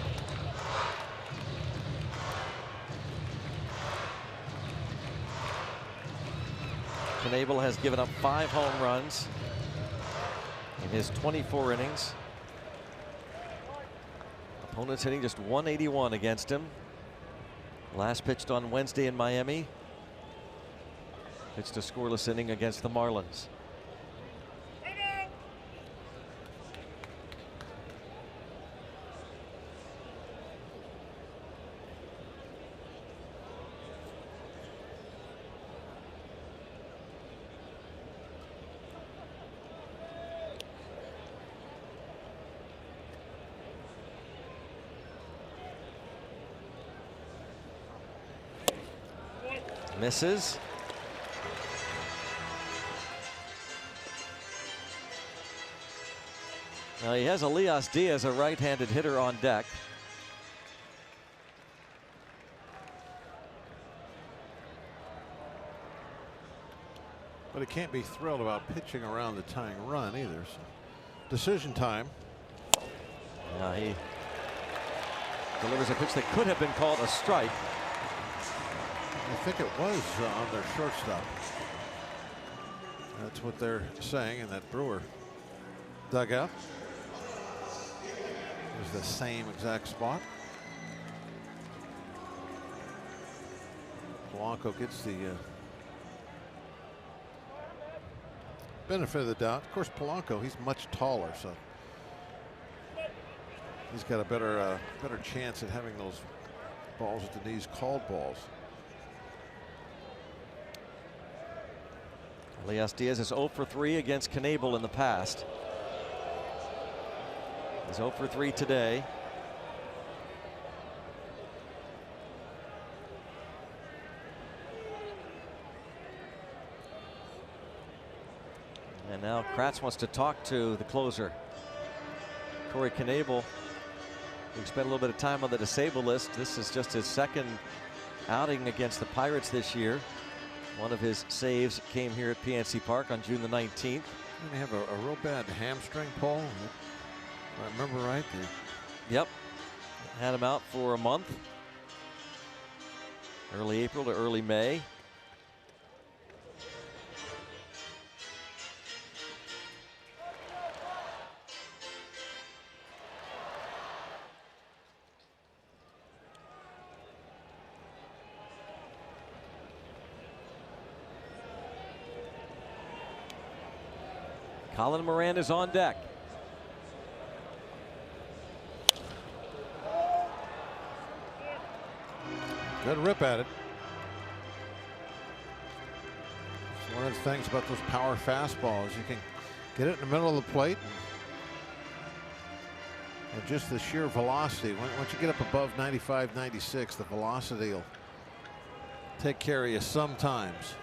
Knable has given up 5 home runs in his 24 innings. Opponents hitting just 181 against him. Last pitched on Wednesday in Miami. Pitched a scoreless inning against the Marlins. Misses. Now he has Elias Diaz, a right-handed hitter, on deck. But he can't be thrilled about pitching around the tying run either. So decision time. Now he delivers a pitch that could have been called a strike. I think it was on their shortstop. That's what they're saying in that Brewer dugout. It was the same exact spot. Polanco gets the benefit of the doubt. Of course, Polanco, he's much taller, so he's got a better chance at having those balls at the knees called balls. Elias Diaz is 0 for 3 against Knable in the past. He's 0 for 3 today. And now Kratz wants to talk to the closer, Cory Knable, who spent a little bit of time on the disabled list. This is just his second outing against the Pirates this year. One of his saves came here at PNC Park on June the 19th. Didn't he have a real bad hamstring pull? If I remember right. Yep. Had him out for a month. Early April to early May. Colin Moran is on deck. Good rip at it. It's one of the things about those power fastballs. You can get it in the middle of the plate. And just the sheer velocity. Once you get up above 95, 96, the velocity will take care of you sometimes.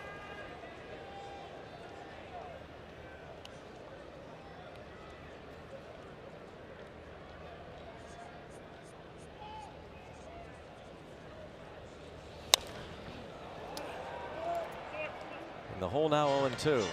The hole now 0-2.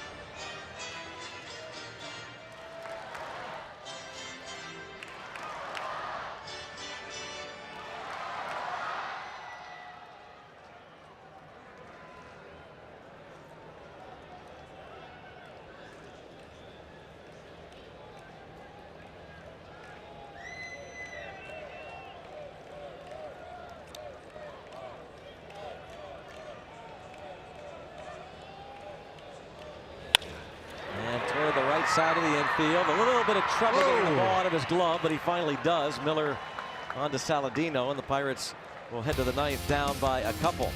Side of the infield. A little bit of trouble getting the ball out of his glove, but he finally does. Miller on to Saladino, and the Pirates will head to the 9th down by a couple.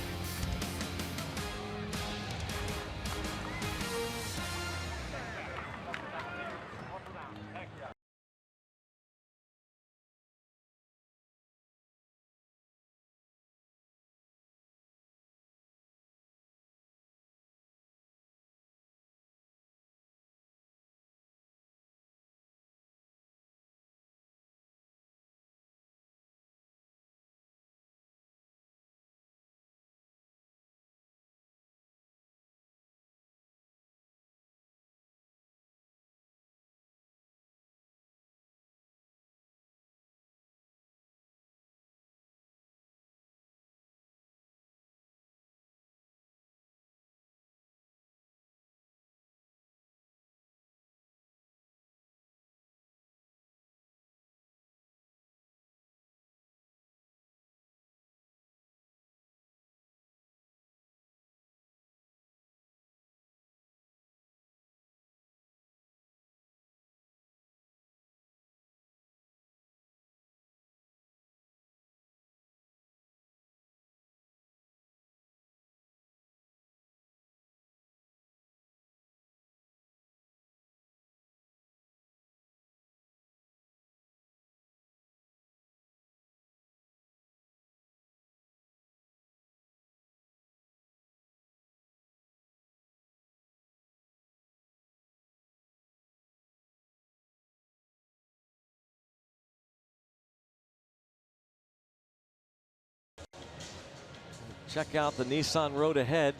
check out the Nissan road ahead.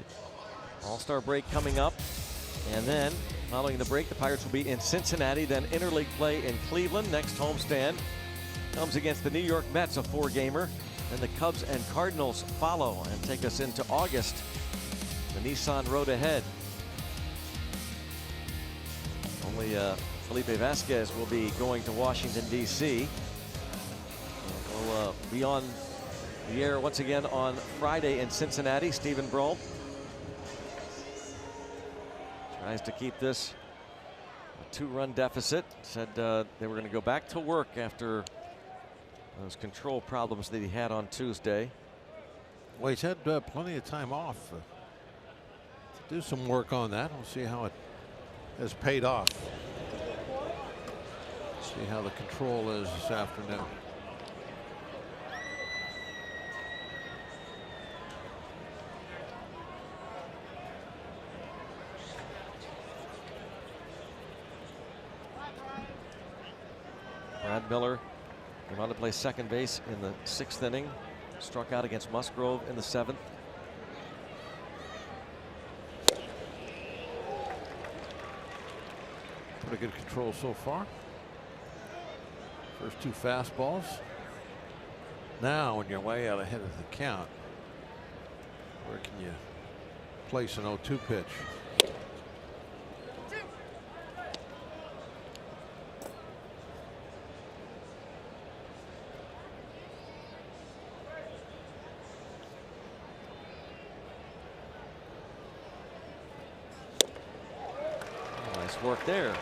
All-Star break coming up. And then, following the break, the Pirates will be in Cincinnati, then interleague play in Cleveland. Next homestand comes against the New York Mets, a 4-gamer. Then the Cubs and Cardinals follow and take us into August. The Nissan road ahead. Only Felipe Vasquez will be going to Washington, D.C. We'll be on the air once again on Friday in Cincinnati. Stephen Brault tries to keep this a 2-run deficit. Said they were going to go back to work after those control problems that he had on Tuesday. Well, he's had plenty of time off to do some work on that. We'll see how it has paid off. See how the control is this afternoon. Brad Miller came on to play second base in the 6th inning. Struck out against Musgrove in the 7th. Pretty good control so far. First 2 fastballs. Now, when you're way out ahead of the count, where can you place an 0-2 pitch? Nice work there.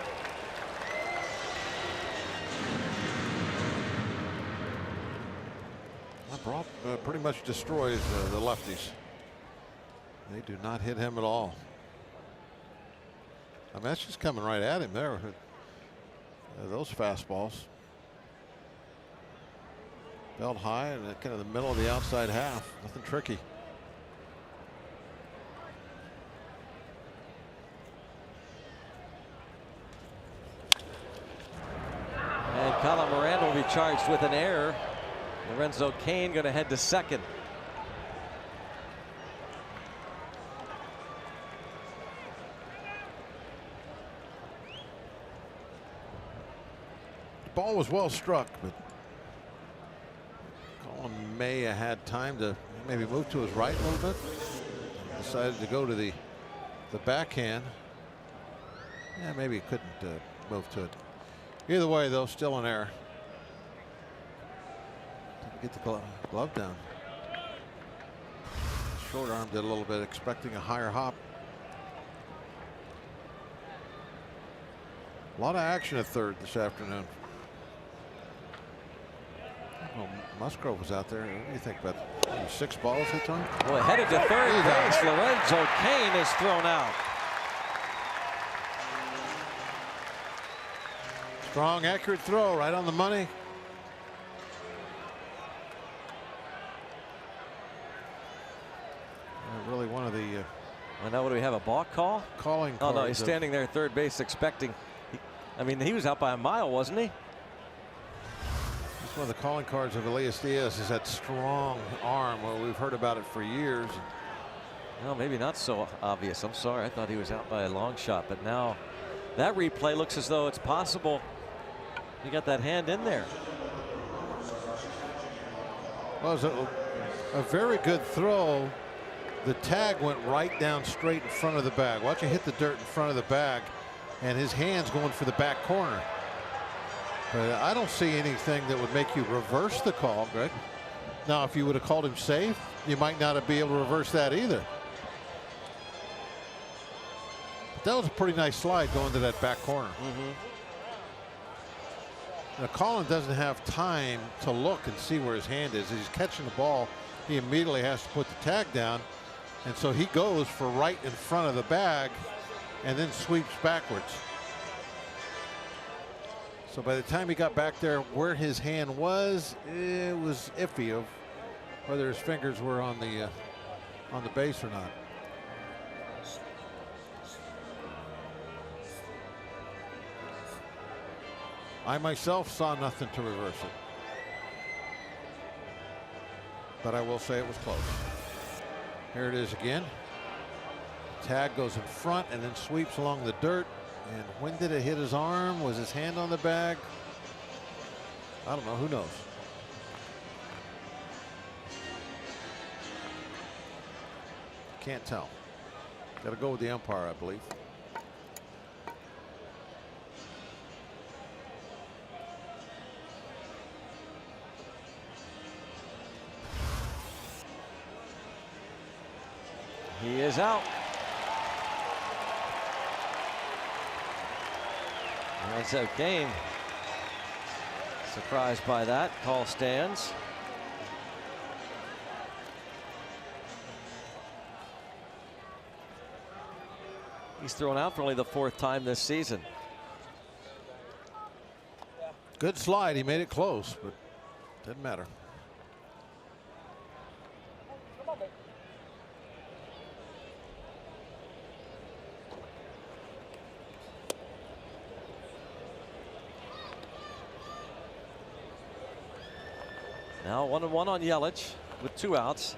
Brault pretty much destroys the lefties. They do not hit him at all. I mean, that's just coming right at him there. Those fastballs. Belt high and kind of the middle of the outside half. Nothing tricky. And Colin Moran will be charged with an error. Lorenzo Cain going to head to second. The ball was well struck, but Colin may have had time to maybe move to his right a little bit. Decided to go to the backhand. Yeah, maybe he couldn't move to it. Either way, though, still an error. Get the glove down. Short armed it a little bit, expecting a higher hop. A lot of action at third this afternoon. Well, Musgrove was out there. What do you think about 6 balls hit on? Well, headed to third base. Lorenzo Cain is thrown out. Strong, accurate throw, right on the money. Really one of the. Well, now what do we have? A balk call? Calling. Oh no, he's standing there at third base expecting. I mean, he was out by a mile, wasn't he? It's one of the calling cards of Elias Diaz is that strong arm. Well, we've heard about it for years. Well, maybe not so obvious. I'm sorry. I thought he was out by a long shot, but now that replay looks as though it's possible he got that hand in there. Well, it was a very good throw. The tag went right down straight in front of the bag. Watch it hit the dirt in front of the bag, and his hand's going for the back corner. But I don't see anything that would make you reverse the call, Greg. Now, if you would have called him safe, you might not be able to reverse that either. But that was a pretty nice slide going to that back corner. Now, Colin doesn't have time to look and see where his hand is. As he's catching the ball, he immediately has to put the tag down. And so he goes for right in front of the bag and then sweeps backwards. So by the time he got back there where his hand was, it was iffy of whether his fingers were on the base or not. I myself saw nothing to reverse it. But I will say it was close. Here it is again. Tag goes in front and then sweeps along the dirt. And when did it hit his arm? Was his hand on the bag? I don't know. Who knows? Can't tell. Got to go with the umpire, I believe. He is out. That's a game. Surprised by that. Call stands. He's thrown out for only the 4th time this season. Good slide. He made it close, but didn't matter. Now 1-1 on Yelich with 2 outs.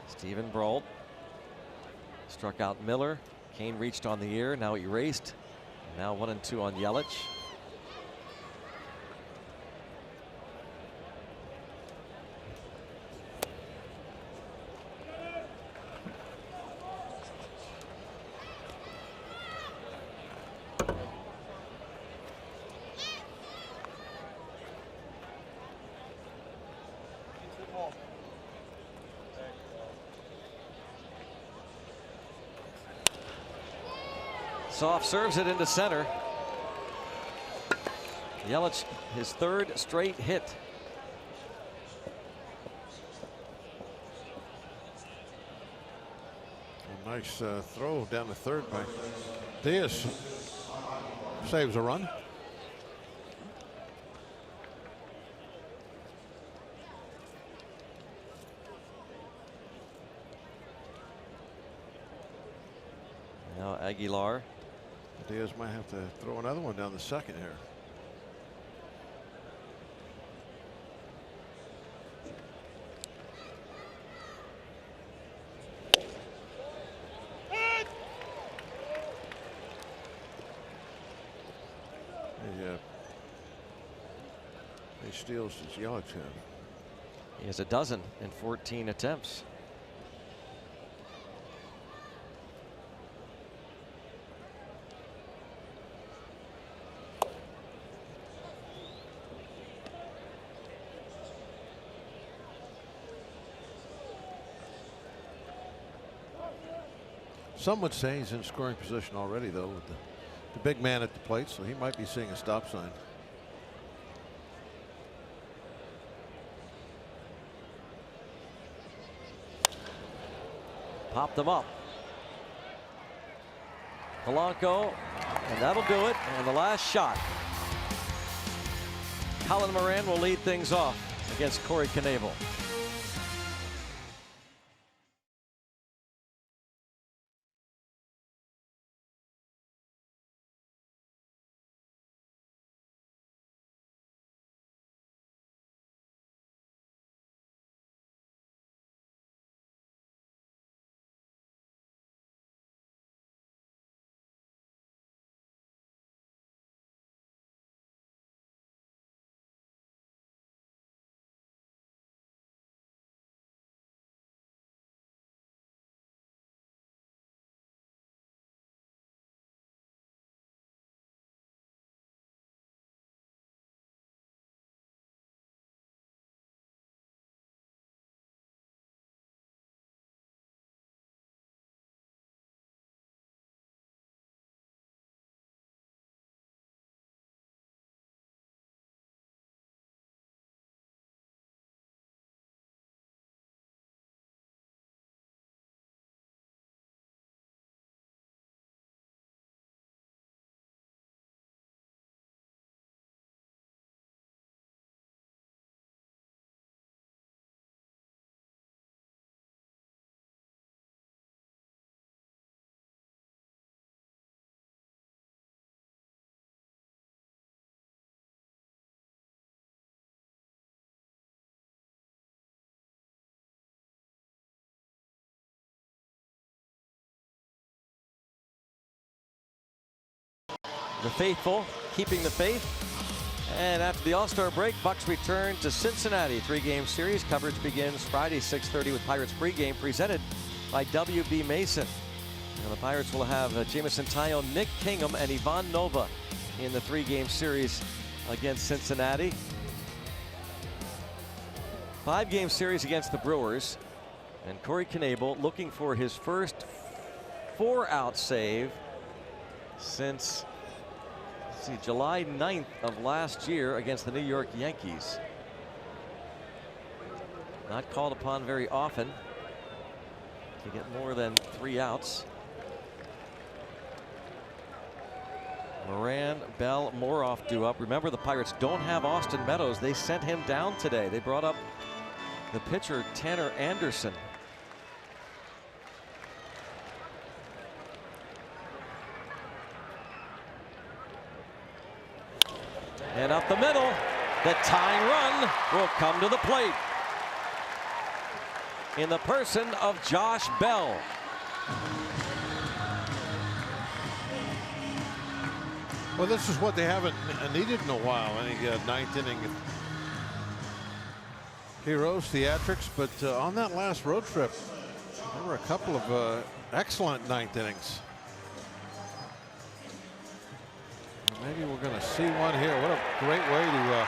Steven Brault struck out Miller. Kane reached on the ear, now erased. Now 1-2 on Yelich. Soft serves it into center. Yelich, his 3rd straight hit. A nice throw down the 3rd by Diaz. Saves a run. Now Aguilar. Diaz might have to throw another one down the 2nd here. He steals his Yelich have. He has a dozen in 14 attempts. Some would say he's in scoring position already, though, with the big man at the plate, so he might be seeing a stop sign. Popped them up. Polanco, and that'll do it. And the last shot. Colin Moran will lead things off against Cory Knable. The faithful keeping the faith. And after the All-Star break, Bucks return to Cincinnati. 3-game series. Coverage begins Friday, 6:30 with Pirates pregame presented by WB Mason. And the Pirates will have Jamison Tayo, Nick Kingham, and Ivan Nova in the 3-game series against Cincinnati. 5-game series against the Brewers. And Cory Knable looking for his first 4-out save since July 9th of last year against the New York Yankees. Not called upon very often to get more than 3 outs. Moran, Bell, Moroff due up. Remember, the Pirates don't have Austin Meadows. They sent him down today. They brought up the pitcher Tanner Anderson. And up the middle, the tying run will come to the plate in the person of Josh Bell. Well, this is what they haven't needed in a while. Any 9th inning heroes, theatrics, but on that last road trip, there were a couple of excellent 9th innings. Maybe we're going to see one here. What a great way to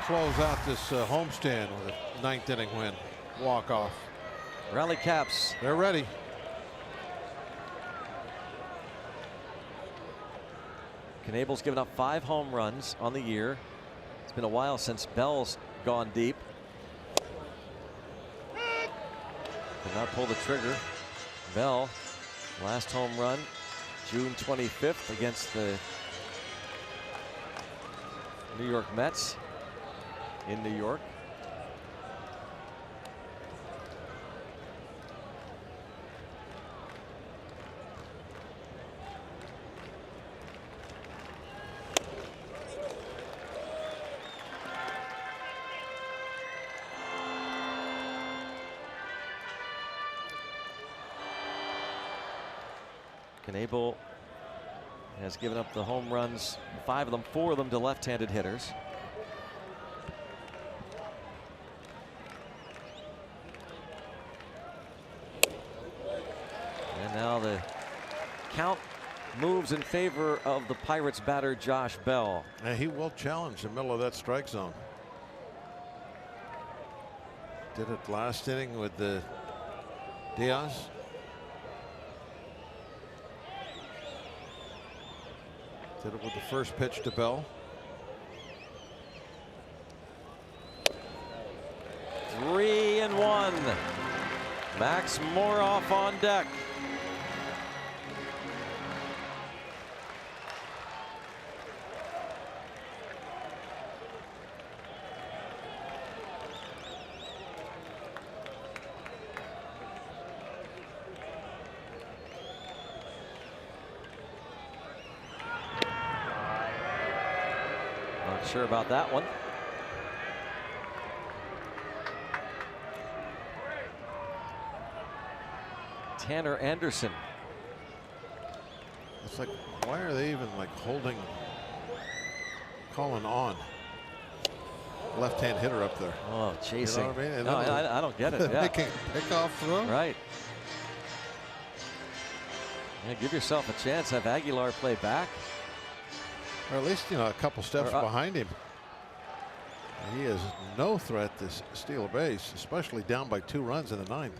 close out this homestand with a 9th inning win. Walk off. Rally caps. They're ready. Knable's given up 5 home runs on the year. It's been a while since Bell's gone deep. Did not pull the trigger. Bell, last home run June 25th against the New York Mets in New York. Knable has given up the home runs, 5 of them, 4 of them to left-handed hitters. And now the count moves in favor of the Pirates batter Josh Bell. And he will challenge the middle of that strike zone. Did it last inning with the Diaz. Did it with the first pitch to Bell. 3-1. Max Moroff on deck. Not sure about that one. Tanner Anderson. It's like, why are they even like holding, calling on left-hand hitter up there? Oh, chasing. You know what I mean? No, I don't get it. Yeah. Making pickoff throw. Right. Yeah, give yourself a chance. Have Aguilar play back. Or at least, you know, a couple steps behind him. He is no threat to steal a base, especially down by 2 runs in the 9th.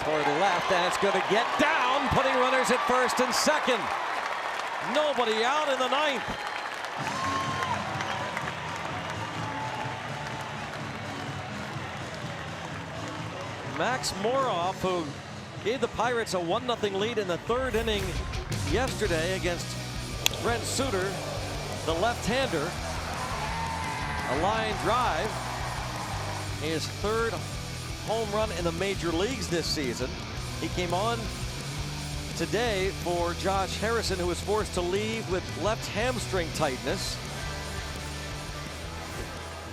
Toward the left, and it's going to get down, putting runners at first and second. Nobody out in the 9th. Max Moroff, who gave the Pirates a 1-0 lead in the 3rd inning yesterday against Brent Suter, the left-hander. A line drive, his 3rd home run in the major leagues this season. He came on today for Josh Harrison, who was forced to leave with left hamstring tightness.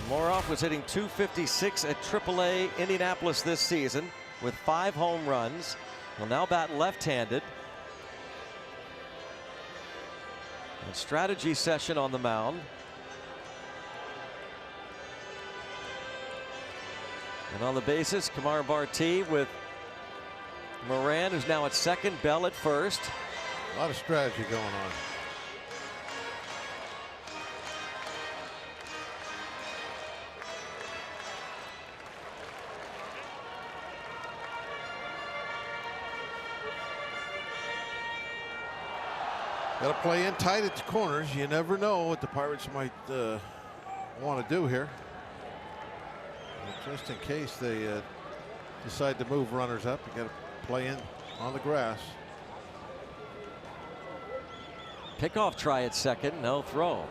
Moroff was hitting .256 at AAA Indianapolis this season with 5 home runs. He'll now bat left-handed. And strategy session on the mound. And on the bases, Kamar Barti with Moran, who's now at second, Bell at first. A lot of strategy going on. Got to play in tight at the corners. You never know what the Pirates might want to do here. Just in case they decide to move runners up, you got to play in on the grass. Pickoff try at second, no throw.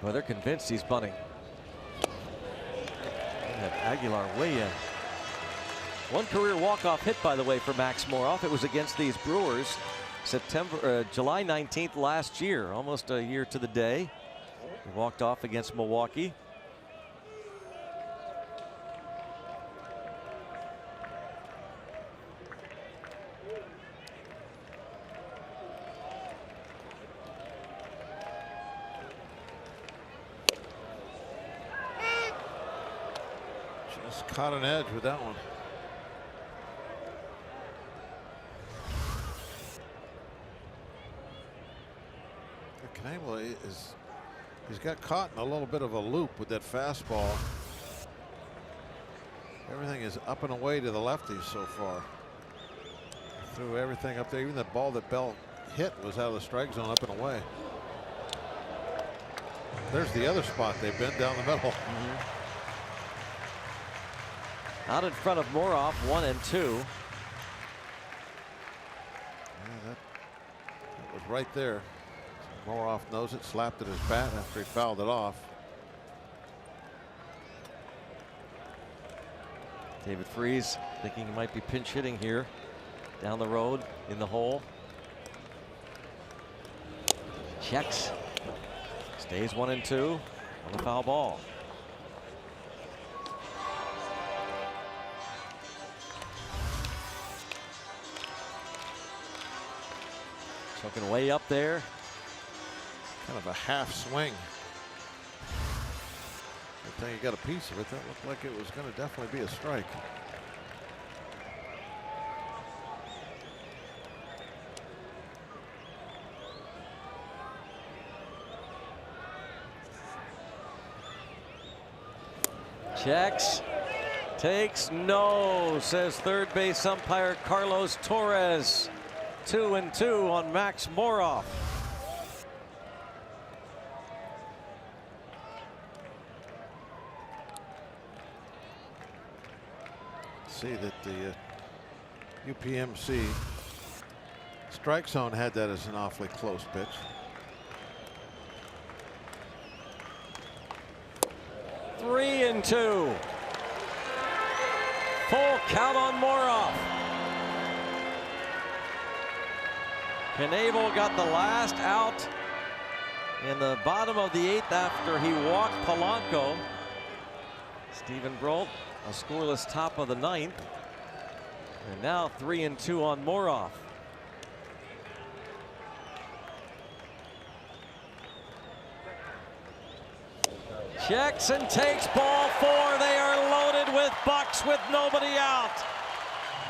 Well, they're convinced he's bunting. And Aguilar way in. One career walk-off hit, by the way, for Max Moroff. It was against these Brewers July 19th last year, almost a year to the day. He walked off against Milwaukee. Just caught an edge with that one. Knable he's got caught in a little bit of a loop with that fastball. Everything is up and away to the lefties so far. Threw everything up there. Even that ball that Bell hit was out of the strike zone, up and away. There's the other spot they've been down the middle. Out in front of Moroff, 1-2. Yeah, that was right there. Moroff knows it, slapped at his bat after he fouled it off. David Freese thinking he might be pinch hitting here down the road in the hole. Checks. Stays 1-2 on the foul ball. Looking way up there. Kind of a half swing. Good thing he got a piece of it. That looked like it was going to definitely be a strike. Checks. Takes no, says third base umpire Carlos Torres. 2-2 on Max Moroff. See that the UPMC strike zone had that as an awfully close pitch. Three and two. Full count on Moroff. Knable got the last out in the bottom of the 8th after he walked Polanco. Stephen Brolt, a scoreless top of the 9th. And now 3-2 on Moroff. Checks and takes ball 4. They are loaded with Bucks with nobody out.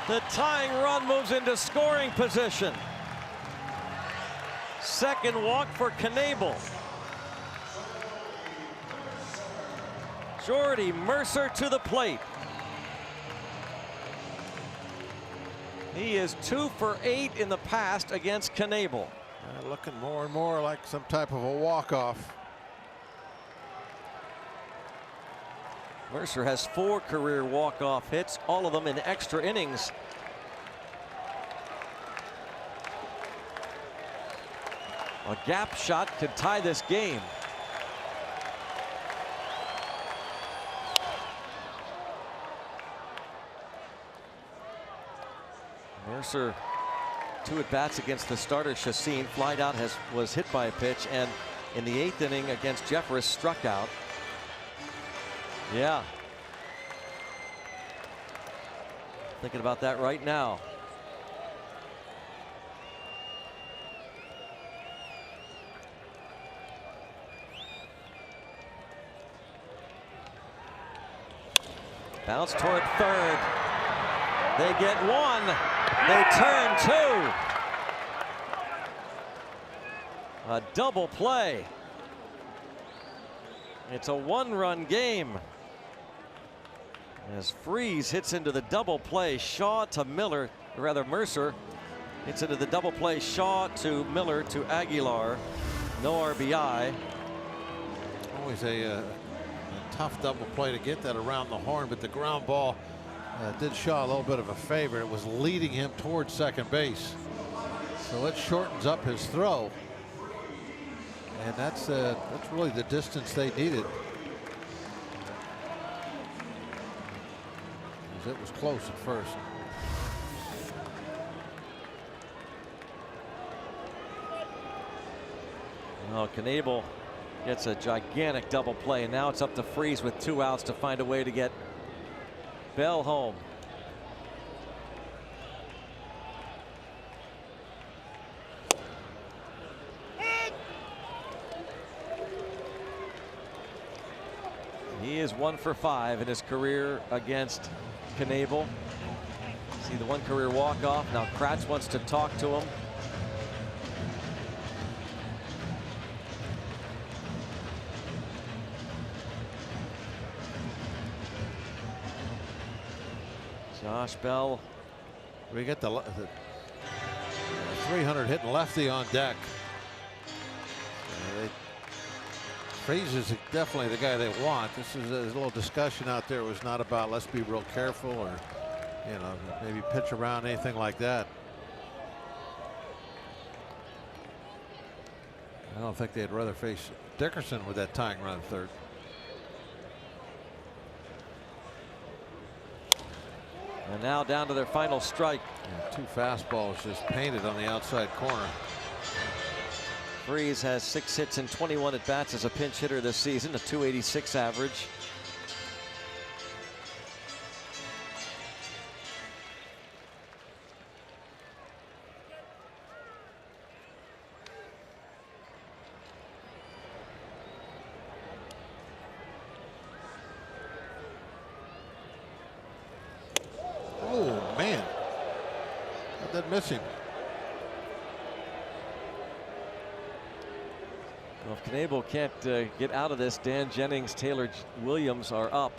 The tying run moves into scoring position. Second walk for Knable. Jordy Mercer to the plate. He is 2 for 8 in the past against Knable. Looking more and more like some type of a walk-off. Mercer has 4 career walk-off hits, all of them in extra innings. A gap shot could tie this game. Mercer, 2 at-bats against the starter Chacin. Flied out, was hit by a pitch, and in the 8th inning against Jeffress, struck out. Yeah. Thinking about that right now. Bounce toward third. They get 1. They turn 2. A double play. It's a 1-run game. As Freese hits into the double play, Shaw to Miller, or rather Mercer hits into the double play, Shaw to Miller to Aguilar. No RBI. Always a tough double play to get that around the horn, but the ground ball did Shaw a little bit of a favor. It was leading him towards second base, so it shortens up his throw, and that's really the distance they needed. It was close at first. Well, Knable gets a gigantic double play, and now it's up to Freese with 2 outs to find a way to get Bell home. He is 1 for 5 in his career against Knable. See the 1 career walk-off. Now Kratz wants to talk to him. Josh Bell. We get the 300 hitting lefty on deck. Freese is definitely the guy they want. This is a little discussion out there. It was not about let's be real careful or, you know, maybe pitch around, anything like that. I don't think they'd rather face Dickerson with that tying run third. And now down to their final strike. Yeah, 2 fastballs just painted on the outside corner. Freese has 6 hits and 21 at-bats as a pinch hitter this season, a .286 average. Oh, man. How'd that miss him? Well, if Knable can't get out of this, Dan Jennings, Taylor Williams are up.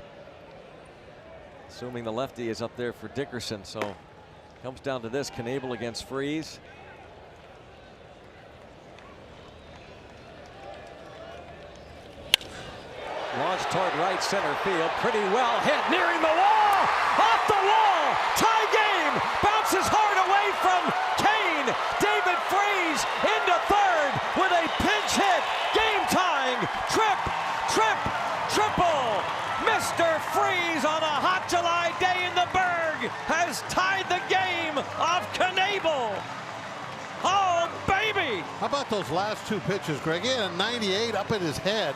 Assuming the lefty is up there for Dickerson. So comes down to this, Knable against Freese. Launched toward right center field. Pretty well hit, nearing the wall. Off the wall. Tie game. Bounces hard away from Kane. David Freese into third with a pinch hit. Game tying. Triple. Mr. Freese on a hot July day in the Berg has tied the game of Knable. Oh, baby. How about those last 2 pitches, Greg? He had a 98 up at his head.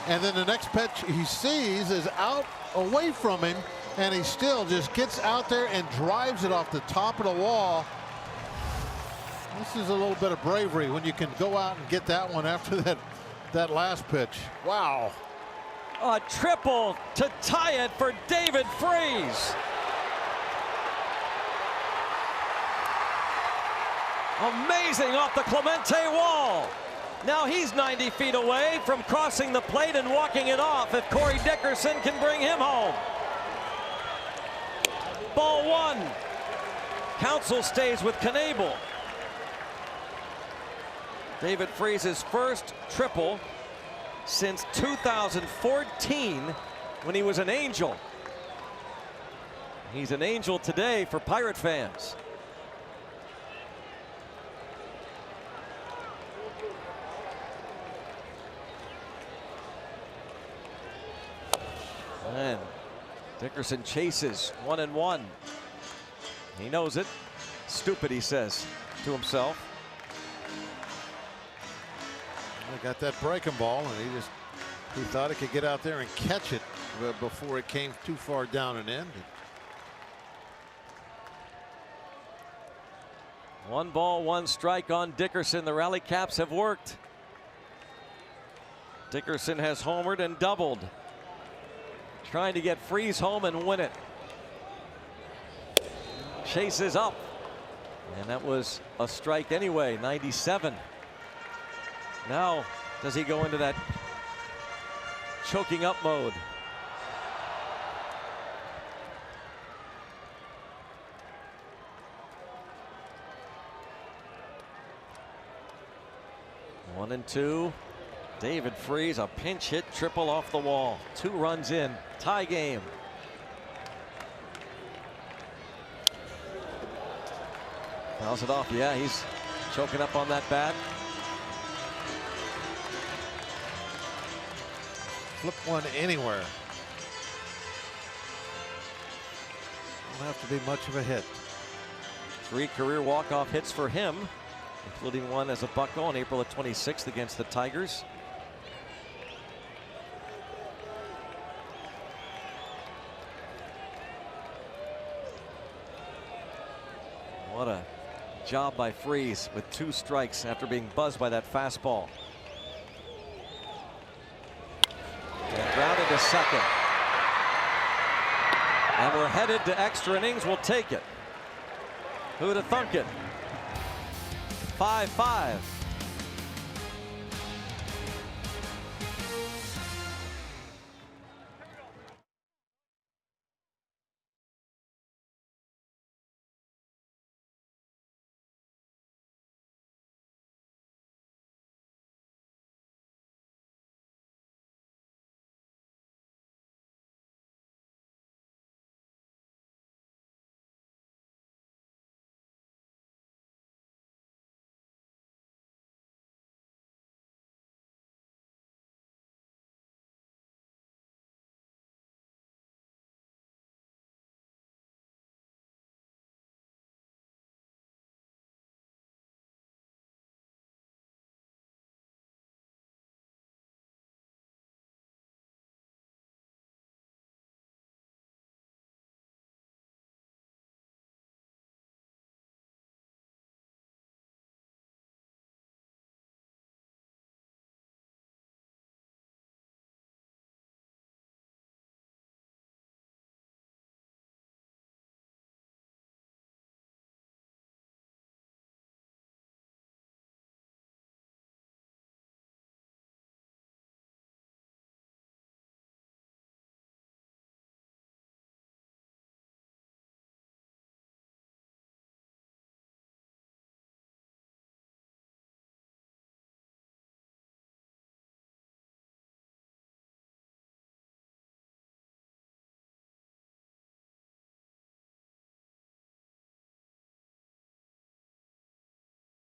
And then the next pitch he sees is out away from him, and he still just gets out there and drives it off the top of the wall. This is a little bit of bravery when you can go out and get that one after that last pitch. Wow. A triple to tie it for David Freese. Amazing off the Clemente wall. Now he's 90 feet away from crossing the plate and walking it off if Corey Dickerson can bring him home. Ball 1. Counsell stays with Knable. David Freese's first triple since 2014 when he was an Angel. He's an Angel today for Pirate fans. And Dickerson chases 1-1. He knows it. Stupid, he says to himself. He got that breaking ball, and he thought he could get out there and catch it before it came too far down and in. 1 ball, 1 strike on Dickerson. The rally caps have worked. Dickerson has homered and doubled, trying to get Freese home and win it. Chases up, and that was a strike anyway. 97. Now does he go into that choking up mode? One and two. David Freese, a pinch hit triple off the wall. 2 runs in. Tie game. Fouls it off. Yeah, he's choking up on that bat. Flip one anywhere. Don't have to be much of a hit. 3 career walk-off hits for him, including one as a Bucko on April the 26th against the Tigers. What a job by Freese with 2 strikes after being buzzed by that fastball. And grounded to second. And we're headed to extra innings. We'll take it. Who'd have thunk it? 5-5.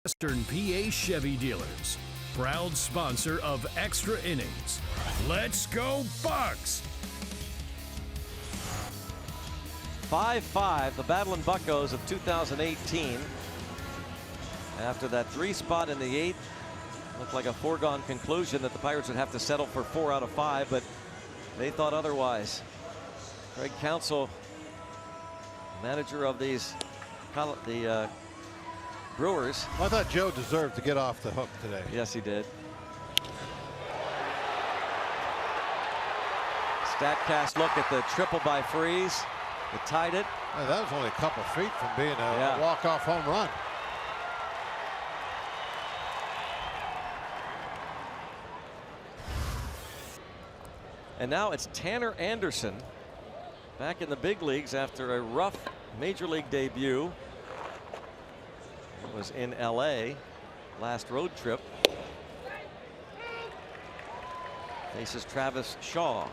Western PA Chevy Dealers, proud sponsor of Extra Innings. Let's go Bucks! 5-5, the Battlin' Buccos of 2018. After that 3 spot in the 8th, looked like a foregone conclusion that the Pirates would have to settle for 4 out of 5, but they thought otherwise. Craig Counsell, manager of the Brewers. I thought Joe deserved to get off the hook today. Yes, he did. Statcast look at the triple by Freese that tied it. That was only a couple feet from being a walk-off home run. And now it's Tanner Anderson back in the big leagues after a rough major league debut. It was in LA last road trip. Faces Travis Shaw.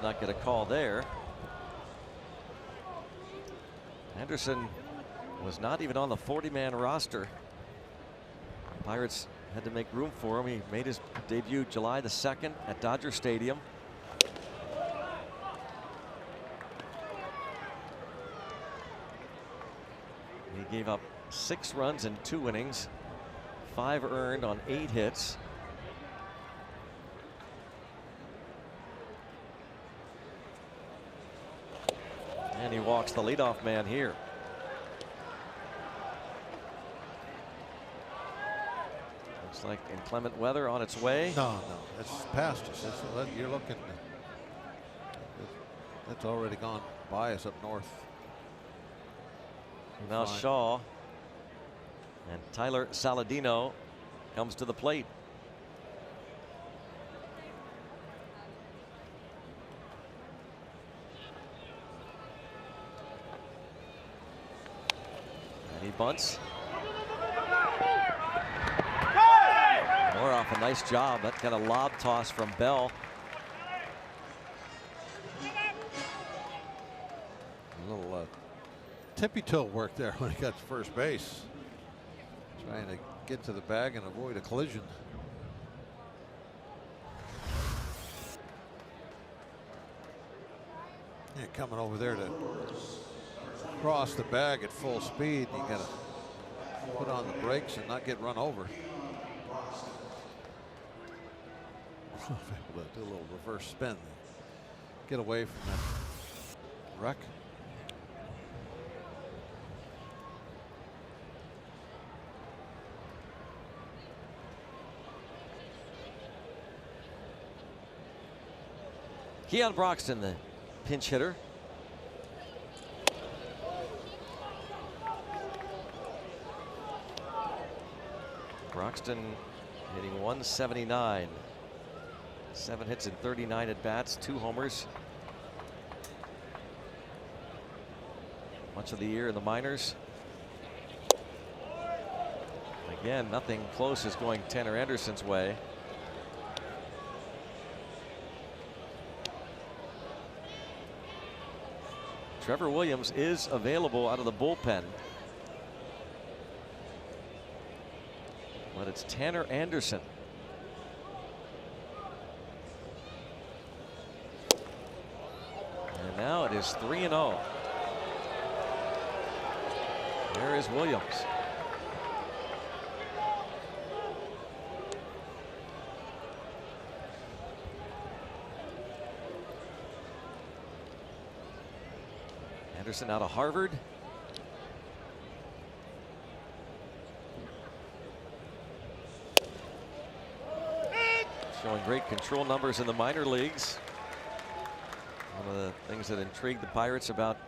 not get a call there. Anderson was not even on the 40-man roster. Pirates had to make room for him. He made his debut July the 2nd at Dodger Stadium. He gave up 6 runs in 2 innings, 5 earned on 8 hits. And he walks the leadoff man here. Looks like inclement weather on its way. No, it's past us. You're looking. That's already gone by us up north. Now Fine. Shaw and Tyler Saladino comes to the plate. And he bunts. More off a nice job. That got a lob toss from Bell. A little tippy toe work there when he got to first base. Trying to get to the bag and avoid a collision. Yeah, coming over there to cross the bag at full speed. You got to put on the brakes and not get run over. Able to do a little reverse spin. Get away from that wreck. Keon Broxton, the pinch hitter. Broxton hitting 179. 7 hits and 39 at bats, 2 homers. Much of the year in the minors. Again, nothing close is going Tanner Anderson's way. Trevor Williams is available out of the bullpen. But it's Tanner Anderson. And now it is 3-0. There is Williams. Anderson out of Harvard. Showing great control numbers in the minor leagues. One of the things that intrigued the Pirates about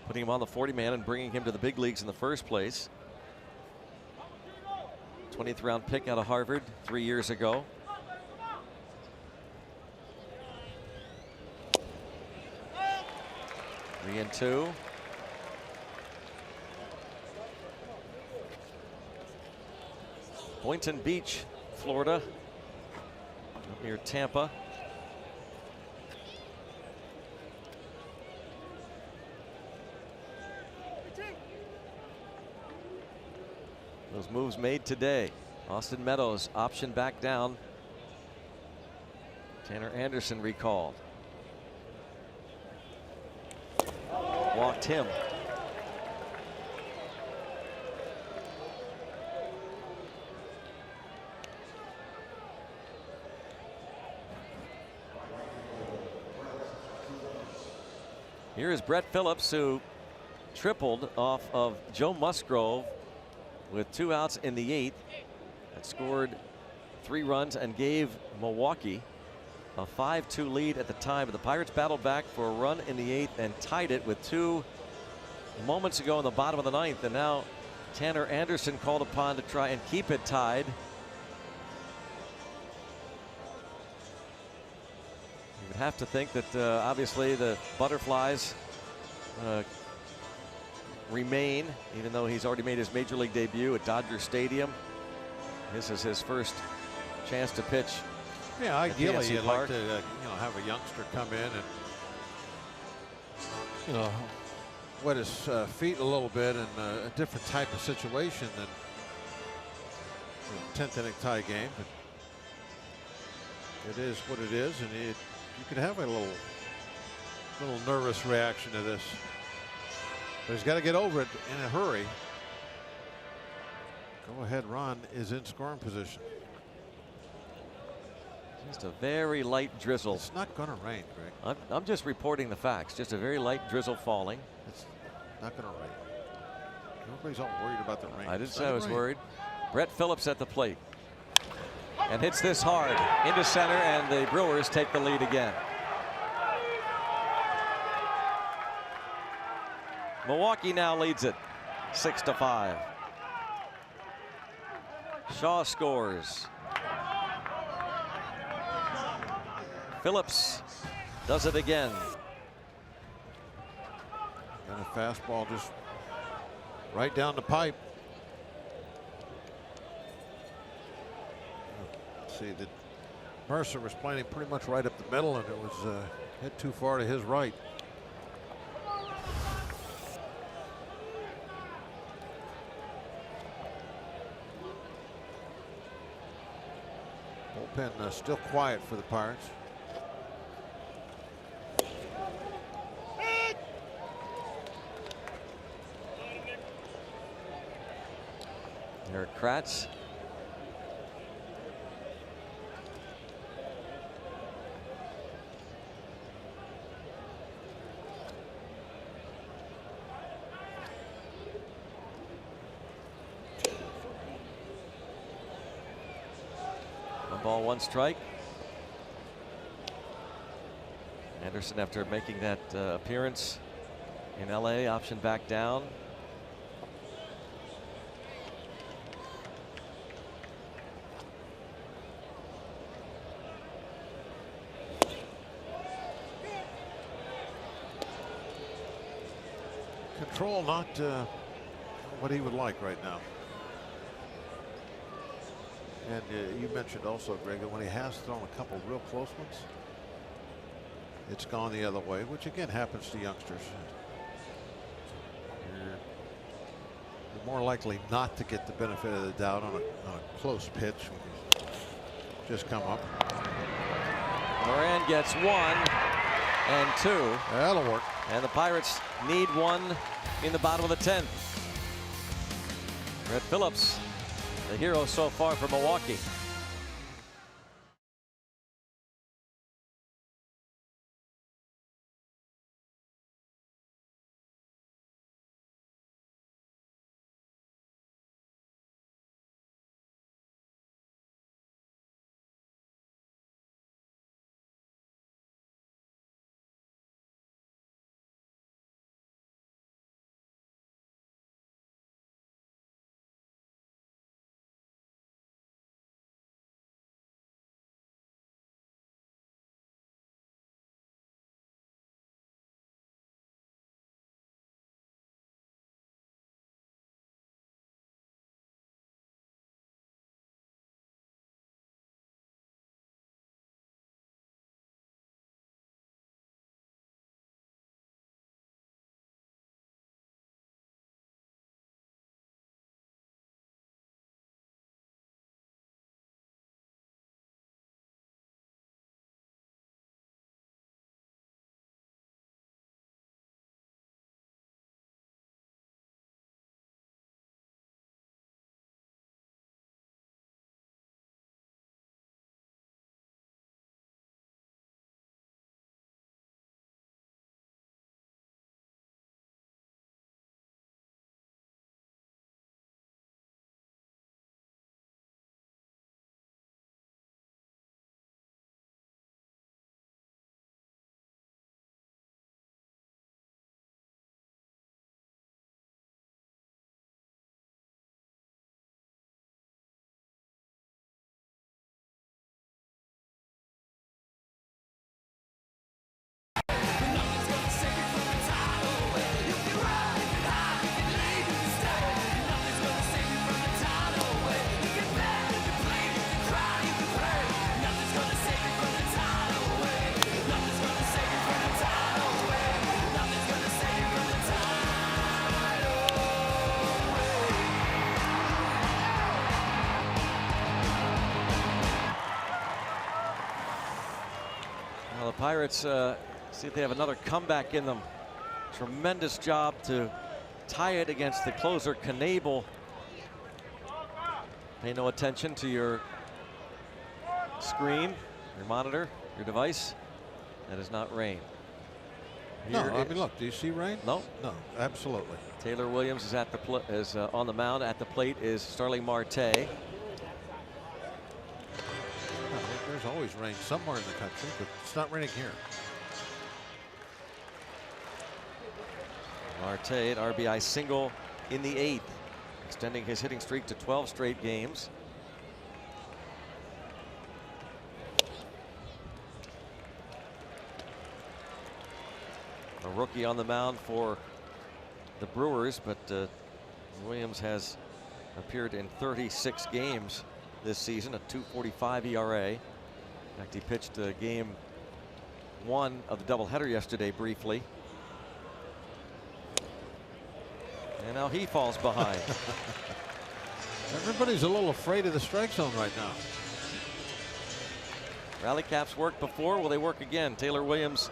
putting him on the 40-man and bringing him to the big leagues in the first place. 20th round pick out of Harvard 3 years ago. Three and 2. Boynton Beach, Florida, up near Tampa. Those moves made today. Austin Meadows option back down. Tanner Anderson recalled. Walked him. Here is Brett Phillips, who tripled off of Joe Musgrove with 2 outs in the 8th. That scored 3 runs and gave Milwaukee a 5-2 lead at the time, but the Pirates battled back for a run in the 8th and tied it with 2 moments ago in the bottom of the 9th. And now Tanner Anderson called upon to try and keep it tied. You would have to think that obviously the Butterflies remain, even though he's already made his major league debut at Dodger Stadium. This is his first chance to pitch. Yeah, ideally you'd like to have a youngster come in and, you know, wet his feet a little bit in a different type of situation than the 10th inning tie game. But it is what it is, and you could have a little nervous reaction to this. But he's got to get over it in a hurry. Go ahead run is in scoring position. Just a very light drizzle. It's not going to rain, Greg. I'm just reporting the facts. Just a very light drizzle falling. It's not going to rain. Everybody's all worried about the rain. I didn't say I was worried. Brett Phillips at the plate. And hits this hard into center, and the Brewers take the lead again. Milwaukee now leads it 6-5. Shaw scores. Phillips does it again. Got a fastball just right down the pipe. Let's see that Mercer was playing pretty much right up the middle, and it was hit too far to his right. Bullpen still quiet for the Pirates. Eric Kratz. One ball, one strike. Anderson, after making that appearance in LA, optioned back down. Control not what he would like right now. And you mentioned also, Greg, that when he has thrown a couple real close ones, it's gone the other way, which again happens to youngsters. You're more likely not to get the benefit of the doubt on a close pitch when he's just come up. Moran gets 1 and 2. That'll work. And the Pirates need 1 in the bottom of the 10th. Brett Phillips, the hero so far for Milwaukee. Well, the Pirates see if they have another comeback in them. Tremendous job to tie it against the closer, Knable. Pay no attention to your screen, your monitor, your device. That is not rain. No, I mean, look, do you see rain? No. No, absolutely. Taylor Williams is at the on the mound. At the plate is Starling Marte. There's always rain somewhere in the country, but it's not raining here. Marte, an RBI single in the 8th, extending his hitting streak to 12 straight games. A rookie on the mound for the Brewers, but Williams has appeared in 36 games this season, a .245 ERA. In fact, he pitched game 1 of the doubleheader yesterday briefly. And now he falls behind. Everybody's a little afraid of the strike zone right now. Rally caps worked before. Will they work again? Taylor Williams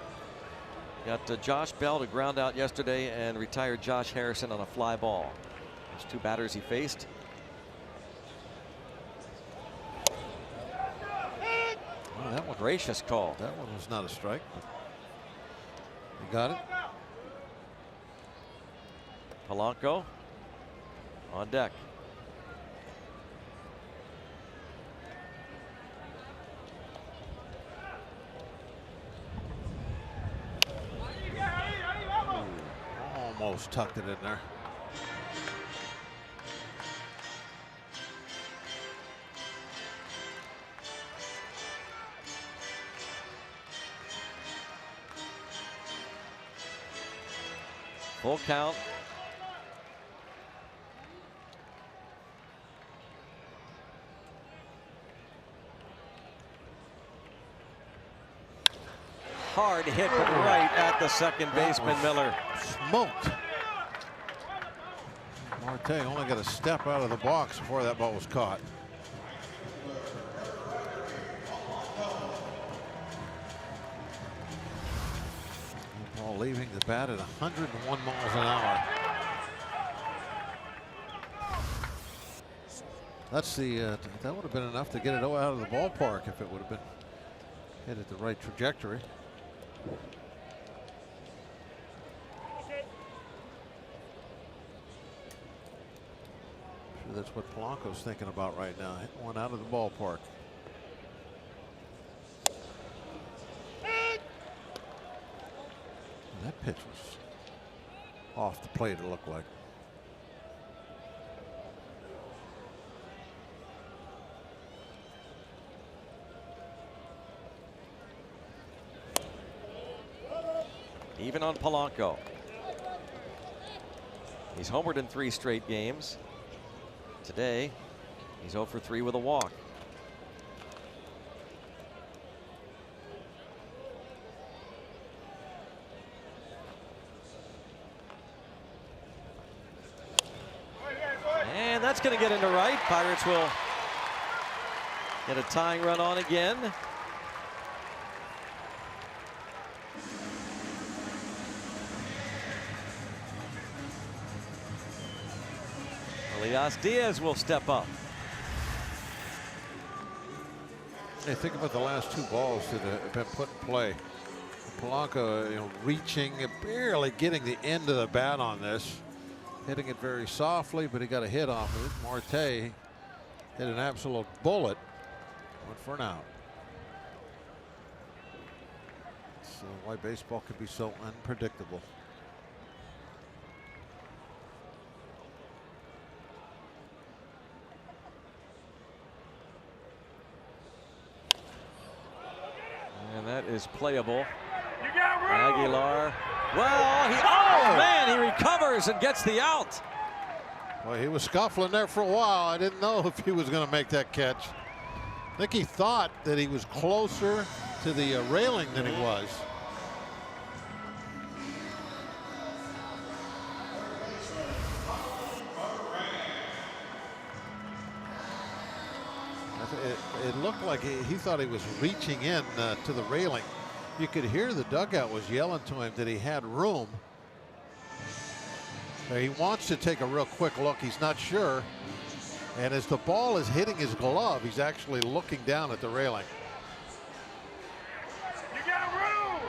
got Josh Bell to ground out yesterday and retired Josh Harrison on a fly ball. Those 2 batters he faced. Oh, that one gracious call. That one was not a strike. You got it. Polanco on deck. Almost tucked it in there. Full count. Hard hit, but right at the second baseman, Miller. Smoked. Marte only got a step out of the box before that ball was caught. The ball leaving the bat at 101 miles an hour. That's the that would have been enough to get it out of the ballpark if it would have been hit at the right trajectory. Sure that's what Polanco's thinking about right now. Hitting one out of the ballpark. That pitch was off the plate, it looked like. Even on Polanco. He's homered in 3 straight games. Today, he's 0 for 3 with a walk. And that's going to get into right. Pirates will get a tying run on again. Elias Diaz will step up. Hey, think about the last 2 balls that have been put in play. Polanco, reaching, barely getting the end of the bat on this. Hitting it very softly, but he got a hit off of it. Marte hit an absolute bullet. Went for an out. So why baseball can be so unpredictable. And that is playable. Aguilar. Well, man, he recovers and gets the out. Well, he was scuffling there for a while. I didn't know if he was going to make that catch. I think he thought that he was closer to the railing than he was. It looked like he thought he was reaching in to the railing. You could hear the dugout was yelling to him that he had room. He wants to take a real quick look. He's not sure. And as the ball is hitting his glove, he's actually looking down at the railing. You got room.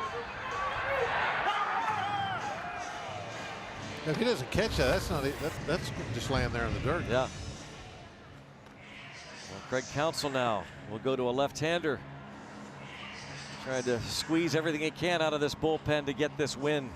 If he doesn't catch that, that's just laying there in the dirt. Yeah. Well, Craig Counsell now will go to a left-hander. Trying to squeeze everything he can out of this bullpen to get this win.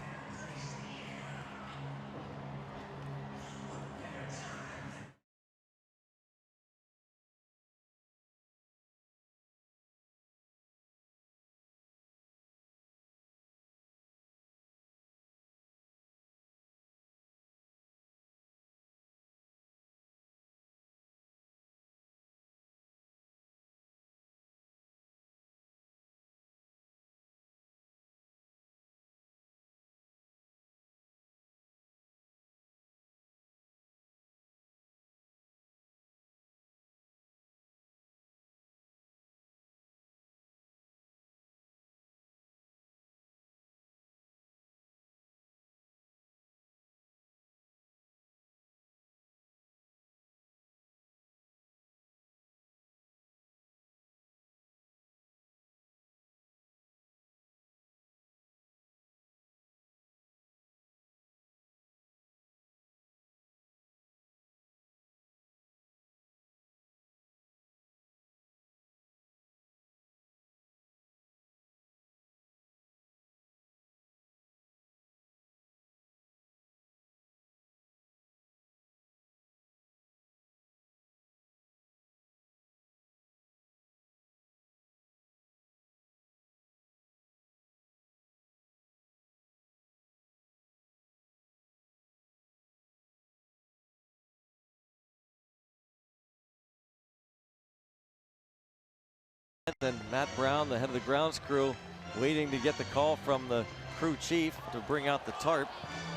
Then Matt Brown, the head of the grounds crew, waiting to get the call from the crew chief to bring out the tarp.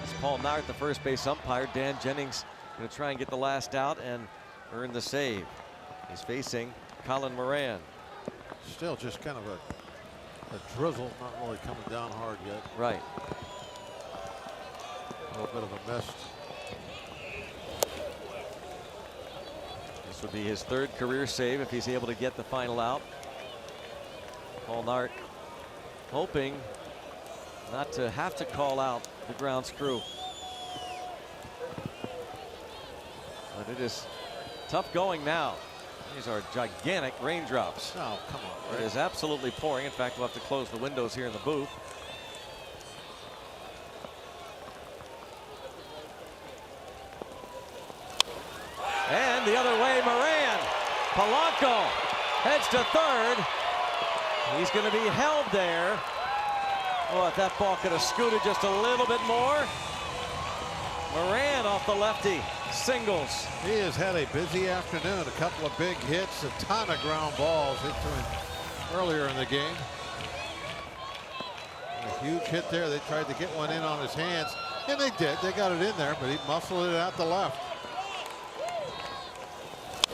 It's Paul Nart, the first base umpire. Dan Jennings going to try and get the last out and earn the save. He's facing Colin Moran. Still just kind of a drizzle, not really coming down hard yet. Right. A little bit of a mist. This would be his third career save if he's able to get the final out. Paul Nart hoping not to have to call out the grounds crew. But it is tough going now. These are gigantic raindrops. Oh, come on. It is absolutely pouring. In fact, we'll have to close the windows here in the booth. And the other way, Moran. Polanco heads to third. He's going to be held there. Oh, if that ball could have scooted just a little bit more. Moran off the lefty, singles. He has had a busy afternoon. A couple of big hits, a ton of ground balls hit to him earlier in the game. A huge hit there. They tried to get one in on his hands, and they did. They got it in there, but he muscled it out the left.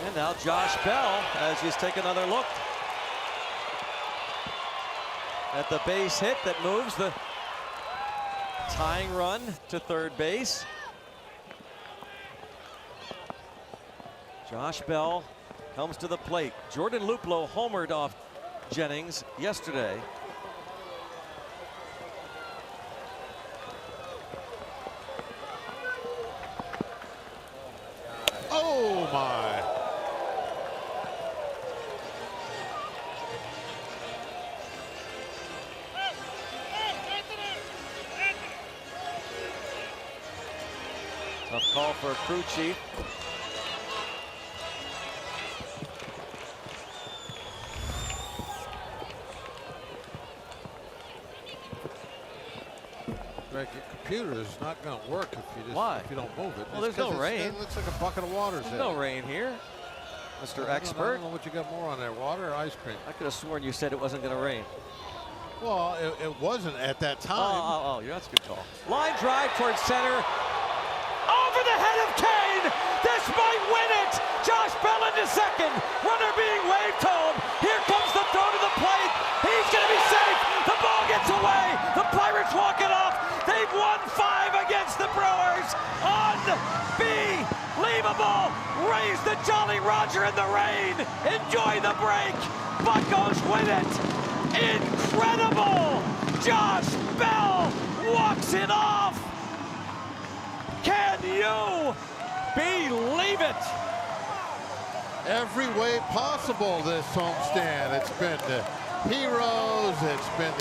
And now Josh Bell, as he's taking another look at the base hit that moves the tying run to third base. Josh Bell comes to the plate. Jordan Luplow homered off Jennings yesterday. Oh my. Tough call for a crew chief. Greg, your computer is not going to work if you don't move it. Well, there's no rain. It looks like a bucket of water. There's no rain here, Mr. Expert. I don't know what you got more on there, water or ice cream. I could have sworn you said it wasn't going to rain. Well, it wasn't at that time. Oh, that's a good call. Line drive towards center. Over the head of Kane. This might win it. Josh Bell into second. Runner being waved home. Here comes the throw to the plate. He's going to be safe. The ball gets incredible! Raise the Jolly Roger in the rain! Enjoy the break! Buccos win it! Incredible! Josh Bell walks it off! Can you believe it? Every way possible this homestand. It's been the heroes, it's been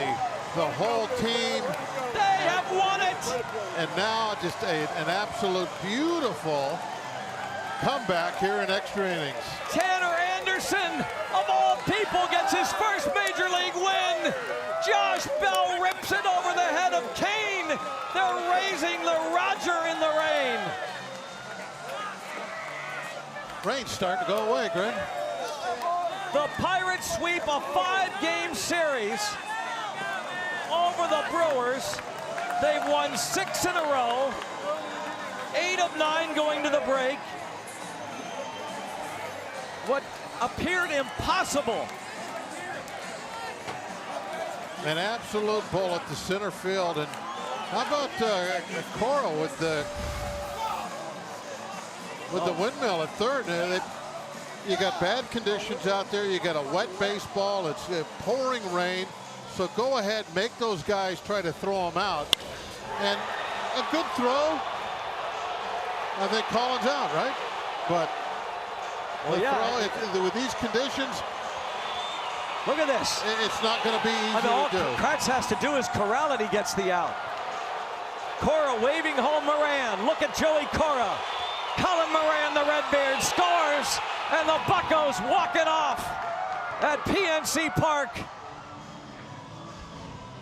the whole team. They have won it! And now just an absolute beautiful comeback here in extra innings. Tanner Anderson, of all people, gets his first major league win. Josh Bell rips it over the head of Kane. They're raising the Roger in the rain. Rain's starting to go away, Gren. The Pirates sweep a 5-game series over the Brewers. They've won 6 in a row, 8 of 9 going to the break. What appeared impossible. An absolute bullet to center field. And how about Cora with the windmill at third? You got bad conditions out there. You got a wet baseball. It's pouring rain. So go ahead, make those guys try to throw them out. And a good throw. I think Collins out, right? But throw, with these conditions, look at this. It's not going to be easy to do. All Kratz has to do is corral it. He gets the out. Cora waving home Moran. Look at Joey Cora. Colin Moran, the Redbeard, scores, and the Buccos walk it off at PNC Park.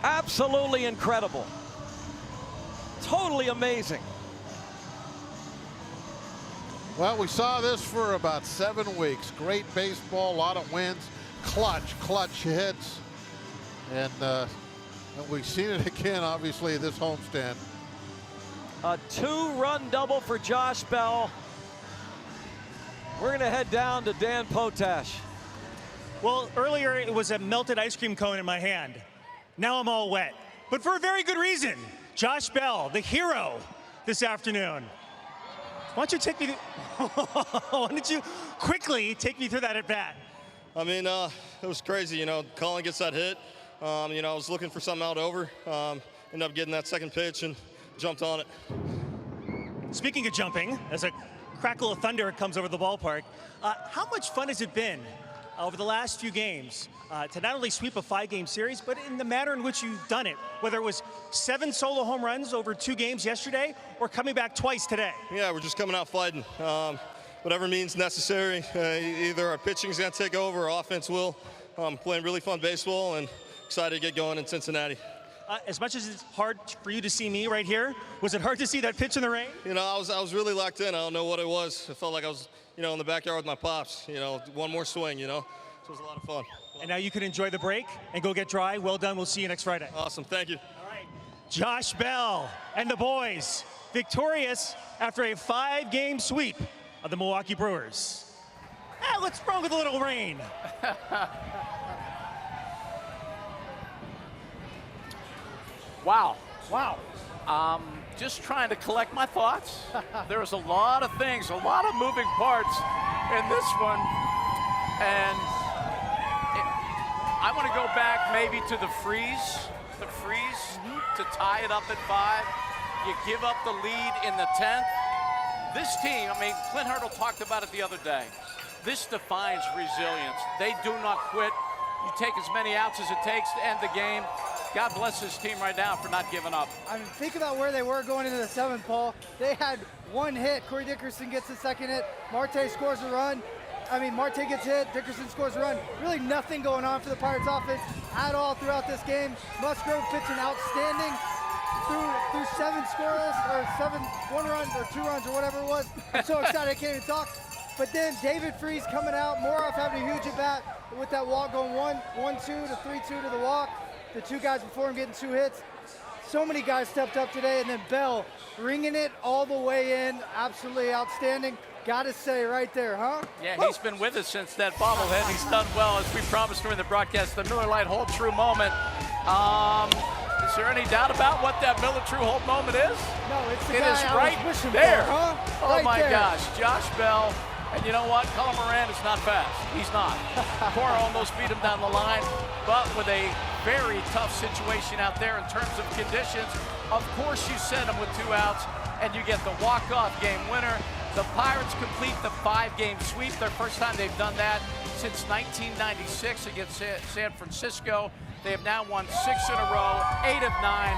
Absolutely incredible. Totally amazing. Well, we saw this for about 7 weeks. Great baseball, a lot of wins, clutch hits. And we've seen it again, obviously, this homestand. A 2-run double for Josh Bell. We're going to head down to Dan Potash. Well, earlier it was a melted ice cream cone in my hand. Now I'm all wet, but for a very good reason. Josh Bell, the hero this afternoon. Why don't you take me why don't you quickly take me through that at bat? I mean, it was crazy, you know. Colin gets that hit. You know, I was looking for something out over. Ended up getting that second pitch and jumped on it. Speaking of jumping, as a crackle of thunder comes over the ballpark, how much fun has it been over the last few games to not only sweep a 5-game series, but in the manner in which you've done it, whether it was 7 solo home runs over 2 games yesterday or coming back twice today? Yeah, we're just coming out fighting. Whatever means necessary. Either our pitching's going to take over or offense will. Playing really fun baseball and excited to get going in Cincinnati. As much as it's hard for you to see me right here, was it hard to see that pitch in the rain? You know, I was really locked in. I don't know what it was. It felt like I was, you know, in the backyard with my pops. You know, one more swing, you know. So it was a lot of fun. And now you can enjoy the break and go get dry. Well done. We'll see you next Friday. Awesome. Thank you. All right. Josh Bell and the boys victorious after a 5-game sweep of the Milwaukee Brewers. What's wrong with a little rain? Wow. Just trying to collect my thoughts. There was a lot of things, a lot of moving parts in this one. And I want to go back maybe to the freeze to tie it up at 5. You give up the lead in the 10th. This team, I mean, Clint Hurdle talked about it the other day. This defines resilience. They do not quit. You take as many outs as it takes to end the game. God bless this team right now for not giving up. I mean, think about where they were going into the 7th, Paul. They had 1 hit. Corey Dickerson gets the 2nd hit. Marte scores a run. Marte gets hit. Dickerson scores a run. Really nothing going on for the Pirates offense at all throughout this game. Musgrove pitching outstanding through 7 scoreless, or 1 run or 2 runs or whatever it was. I'm so excited I can't even talk. But then David Freese coming out, Moroff having a huge at bat with that walk going 1-2 to 3-2 to the walk. The 2 guys before him getting 2 hits. So many guys stepped up today, and then Bell bringing it all the way in. Absolutely outstanding. Got to say right there, huh? Yeah, he's been with us since that bobblehead. He's done well, as we promised during the broadcast, the Miller Lite Hold True moment. Is there any doubt about what that Miller True Hold moment is? No, it's the guy I was right wishing there. For, huh? Oh Right my there. gosh, Josh Bell. And you know what? Colin Moran is not fast. He's not. Cora almost beat him down the line, but with a very tough situation out there in terms of conditions. Of course you send him with 2 outs, and you get the walk-off game winner. The Pirates complete the 5-game sweep. Their first time they've done that since 1996 against San Francisco. They have now won 6 in a row, 8 of 9.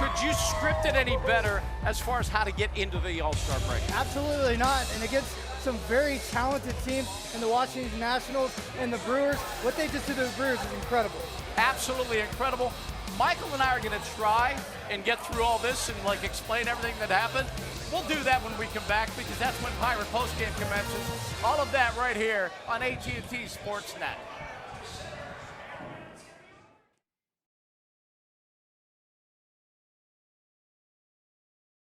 Could you script it any better as far as how to get into the All-Star break? Absolutely not. And against some very talented teams in the Washington Nationals and the Brewers, what they just did to the Brewers is incredible. Absolutely incredible. Michael and I are going to try and get through all this and explain everything that happened. We'll do that when we come back because that's when Pirate Postgame commences. All of that right here on AT&T Sportsnet.